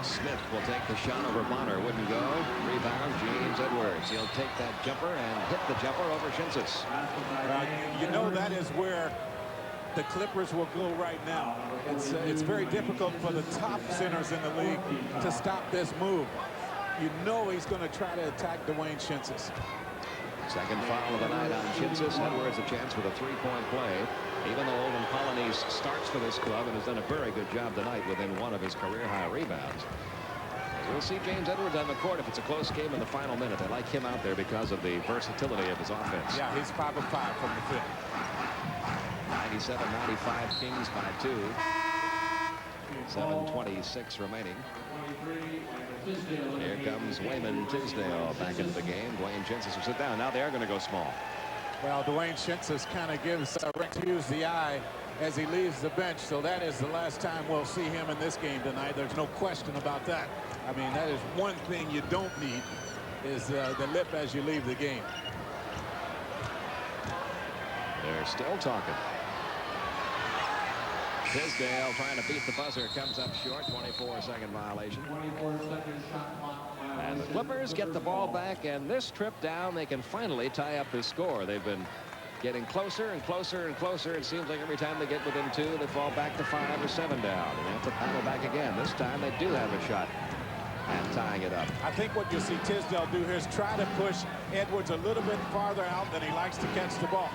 Smith will take the shot over Bonner. Wouldn't go. Rebound, James Edwards. He'll take that jumper and hit the jumper over Shinsis. You know that is where the Clippers will go right now. It's very difficult for the top centers in the league to stop this move. You know he's going to try to attack Dwayne Shinsis. Second foul of the night on Shinsis. Edwards a chance with a three-point play. Even though Olden Polynice starts for this club and has done a very good job tonight within one of his career-high rebounds. We'll see James Edwards on the court if it's a close game in the final minute. They like him out there because of the versatility of his offense. Yeah, he's 5 of 5 from the field. 97-95 Kings by 2. 7:26 remaining. Here comes Wayman Tisdale back into the game. Dwayne Shinsis will sit down. Now they are going to go small. Well, Dwayne Shinsis kind of gives Rex Hughes the eye as he leaves the bench. So that is the last time we'll see him in this game tonight. There's no question about that. I mean, that is one thing you don't need is the lip as you leave the game. They're still talking. Tisdale trying to beat the buzzer, comes up short. 24-second violation. And the Clippers get the ball back, and this trip down they can finally tie up this score. They've been getting closer and closer and closer. It seems like every time they get within 2 they fall back to 5 or 7 down, and they have to paddle back again. This time they do have a shot at tying it up. I think what you'll see Tisdale do here is try to push Edwards a little bit farther out than he likes to catch the ball.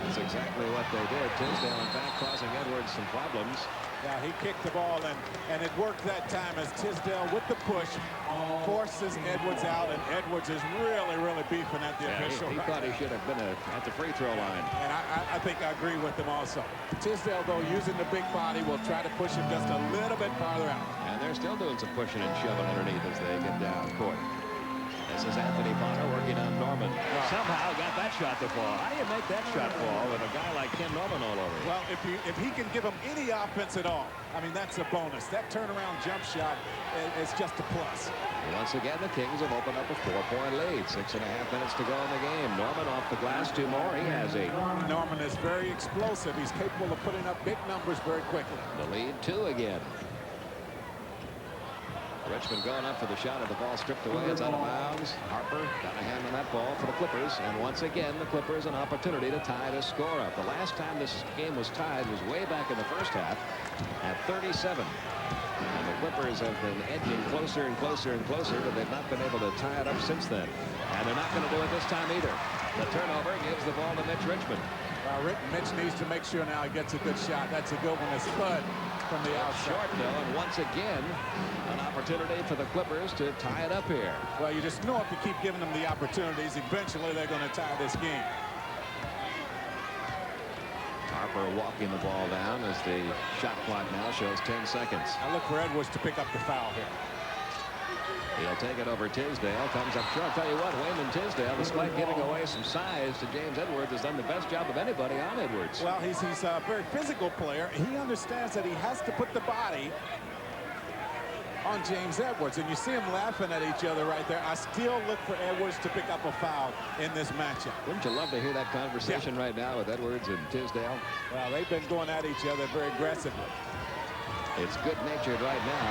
That's exactly what they did. Tisdale, in fact, causing Edwards some problems. Yeah, he kicked the ball, and it worked that time as Tisdale, with the push, forces Edwards out, and Edwards is really, really beefing at the official. He thought he should have been at the free throw line. And I think I agree with him also. Tisdale, though, using the big body, will try to push him just a little bit farther out. And they're still doing some pushing and shoving underneath as they get down court. This is Anthony Potter working on Norman. Somehow got that shot to fall. How do you make that shot fall with a guy like Ken Norman all over you? Well, if he can give him any offense at all, I mean, that's a bonus. That turnaround jump shot is just a plus. Once again, the Kings have opened up a 4-point lead. 6.5 minutes to go in the game. Norman off the glass, 2 more. He has 8. Norman is very explosive. He's capable of putting up big numbers very quickly. The lead 2 again. Richmond going up for the shot, and the ball stripped away. It's out of bounds. Harper got a hand on that ball for the Clippers, and once again the Clippers an opportunity to tie this score up. The last time this game was tied was way back in the first half at 37. And the Clippers have been edging closer and closer and closer, but they've not been able to tie it up since then. And they're not going to do it this time either. The turnover gives the ball to Mitch Richmond. Mitch needs to make sure now he gets a good shot. That's a good one. A spud from the outside. Short, though, and once again, an opportunity for the Clippers to tie it up here. Well, you just know if you keep giving them the opportunities, eventually they're going to tie this game. Harper walking the ball down as the shot clock now shows 10 seconds. I look for Edwards to pick up the foul here. He'll take it over Tisdale. Comes up short. I'll tell you what, Wayman Tisdale, despite giving away some size to James Edwards, has done the best job of anybody on Edwards. Well, he's a very physical player. He understands that he has to put the body on James Edwards. And you see him laughing at each other right there. I still look for Edwards to pick up a foul in this matchup. Wouldn't you love to hear that conversation right now with Edwards and Tisdale? Well, they've been going at each other very aggressively. It's good-natured right now.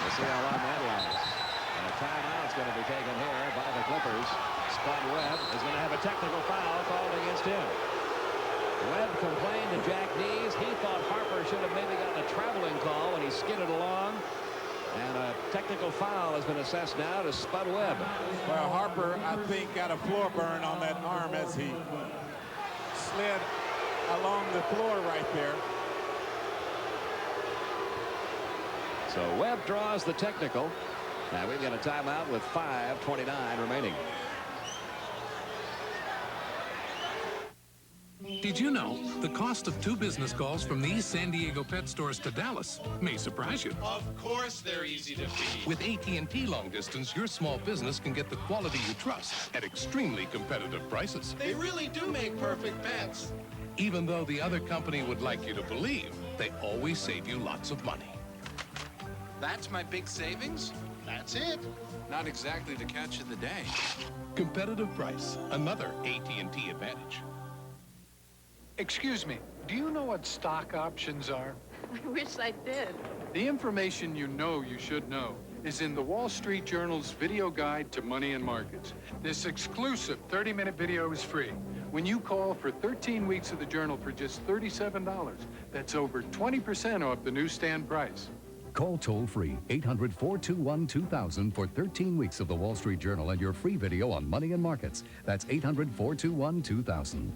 We'll see how long that lasts. And a timeout's going to be taken here by the Clippers. Spud Webb is going to have a technical foul called against him. Webb complained to Jack Dees. He thought Harper should have maybe gotten a traveling call when he skidded along. And a technical foul has been assessed now to Spud Webb. Well, Harper, I think, got a floor burn on that arm as he slid along the floor right there. So Webb draws the technical. Now we've got a timeout with 5:29 remaining. Did you know the cost of 2 business calls from these San Diego pet stores to Dallas may surprise you? Of course they're easy to beat. With AT&T Long Distance, your small business can get the quality you trust at extremely competitive prices. They really do make perfect pets. Even though the other company would like you to believe, they always save you lots of money. That's my big savings? That's it. Not exactly the catch of the day. Competitive price, another AT&T advantage. Excuse me, do you know what stock options are? I wish I did. The information you should know is in the Wall Street Journal's video guide to money and markets. This exclusive 30-minute video is free. When you call for 13 weeks of the journal for just $37, that's over 20% off the newsstand price. Call toll-free 800-421-2000 for 13 weeks of the Wall Street Journal and your free video on money and markets. That's 800-421-2000.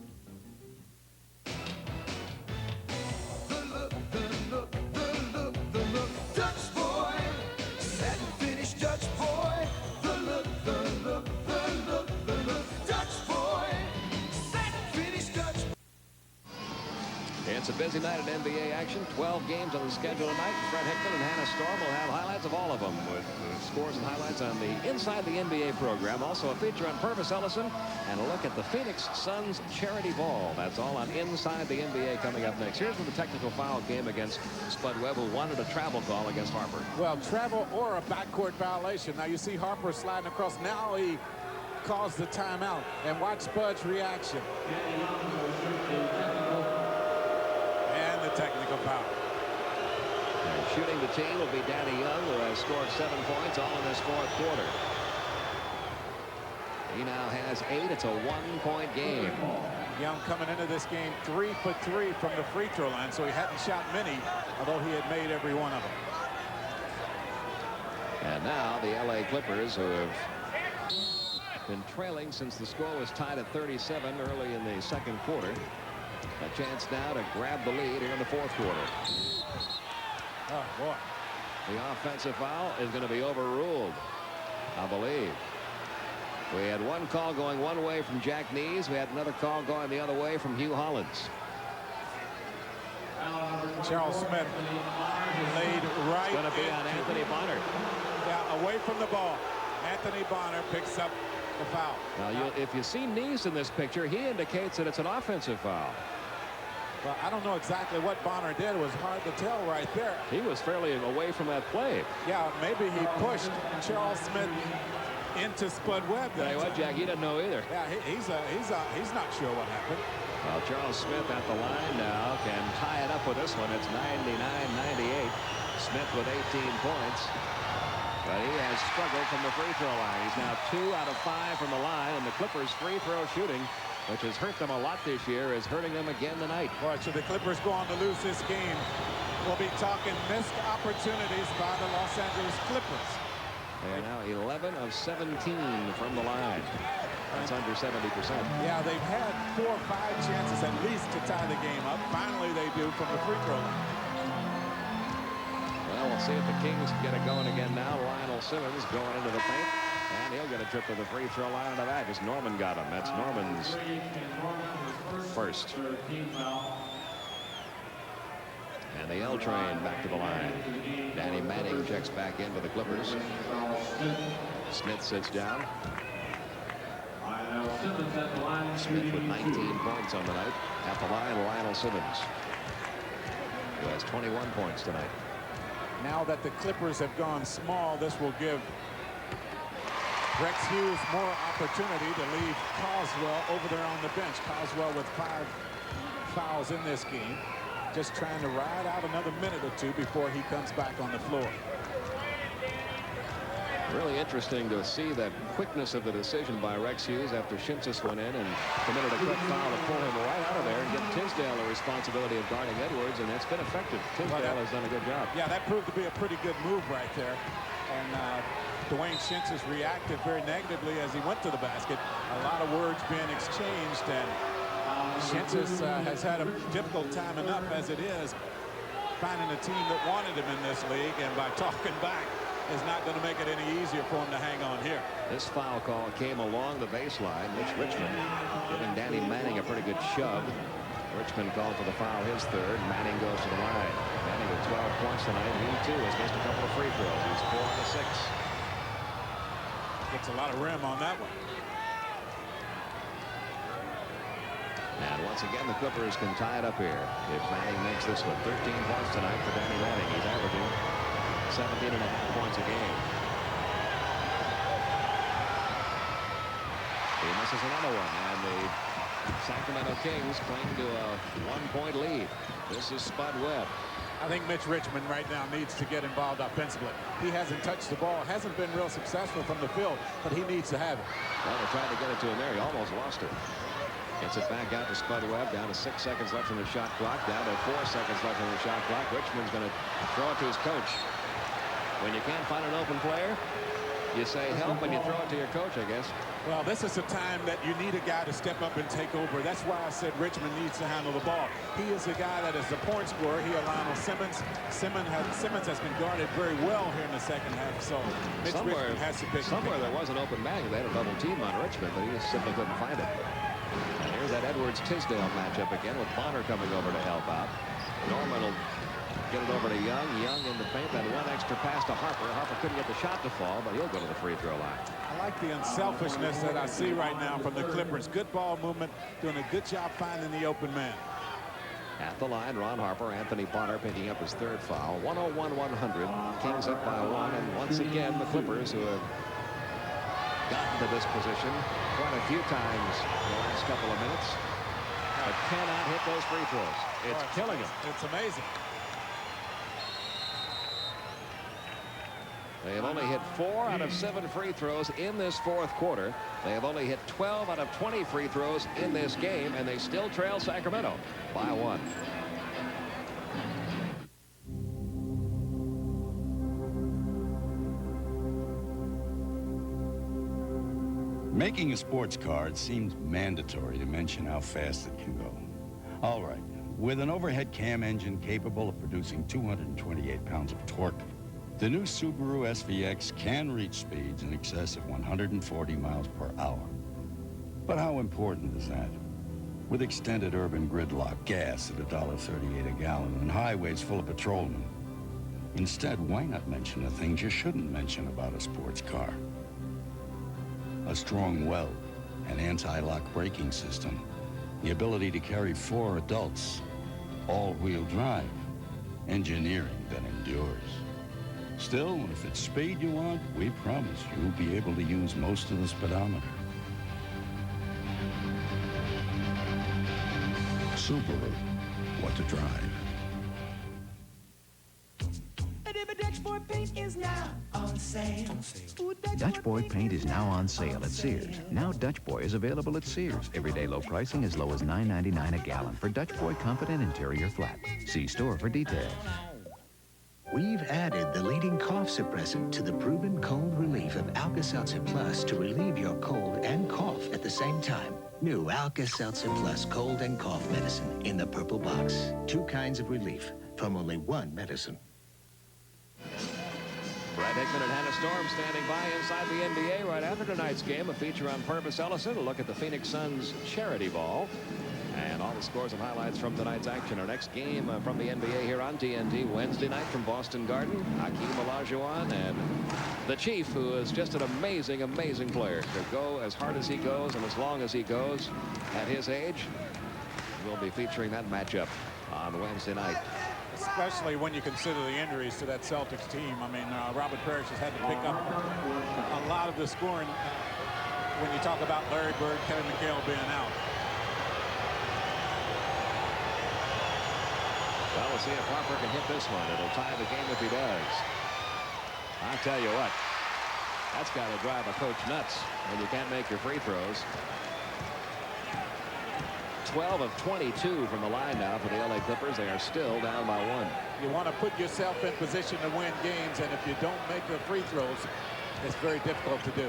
It's a busy night of NBA action. 12 games on the schedule tonight. Fred Hickman and Hannah Storm will have highlights of all of them with scores and highlights on the Inside the NBA program. Also a feature on Purvis Ellison and a look at the Phoenix Suns Charity Ball. That's all on Inside the NBA coming up next. Here's where the technical foul came against Spud Webb, who wanted a travel call against Harper. Well, travel or a backcourt violation. Now you see Harper sliding across. Now he calls the timeout. And watch Spud's reaction. Technical foul. And shooting the team will be Danny Young, who has scored 7 points all in this 4th quarter. He now has 8. It's a 1-point game. Young coming into this game 3 for 3 from the free throw line, so he hadn't shot many, although he had made every one of them. And now the LA Clippers, who have Been trailing since the score was tied at 37 early in the second quarter. A chance now to grab the lead here in the fourth quarter. Oh, boy. The offensive foul is going to be overruled, I believe. We had one call going one way from Jack Nees. We had another call going the other way from Hugh Hollins. Charles Smith laid right. It's going to be on Anthony Bonner. Yeah, away from the ball. Anthony Bonner picks up the foul. Now, if you see Nees in this picture, he indicates that it's an offensive foul. Well, I don't know exactly what Bonner did. It was hard to tell right there. He was fairly away from that play. Yeah, maybe he pushed Charles Smith into Spud Webb. Tell you what, Jack, he doesn't know either. Yeah, he's not sure what happened. Well, Charles Smith at the line now can tie it up with this one. It's 99-98. Smith with 18 points. But he has struggled from the free throw line. He's now 2 out of 5 from the line, and the Clippers' free throw shooting, which has hurt them a lot this year, is hurting them again tonight. Boy, should the Clippers go on to lose this game, we'll be talking missed opportunities by the Los Angeles Clippers. They are now 11 of 17 from the line. That's under 70%. Yeah, they've had 4 or 5 chances at least to tie the game up. Finally, they do from the free throw line. Well, we'll see if the Kings can get it going again now. Lionel Simmons going into the paint, and he'll get a trip to the free throw line out of that. Just Norman got him. That's Norman's first. And the L train back to the line. Danny Manning checks back in for the Clippers. Smith sits down. Smith with 19 points on the night. At the line, Lionel Simmons, who has 21 points tonight. Now that the Clippers have gone small, this will give Rex Hughes more opportunity to leave Coswell over there on the bench. Coswell with 5 fouls in this game. Just trying to ride out another minute or two before he comes back on the floor. Really interesting to see that quickness of the decision by Rex Hughes after Shinsis went in and committed a quick foul to pull him right out of there and give Tisdale the responsibility of guarding Edwards, and it's been effective. Tisdale has done a good job. Yeah, that proved to be a pretty good move right there. And Dwayne Shinsis reacted very negatively as he went to the basket. A lot of words being exchanged, and Shinsis has had a difficult time enough as it is finding a team that wanted him in this league, and by talking back is not going to make it any easier for him to hang on here. This foul call came along the baseline. Mitch Richmond giving Danny Manning a pretty good shove. Richmond called for the foul, his third. Manning goes to the line. Manning with 12 points tonight. He too has missed a couple of free throws. He's 4 out of 6. Gets a lot of rim on that one. And once again, the Clippers can tie it up here if Manning makes this one. 13 points tonight for Danny Manning. He's averaging 17.5 points a game. He misses another one, and the Sacramento Kings cling to a 1-point lead. This is Spud Webb. I think Mitch Richmond right now needs to get involved offensively. He hasn't touched the ball, hasn't been real successful from the field, but he needs to have it. Well, they tried to get it to him there. He almost lost it. Gets it back out to Spud Webb. Down to 6 seconds left on the shot clock. Down to 4 seconds left on the shot clock. Richmond's going to throw it to his coach. When you can't find an open player, you say help and you throw it to your coach, I guess. Well, this is a time that you need a guy to step up and take over. That's why I said Richmond needs to handle the ball. He is a guy that is the point scorer. He Lionel Simmons. Simmons has been guarded very well here in the second half. So Mitch Richmond has to pick. Somewhere there was an open man. They had a double team on Richmond, but he just simply couldn't find it. And here's that Edwards-Tisdale matchup again with Bonner coming over to help out. Norman will get it over to Young. Young in the paint. That one extra pass to Harper. Harper couldn't get the shot to fall, but he'll go to the free throw line. I like the unselfishness that I see right now from the Clippers. Good ball movement, doing a good job finding the open man. At the line, Ron Harper, Anthony Bonner picking up his third foul. 101-100. Kings up by 1, and once again the Clippers, who have gotten to this position quite a few times in the last couple of minutes, but cannot hit those free throws. It's killing them. It's amazing. They have only hit 4 out of 7 free throws in this fourth quarter. They have only hit 12 out of 20 free throws in this game, and they still trail Sacramento by 1. Making a sports car, it seems mandatory to mention how fast it can go. All right, with an overhead cam engine capable of producing 228 pounds of torque, the new Subaru SVX can reach speeds in excess of 140 miles per hour. But how important is that? With extended urban gridlock, gas at $1.38 a gallon, and highways full of patrolmen. Instead, why not mention the things you shouldn't mention about a sports car? A strong weld, an anti-lock braking system, the ability to carry 4 adults, all-wheel drive, engineering that endures. Still, if it's speed you want, we promise you'll be able to use most of the speedometer. Subaru, what to drive. Dutch Boy paint is now on sale. Dutch Boy paint is now on sale at Sears. Now Dutch Boy is available at Sears. Everyday low pricing as low as $9.99 a gallon for Dutch Boy Comfort and Interior Flat. See store for details. We've added the leading cough suppressant to the proven cold relief of Alka-Seltzer Plus to relieve your cold and cough at the same time. New Alka-Seltzer Plus cold and cough medicine in the purple box. 2 kinds of relief from only 1 medicine. Brad Hickman and Hannah Storm standing by inside the NBA right after tonight's game. A feature on Purvis Ellison. A look at the Phoenix Suns charity ball. And all the scores and highlights from tonight's action. Our next game from the NBA here on TNT Wednesday night from Boston Garden. Hakeem Olajuwon and the Chief, who is just an amazing, amazing player. To go as hard as he goes and as long as he goes at his age. We'll be featuring that matchup on Wednesday night. Especially when you consider the injuries to that Celtics team. I mean, Robert Parrish has had to pick up a lot of the scoring when you talk about Larry Bird, Kevin McHale being out. Well, we'll see if Harper can hit this one. It'll tie the game if he does. I'll tell you what, that's got to drive a coach nuts when you can't make your free throws. 12 of 22 from the line now for the LA Clippers. They are still down by 1. You want to put yourself in position to win games, and if you don't make the free throws, it's very difficult to do.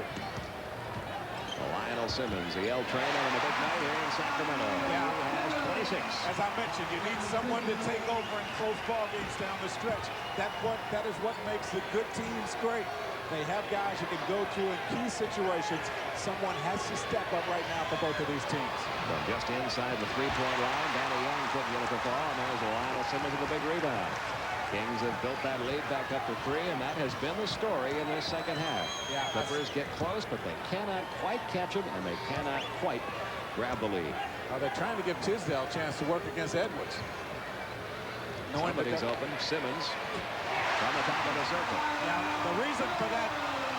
Lionel Simmons, the L train on a big night here in Sacramento. Yeah. He has 26. As I mentioned, you need someone to take over in close ball games down the stretch. That is what makes the good teams great. They have guys who can go through in key situations. Someone has to step up right now for both of these teams. From just inside the three-point line, Danny Young couldn't get it to fall, and there's Lionel Simmons with a big rebound. Kings have built that lead back up to 3, and that has been the story in this second half. Yeah, Clippers get close, but they cannot quite catch him, and they cannot quite grab the lead. They're trying to give Tisdale a chance to work against Edwards. Somebody's open. Simmons from the top of the circle. Now, the reason for that,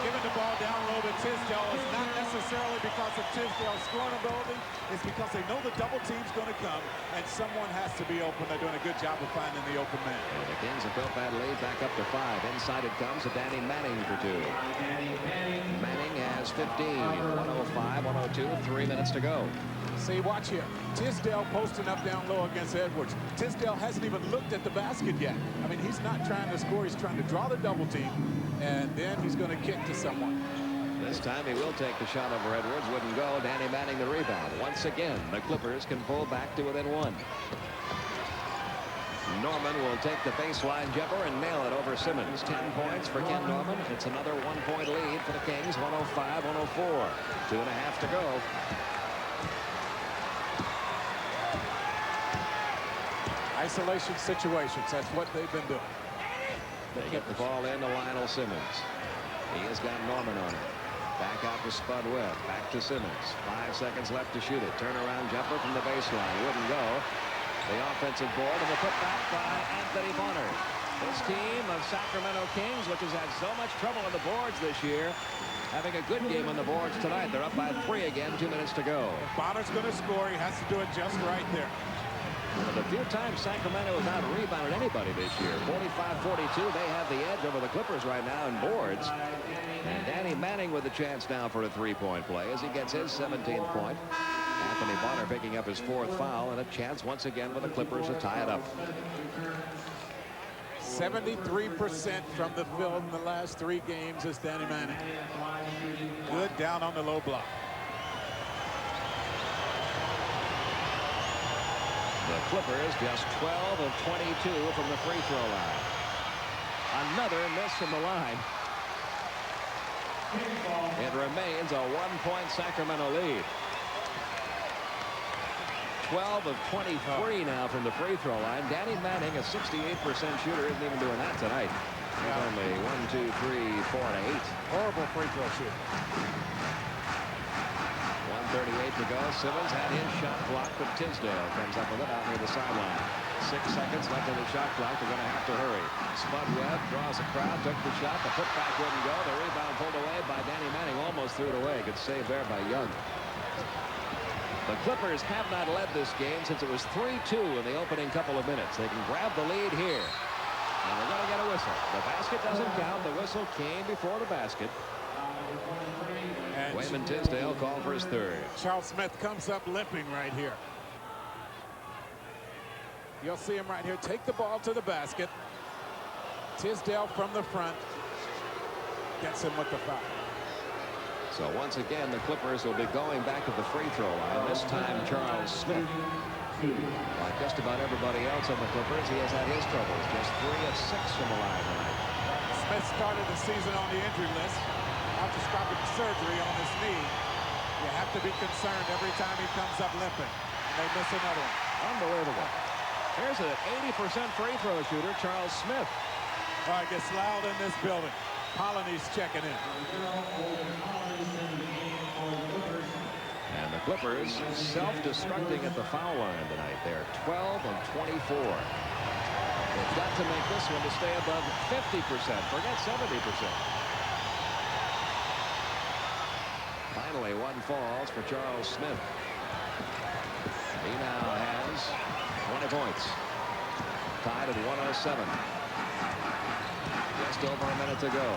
giving the ball down low to Tisdale, is not necessarily because of Tisdale's scoring ability. It's because they know the double team's going to come, and someone has to be open. They're doing a good job of finding the open man. And the Kings have built that lead back up to 5. Inside it comes to Danny Manning for 2. Manning has 15. 105, 102, 3 minutes to go. See, watch here. Tisdale posting up down low against Edwards. Tisdale hasn't even looked at the basket yet. I mean, he's not trying to score. He's trying to draw the double team, and then he's going to kick to someone. This time he will take the shot over Edwards. Wouldn't go. Danny Manning the rebound. Once again, the Clippers can pull back to within 1. Norman will take the baseline jumper and nail it over Simmons. 10 points for Ken Norman. It's another 1-point lead for the Kings. 105, 104. 2.5 to go. Isolation situations, that's what they've been doing. They get the ball into Lionel Simmons. He has got Norman on it. Back out to Spud Webb. Back to Simmons. 5 seconds left to shoot it. Turnaround jumper from the baseline. Wouldn't go. The offensive board and the putback by Anthony Bonner. This team of Sacramento Kings, which has had so much trouble on the boards this year, having a good game on the boards tonight. They're up by 3 again. 2 minutes to go. If Bonner's going to score, he has to do it just right there. One of the few times Sacramento has not rebounded anybody this year. 45-42. They have the edge over the Clippers right now in boards. And Danny Manning with a chance now for a 3-point play as he gets his 17th point. Anthony Bonner picking up his 4th foul, and a chance once again for the Clippers to tie it up. 73% from the field in the last 3 games is Danny Manning. Good down on the low block. The Clippers just 12 of 22 from the free throw line. Another miss from the line. It remains a 1-point Sacramento lead. 12 of 23 now from the free throw line. Danny Manning, a 68% shooter, isn't even doing that tonight. He's only 1, 2, 3, 4, and 8. Horrible free throw shooter. 1:38 to go. Simmons had his shot blocked, but Tisdale comes up with it out near the sideline. 6 seconds left in the shot clock. They're going to have to hurry. Spud Webb draws a crowd, took the shot. The putback wouldn't go. The rebound pulled away by Danny Manning. Almost threw it away. Good save there by Young. The Clippers have not led this game since it was 3-2 in the opening couple of minutes. They can grab the lead here. And they're going to get a whistle. The basket doesn't count. The whistle came before the basket. And Wayman Tisdale called for his third. Charles Smith comes up limping right here. You'll see him right here. Take the ball to the basket. Tisdale from the front gets him with the foul. So once again, the Clippers will be going back to the free throw line. This time, Charles Smith. Like just about everybody else on the Clippers, he has had his troubles. Just 3 of 6 from the line tonight. Smith started the season on the injury list. Arthroscopic surgery on his knee. You have to be concerned every time he comes up limping. And they miss another one. Unbelievable. Here's an 80% free throw shooter, Charles Smith. All right, gets loud in this building. Polynice checking in. And the Clippers self-destructing at the foul line tonight. They're 12 of 24. They've got to make this one to stay above 50%. Forget 70%. Finally, one falls for Charles Smith. He now has 20 points. Tied at 107. Just over a minute to go.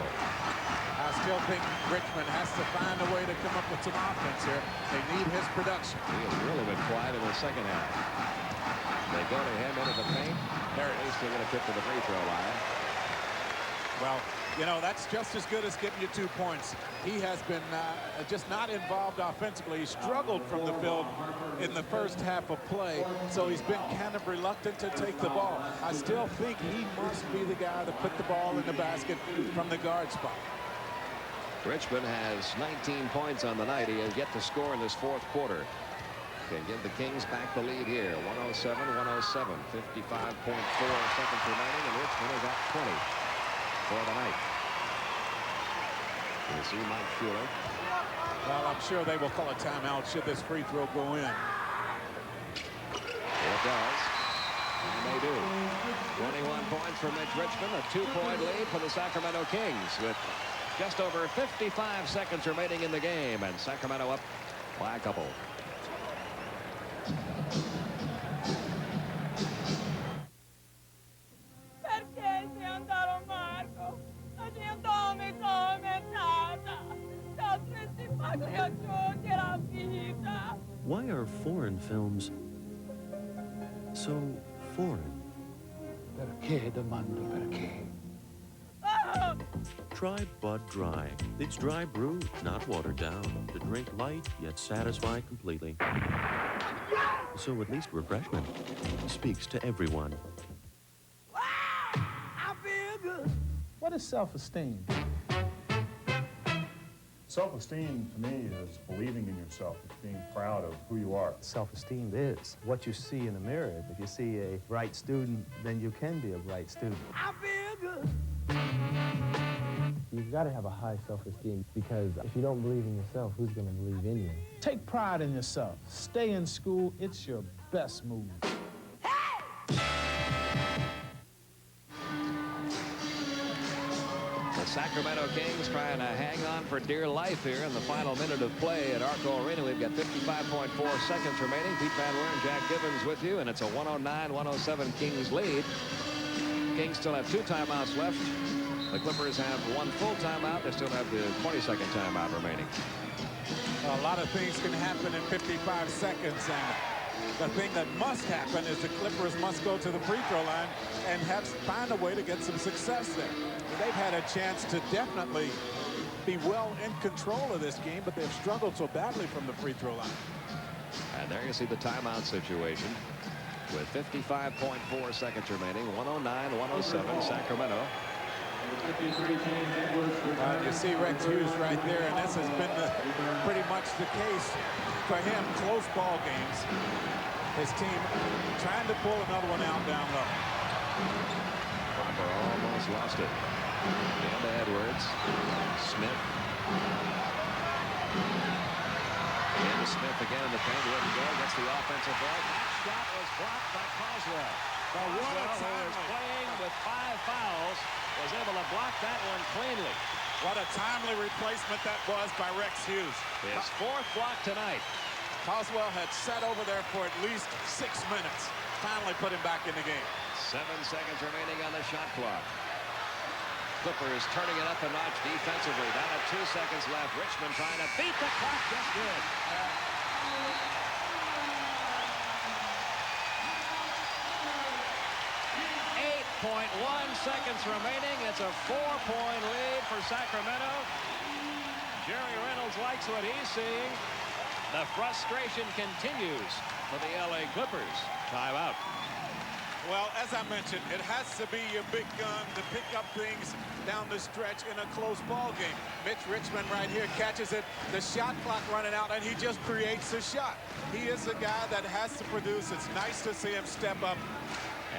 I still think Richmond has to find a way to come up with some offense here. They need his production. He has really been quiet in the second half. They go to him into the paint. There it is. Still going to tip to the free throw line. Well, you know, that's just as good as getting you 2 points. He has been just not involved offensively. He struggled from the field in the first half of play, so he's been kind of reluctant to take the ball. I still think he must be the guy to put the ball in the basket from the guard spot. Richmond has 19 points on the night. He has yet to score in this fourth quarter. Can give the Kings back the lead here. 107-107. 55.4 seconds remaining, and Richmond is at 20 for the night. You see Mike Schuler. Well, I'm sure they will call a timeout should this free throw go in. It does. And they do. 21 points for Mitch Richmond. A 2-point lead for the Sacramento Kings with just over 55 seconds remaining in the game. And Sacramento up by a couple. Why are foreign films so foreign? Perché domando perché? Try Bud Dry. It's dry brewed, not watered down. To drink light, yet satisfy completely. So at least refreshment speaks to everyone. I feel good. What is self-esteem? Self-esteem, to me, is believing in yourself. It's being proud of who you are. Self-esteem is what you see in the mirror. If you see a bright student, then you can be a bright student. I feel good. You've got to have a high self-esteem, because if you don't believe in yourself, who's going to believe in you? Take pride in yourself. Stay in school. It's your best move. The Sacramento Kings trying to hang on for dear life here in the final minute of play at Arco Arena. We've got 55.4 seconds remaining. Pete Van Leeuwen and Jack Gibbons with you, and it's a 109-107 Kings lead. Kings still have 2 timeouts left. The Clippers have 1 full timeout. They still have the 20-second timeout remaining. A lot of things can happen in 55 seconds, and the thing that must happen is the Clippers must go to the free throw line and find a way to get some success there. They've had a chance to definitely be well in control of this game, but they've struggled so badly from the free throw line. And there you see the timeout situation. with 55.4 seconds remaining. 109-107 Sacramento. You see Rex Hughes right there, and this has been pretty much the case for him. Close ball games. His team trying to pull another one out down low. Harper almost lost it. And Edwards. Smith. And Smith again in the paint. Wouldn't go. Gets the offensive ball. That shot was blocked by Coswell. Coswell, who is playing with 5 fouls, was able to block that one cleanly. What a timely replacement that was by Rex Hughes. His 4th block tonight. Coswell had sat over there for at least 6 minutes. Finally put him back in the game. 7 seconds remaining on the shot clock. Clippers turning it up a notch defensively. Down at 2 seconds left. Richmond trying to beat the clock. Just good. 8.1 seconds remaining. It's a 4-point lead for Sacramento. Jerry Reynolds likes what he's seeing. The frustration continues for the LA Clippers. Timeout. Well, as I mentioned, it has to be your big gun to pick up things down the stretch in a close ball game. Mitch Richmond right here catches it. The shot clock running out, and he just creates a shot. He is a guy that has to produce. It's nice to see him step up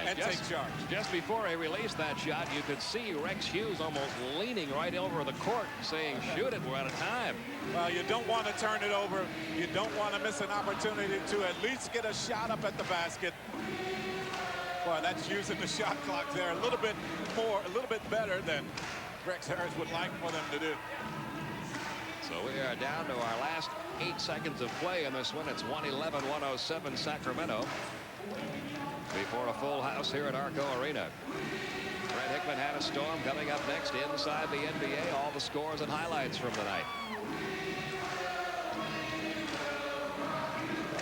and take charge. Just before he released that shot, you could see Rex Hughes almost leaning right over the court, saying, shoot it, we're out of time. Well, you don't want to turn it over. You don't want to miss an opportunity to at least get a shot up at the basket. Well, that's using the shot clock there a little bit more, a little bit better than Rex Harris would like for them to do. So we are down to our last 8 seconds of play in this one. It's 111-107 Sacramento. Before a full house here at Arco Arena. Fred Hickman had a storm. Coming up next inside the NBA. All the scores and highlights from the night.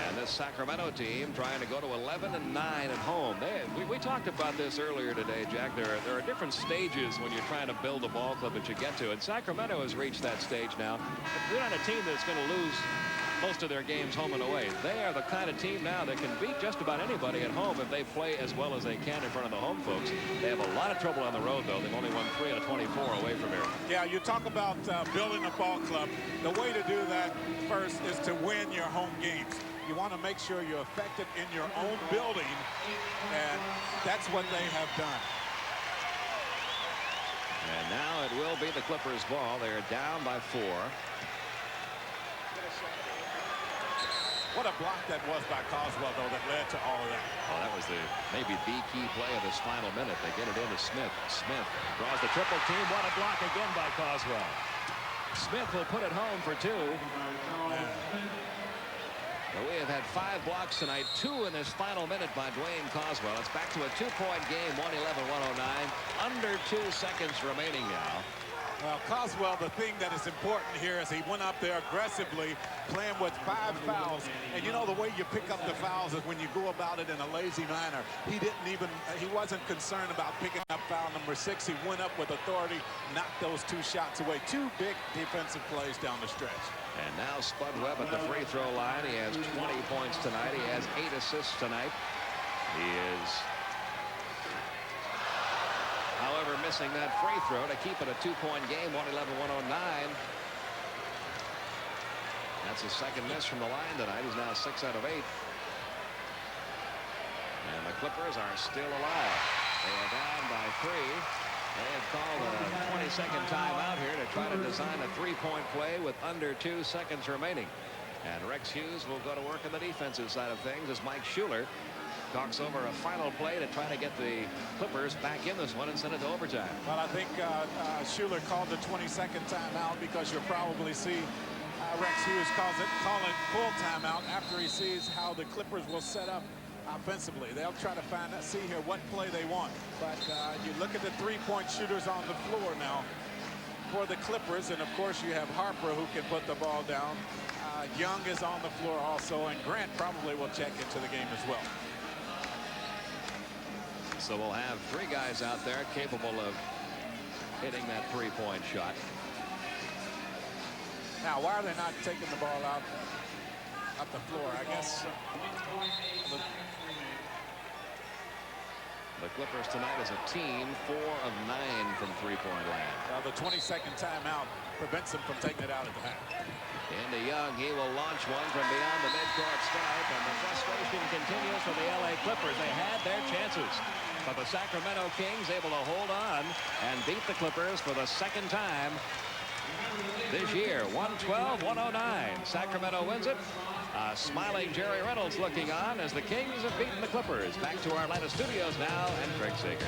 And this Sacramento team trying to go to 11-9 at home. We talked about this earlier today, Jack. There are different stages when you're trying to build a ball club that you get to. And Sacramento has reached that stage now. They're not a team that's going to lose most of their games home and away. They are the kind of team now that can beat just about anybody at home if they play as well as they can in front of the home folks. They have a lot of trouble on the road, though. They've only won 3 out of 24 away from here. Yeah, you talk about building a ball club. The way to do that first is to win your home games. You want to make sure you're effective in your own building, and that's what they have done. And now it will be the Clippers' ball. They're down by 4. What a block that was by Coswell, though, that led to all of that. Oh, that was maybe the key play of this final minute. They get it into Smith. Smith draws the triple team. What a block again by Coswell. Smith will put it home for 2. Well, we have had 5 blocks tonight, 2 in this final minute by Dwayne Coswell. It's back to a 2-point game, 111-109. Under 2 seconds remaining now. Well, Coswell, the thing that is important here is he went up there aggressively, playing with 5 fouls. And you know, the way you pick up the fouls is when you go about it in a lazy manner. He wasn't concerned about picking up foul number 6. He went up with authority, knocked those 2 shots away. 2 big defensive plays down the stretch. And now Spud Webb at the free throw line. He has 20 points tonight. He has 8 assists tonight. He is, however, missing that free throw to keep it a 2-point game, 111-109. That's his second miss from the line tonight. He's now 6 out of 8. And the Clippers are still alive. They are down by 3. They have called a 20-second timeout here to try to design a 3-point play with under 2 seconds remaining. And Rex Hughes will go to work on the defensive side of things as Mike Schuler talks over a final play to try to get the Clippers back in this one and send it to overtime. Well, I think Schuler called the 20-second timeout because you'll probably see Rex Hughes calling full timeout after he sees how the Clippers will set up offensively. They'll try to see here what play they want. But you look at the 3-point shooters on the floor now for the Clippers, and of course you have Harper who can put the ball down. Young is on the floor also, and Grant probably will check into the game as well. So we'll have 3 guys out there capable of hitting that 3-point shot. Now, why are they not taking the ball out up the floor? I guess The Clippers tonight as a team 4 of 9 from three-point land. The 22nd timeout prevents them from taking it out at the half. Into Young, he will launch one from beyond the midcourt stripe, and the frustration continues for the LA Clippers. They had their chances, but the Sacramento Kings able to hold on and beat the Clippers for the second time this year. 112-109. Sacramento wins it. Smiling Jerry Reynolds looking on as the Kings have beaten the Clippers. Back to our Atlanta studios now, and Craig Sager.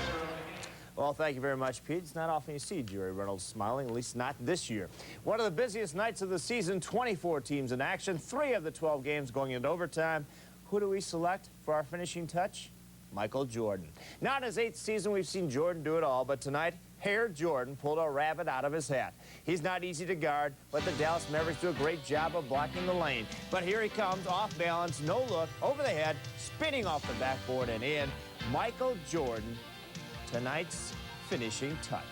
Well, thank you very much, Pete. It's not often you see Jerry Reynolds smiling, at least not this year. One of the busiest nights of the season, 24 teams in action, 3 of the 12 games going into overtime. Who do we select for our finishing touch? Michael Jordan. Now in his 8th season, we've seen Jordan do it all, but tonight, Hair Jordan pulled a rabbit out of his hat. He's not easy to guard, but the Dallas Mavericks do a great job of blocking the lane. But here he comes, off balance, no look, over the head, spinning off the backboard and in. Michael Jordan, tonight's finishing touch.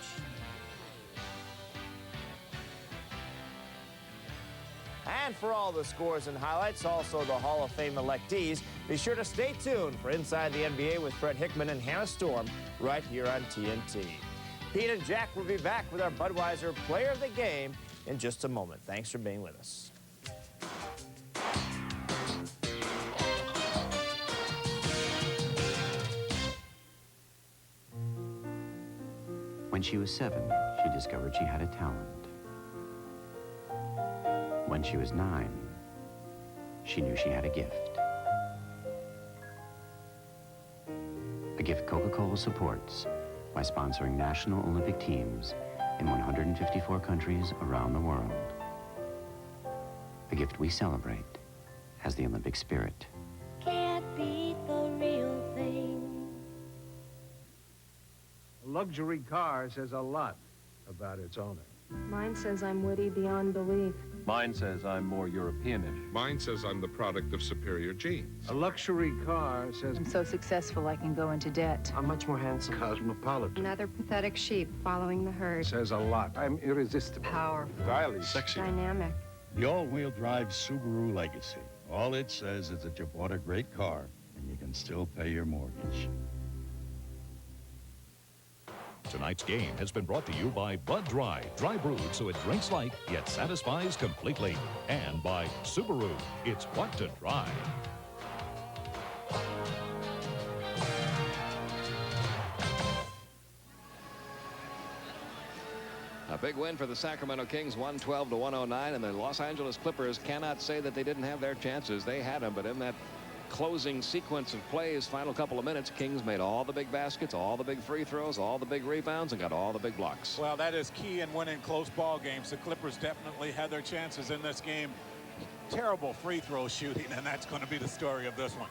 And for all the scores and highlights, also the Hall of Fame electees, be sure to stay tuned for Inside the NBA with Fred Hickman and Hannah Storm right here on TNT. Pete and Jack will be back with our Budweiser Player of the Game in just a moment. Thanks for being with us. When she was 7, she discovered she had a talent. When she was 9, she knew she had a gift. A gift Coca-Cola supports by sponsoring national Olympic teams in 154 countries around the world. A gift we celebrate as the Olympic spirit. Can't beat the real thing. A luxury car says a lot about its owner. Mine says I'm witty beyond belief. Mine says I'm more Europeanish. Mine says I'm the product of superior genes. A luxury car says I'm so successful I can go into debt. I'm much more handsome. Cosmopolitan. Another pathetic sheep following the herd. Says a lot. I'm irresistible. Powerful. Stylish. Sexy. Dynamic. The all-wheel drive Subaru Legacy. All it says is that you bought a great car and you can still pay your mortgage. Tonight's game has been brought to you by Bud Dry, dry brewed so it drinks light yet satisfies completely. And by Subaru, it's what to drive. A big win for the Sacramento Kings, 112-109, and the Los Angeles Clippers cannot say that they didn't have their chances. They had them, but in that closing sequence of plays, final couple of minutes, Kings made all the big baskets, all the big free throws, all the big rebounds, and got all the big blocks. Well, that is key in winning close ball games. The Clippers definitely had their chances in this game. Terrible free throw shooting, and that's going to be the story of this one.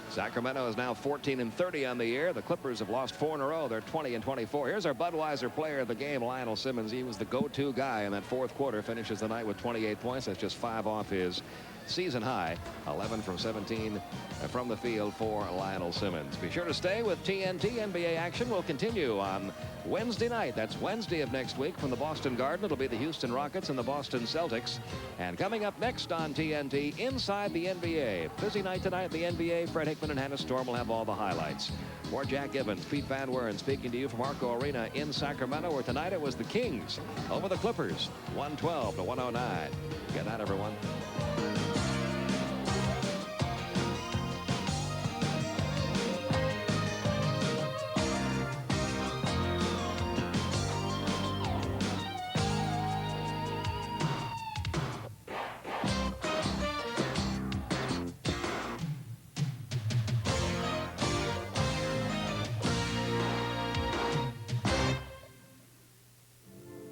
Sacramento is now 14-30 on the year. The Clippers have lost 4 in a row. They're 20-24. Here's our Budweiser Player of the Game, Lionel Simmons. He was the go-to guy in that 4th quarter. Finishes the night with 28 points. That's just 5 off his season high. 11 from 17 from the field for Lionel Simmons. Be sure to stay with TNT. NBA action will continue on Wednesday night. That's Wednesday of next week from the Boston Garden. It'll be the Houston Rockets and the Boston Celtics. And coming up next on TNT, Inside the NBA. Busy night tonight in the NBA. Fred Hickman and Hannah Storm will have all the highlights. For Jack Evans, Pete Van Weren speaking to you from Arco Arena in Sacramento, where tonight it was the Kings over the Clippers, 112-109. Good night, everyone.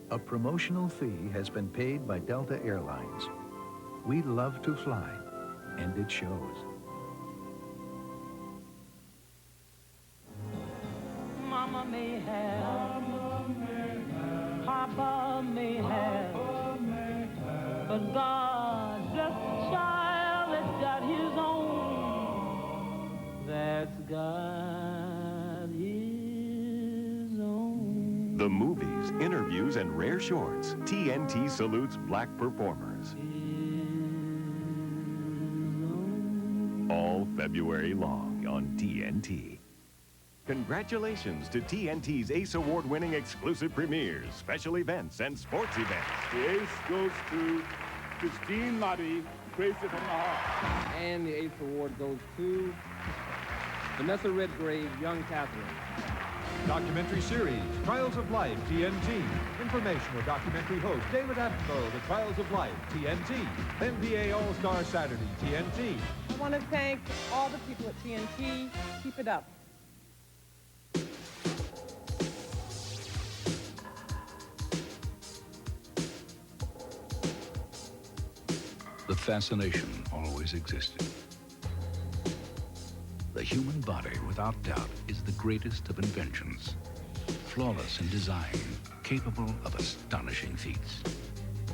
A promotional fee has been paid by Delta Airlines. We love to fly, and it shows. Mama may have, Papa may have, but God bless the child that's got his own. That's got his own. The movies, interviews, and rare shorts. TNT salutes black performers. All February long on TNT. Congratulations to TNT's ACE Award-winning exclusive premieres, special events, and sports events. The ace goes to Christine Lottie, Crazy from the Heart. And the ACE Award goes to Vanessa Redgrave, Young Catherine. Documentary series, Trials of Life, TNT. Informational documentary host, David Attenborough, The Trials of Life, TNT. NBA All-Star Saturday, TNT. I want to thank all the people at TNT. Keep it up. The fascination always existed. The human body, without doubt, is the greatest of inventions. Flawless in design, capable of astonishing feats.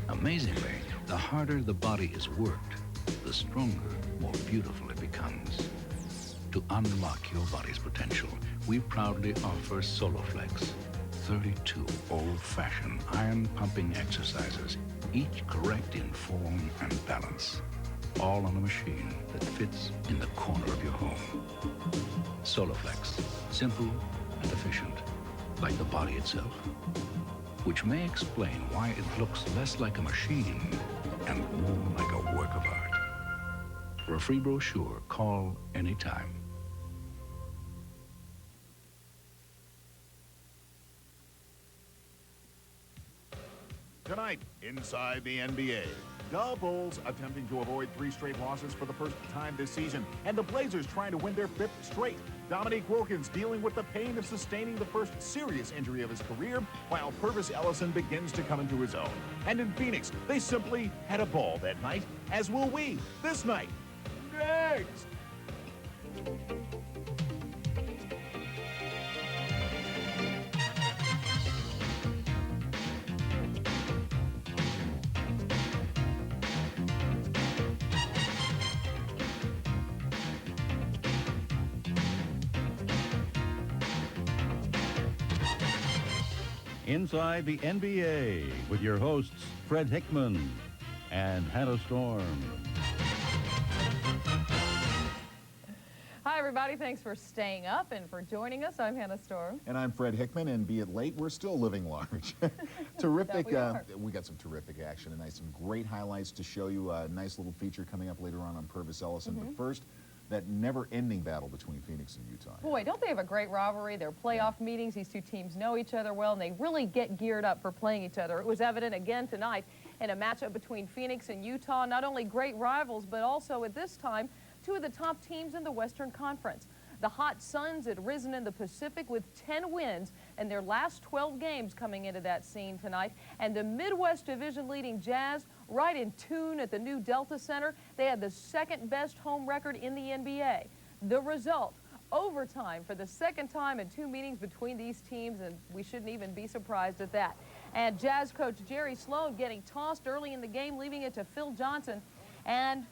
Amazingly, the harder the body is worked, the stronger, more beautiful it becomes. To unlock your body's potential, we proudly offer Soloflex. 32 old-fashioned iron-pumping exercises, each correct in form and balance. All on a machine that fits in the corner of your home. Soloflex, simple and efficient, like the body itself. Which may explain why it looks less like a machine and more like a work of art. For a free brochure, call anytime. Tonight, inside the NBA. The Bulls attempting to avoid 3 straight losses for the first time this season, and the Blazers trying to win their 5th straight. Dominique Wilkins dealing with the pain of sustaining the first serious injury of his career, while Purvis Ellison begins to come into his own. And in Phoenix, they simply had a ball that night, as will we this night. Next! Inside the NBA with your hosts, Fred Hickman and Hannah Storm. Hi, everybody. Thanks for staying up and for joining us. I'm Hannah Storm. And I'm Fred Hickman, and be it late, we're still living large. Terrific. We got some terrific action tonight, some great highlights to show you. A nice little feature coming up later on Purvis Ellison. But first, that never-ending battle between Phoenix and Utah. Boy, don't they have a great rivalry? Their playoff meetings, these two teams know each other well, and they really get geared up for playing each other. It was evident again tonight in a matchup between Phoenix and Utah. Not only great rivals, but also at this time, two of the top teams in the Western Conference. The Hot Suns had risen in the Pacific with 10 wins in their last 12 games coming into that scene tonight. And the Midwest Division leading Jazz right in tune at the new Delta Center. They had the second best home record in the NBA. The result, overtime for the second time in 2 meetings between these teams, and we shouldn't even be surprised at that. And Jazz coach Jerry Sloan getting tossed early in the game, leaving it to Phil Johnson. And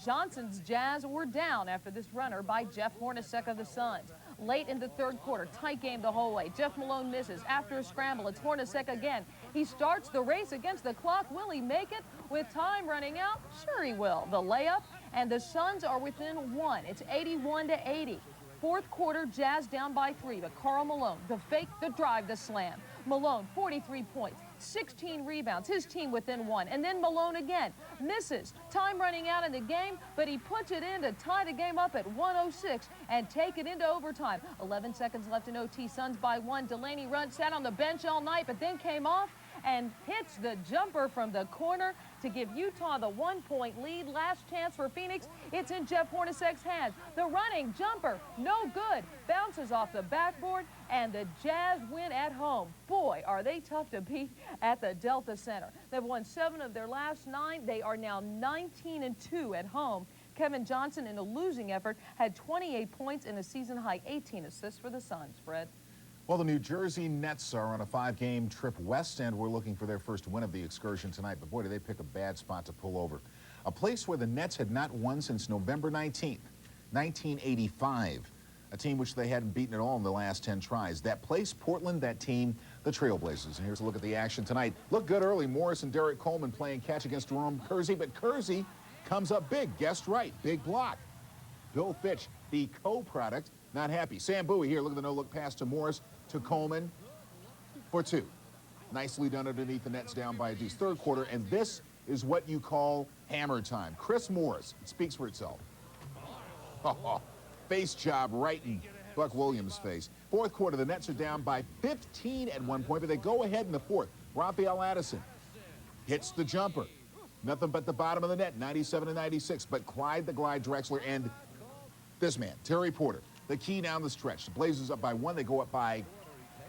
Johnson's Jazz were down after this runner by Jeff Hornacek of the Suns. Late in the third quarter, tight game the whole way. Jeff Malone misses. After a scramble, it's Hornacek again. He starts the race against the clock. Will he make it with time running out? Sure he will. The layup, and the Suns are within 1. It's 81-80. Fourth quarter, Jazz down by 3, but Karl Malone, the fake, the drive, the slam. Malone, 43 points, 16 rebounds, his team within 1. And then Malone again, misses. Time running out in the game, but he puts it in to tie the game up at 106 and take it into overtime. 11 seconds left in OT, Suns by 1. Delaney Runt sat on the bench all night, but then came off and hits the jumper from the corner to give Utah the 1-point lead. Last chance for Phoenix. It's in Jeff Hornacek's hands. The running jumper, no good. Bounces off the backboard, and the Jazz win at home. Boy, are they tough to beat at the Delta Center. They've won 7 of their last 9. They are now 19-2 at home. Kevin Johnson, in a losing effort, had 28 points and a season-high 18 assists for the Suns. Fred? Well, the New Jersey Nets are on a 5-game trip west, and we're looking for their first win of the excursion tonight. But boy, did they pick a bad spot to pull over. A place where the Nets had not won since November 19th, 1985. A team which they hadn't beaten at all in the last 10 tries. That place, Portland, that team, the Trailblazers. And here's a look at the action tonight. Looked good early. Morris and Derek Coleman playing catch against Jerome Kersey, but Kersey comes up big. Guessed right. Big block. Bill Fitch, the co-product, not happy. Sam Bowie here. Look at the no-look pass to Morris, to Coleman for 2. Nicely done underneath the nets, down by a deuce. Third quarter, and this is what you call hammer time. Chris Morris, it speaks for itself. Face job right in Buck Williams' face. Fourth quarter, the Nets are down by 15 at one point, but they go ahead in the fourth. Raphael Addison hits the jumper. Nothing but the bottom of the net, 97-96. But Clyde the Glide Drexler and this man, Terry Porter, the key down the stretch. The Blazers up by 1. They go up by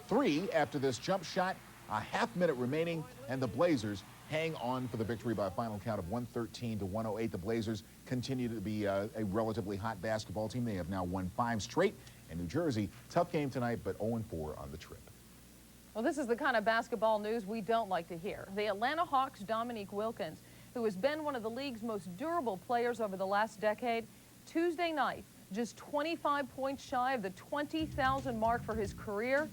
3 after this jump shot. A half-minute remaining, and the Blazers hang on for the victory by a final count of 113-108. The Blazers continue to be a relatively hot basketball team. They have now won 5 straight. And New Jersey, tough game tonight, but 0-4 on the trip. Well, this is the kind of basketball news we don't like to hear. The Atlanta Hawks' Dominique Wilkins, who has been one of the league's most durable players over the last decade, Tuesday night, just 25 points shy of the 20,000 mark for his career,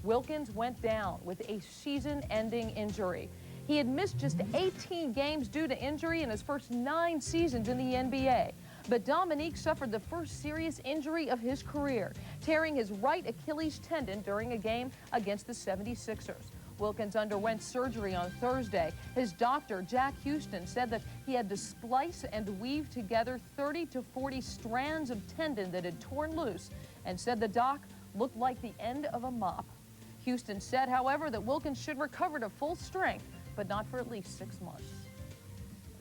Wilkins went down with a season-ending injury. He had missed just 18 games due to injury in his first 9 seasons in the NBA. But Dominique suffered the first serious injury of his career, tearing his right Achilles tendon during a game against the 76ers. Wilkins underwent surgery on Thursday. His doctor, Jack Houston, said that he had to splice and weave together 30 to 40 strands of tendon that had torn loose, and said the doc looked like the end of a mop. Houston said, however, that Wilkins should recover to full strength, but not for at least 6 months.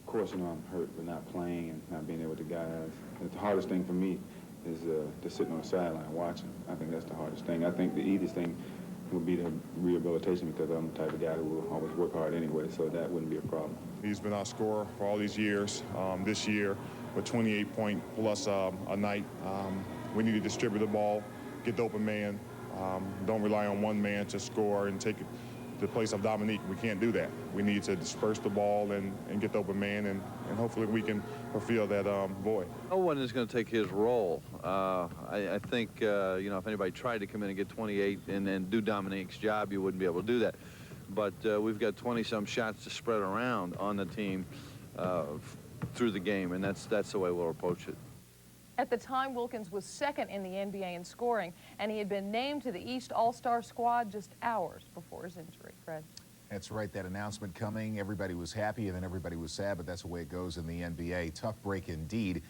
Of course, I'm hurt with not playing and not being able to guys. The hardest thing for me is to sit on the sideline watching. I think that's the hardest thing. I think the easiest thing would be the rehabilitation, because I'm the type of guy who will always work hard anyway, so that wouldn't be a problem. He's been our scorer for all these years. This year, with 28 point plus a night, we need to distribute the ball, get the open man. Don't rely on one man to score and take the place of Dominique. We can't do that. We need to disperse the ball and get the open man, and hopefully we can fulfill that void. No one is going to take his role. I think, you know, if anybody tried to come in and get 28 and then do Dominique's job, you wouldn't be able to do that. But we've got 20-some shots to spread around on the team through the game, and that's the way we'll approach it. At the time, Wilkins was second in the NBA in scoring, and he had been named to the East All-Star squad just hours before his injury. Fred? That's right, that announcement coming. Everybody was happy, and then everybody was sad, but that's the way it goes in the NBA. Tough break indeed.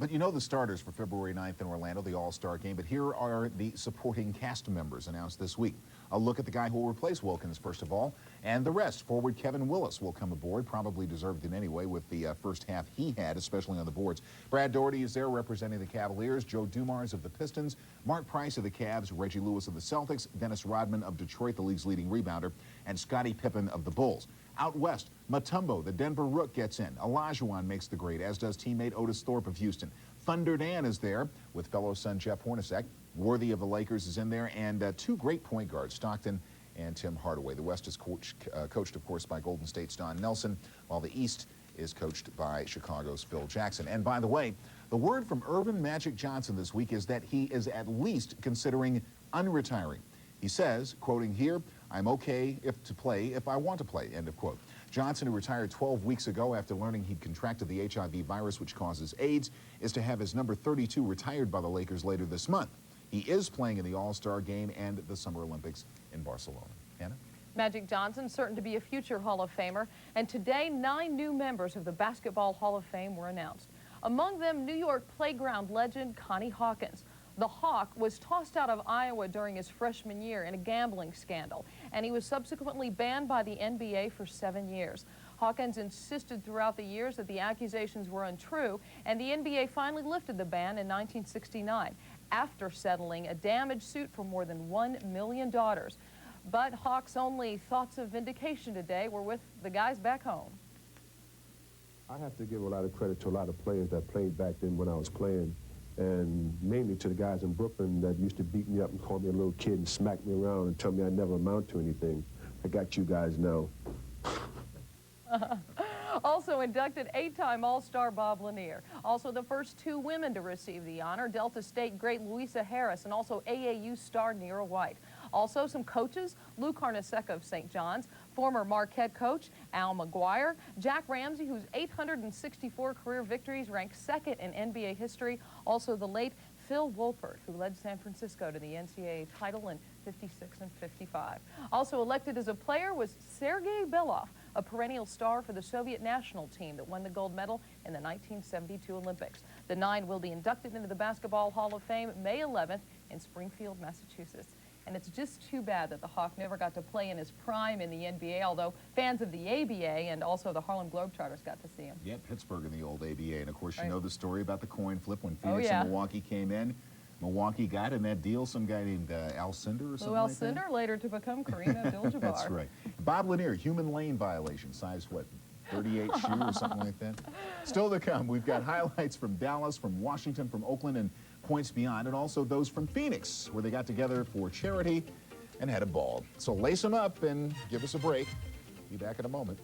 But you know the starters for February 9th in Orlando, the All-Star game. But here are the supporting cast members announced this week. A look at the guy who will replace Wilkins, first of all, and the rest. Forward Kevin Willis will come aboard, probably deserved it anyway with the first half he had, especially on the boards. Brad Daugherty is there representing the Cavaliers, Joe Dumars of the Pistons, Mark Price of the Cavs, Reggie Lewis of the Celtics, Dennis Rodman of Detroit, the league's leading rebounder, and Scottie Pippen of the Bulls. Out west, Mutombo, the Denver Rook, gets in. Olajuwon makes the grade, as does teammate Otis Thorpe of Houston. Thunder Dan is there with fellow son Jeff Hornacek. Worthy of the Lakers is in there, and 2 great point guards, Stockton and Tim Hardaway. The West is coached, of course, by Golden State's Don Nelson, while the East is coached by Chicago's Phil Jackson. And by the way, the word from Earvin Magic Johnson this week is that he is at least considering unretiring. He says, quoting here, "I'm okay to play if I want to play," end of quote. Johnson, who retired 12 weeks ago after learning he'd contracted the HIV virus which causes AIDS, is to have his number 32 retired by the Lakers later this month. He is playing in the All-Star game and the Summer Olympics in Barcelona. Hannah? Magic Johnson, certain to be a future Hall of Famer, and today 9 new members of the Basketball Hall of Fame were announced. Among them, New York playground legend Connie Hawkins. The Hawk was tossed out of Iowa during his freshman year in a gambling scandal, and he was subsequently banned by the NBA for 7 years. Hawkins insisted throughout the years that the accusations were untrue, and the NBA finally lifted the ban in 1969 after settling a damage suit for more than $1 million. But Hawk's only thoughts of vindication today were with the guys back home. I have to give a lot of credit to a lot of players that played back then when I was playing, and mainly to the guys in Brooklyn that used to beat me up and call me a little kid and smack me around and tell me I never amount to anything. I got you guys now. Also inducted 8-time All-Star Bob Lanier. Also the first 2 women to receive the honor, Delta State great Louisa Harris and also AAU star Nera White. Also some coaches, Lou Carnesecca of St. John's, former Marquette coach Al McGuire, Jack Ramsey, whose 864 career victories ranked 2nd in NBA history, also the late Phil Wolpert, who led San Francisco to the NCAA title in '56 and '55. Also elected as a player was Sergei Belov, a perennial star for the Soviet national team that won the gold medal in the 1972 Olympics. The 9 will be inducted into the Basketball Hall of Fame May 11th in Springfield, Massachusetts. And it's just too bad that the Hawk never got to play in his prime in the NBA, although fans of the ABA and also the Harlem Globetrotters got to see him. Yeah, Pittsburgh in the old ABA. And, of course, you Right. know the story about the coin flip when Phoenix yeah. and Milwaukee came in. Milwaukee got in that deal some guy named Alcindor or something Lou like that. Alcindor, later to become Kareem Abdul-Jabbar. That's right. Bob Lanier, human lane violation, size what, 38 shoe or something like that? Still to come, we've got highlights from Dallas, from Washington, from Oakland, and points beyond, and also those from Phoenix, where they got together for charity and had a ball. So lace them up and give us a break. Be back in a moment.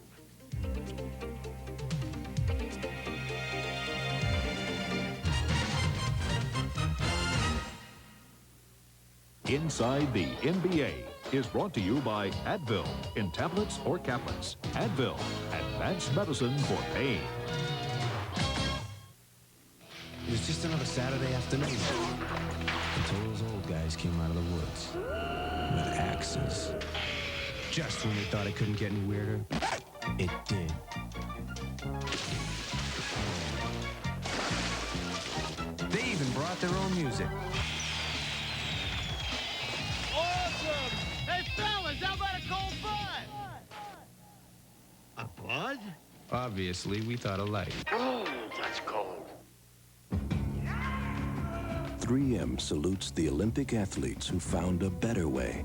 Inside the NBA is brought to you by Advil in tablets or caplets. Advil, advanced medicine for pain. It was just another Saturday afternoon until those old guys came out of the woods with axes. Just when we thought it couldn't get any weirder, it did. They even brought their own music. Awesome! Hey, fellas, how about a cold bud? A bud? Obviously, we thought alike. Oh, that's cold. 3M salutes the Olympic athletes who found a better way.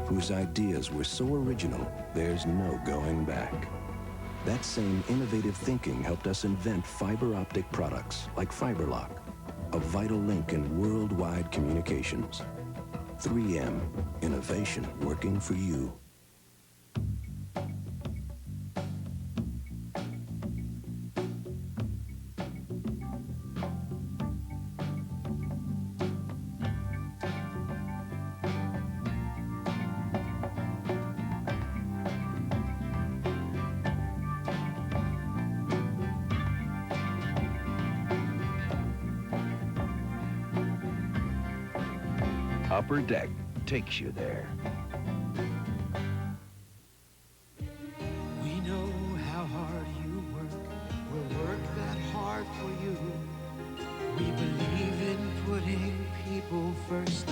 Whose ideas were so original, there's no going back. That same innovative thinking helped us invent fiber optic products like FiberLock, a vital link in worldwide communications. 3M, innovation working for you. Upper Deck takes you there. We know how hard you work. We'll work that hard for you. We believe in putting people first.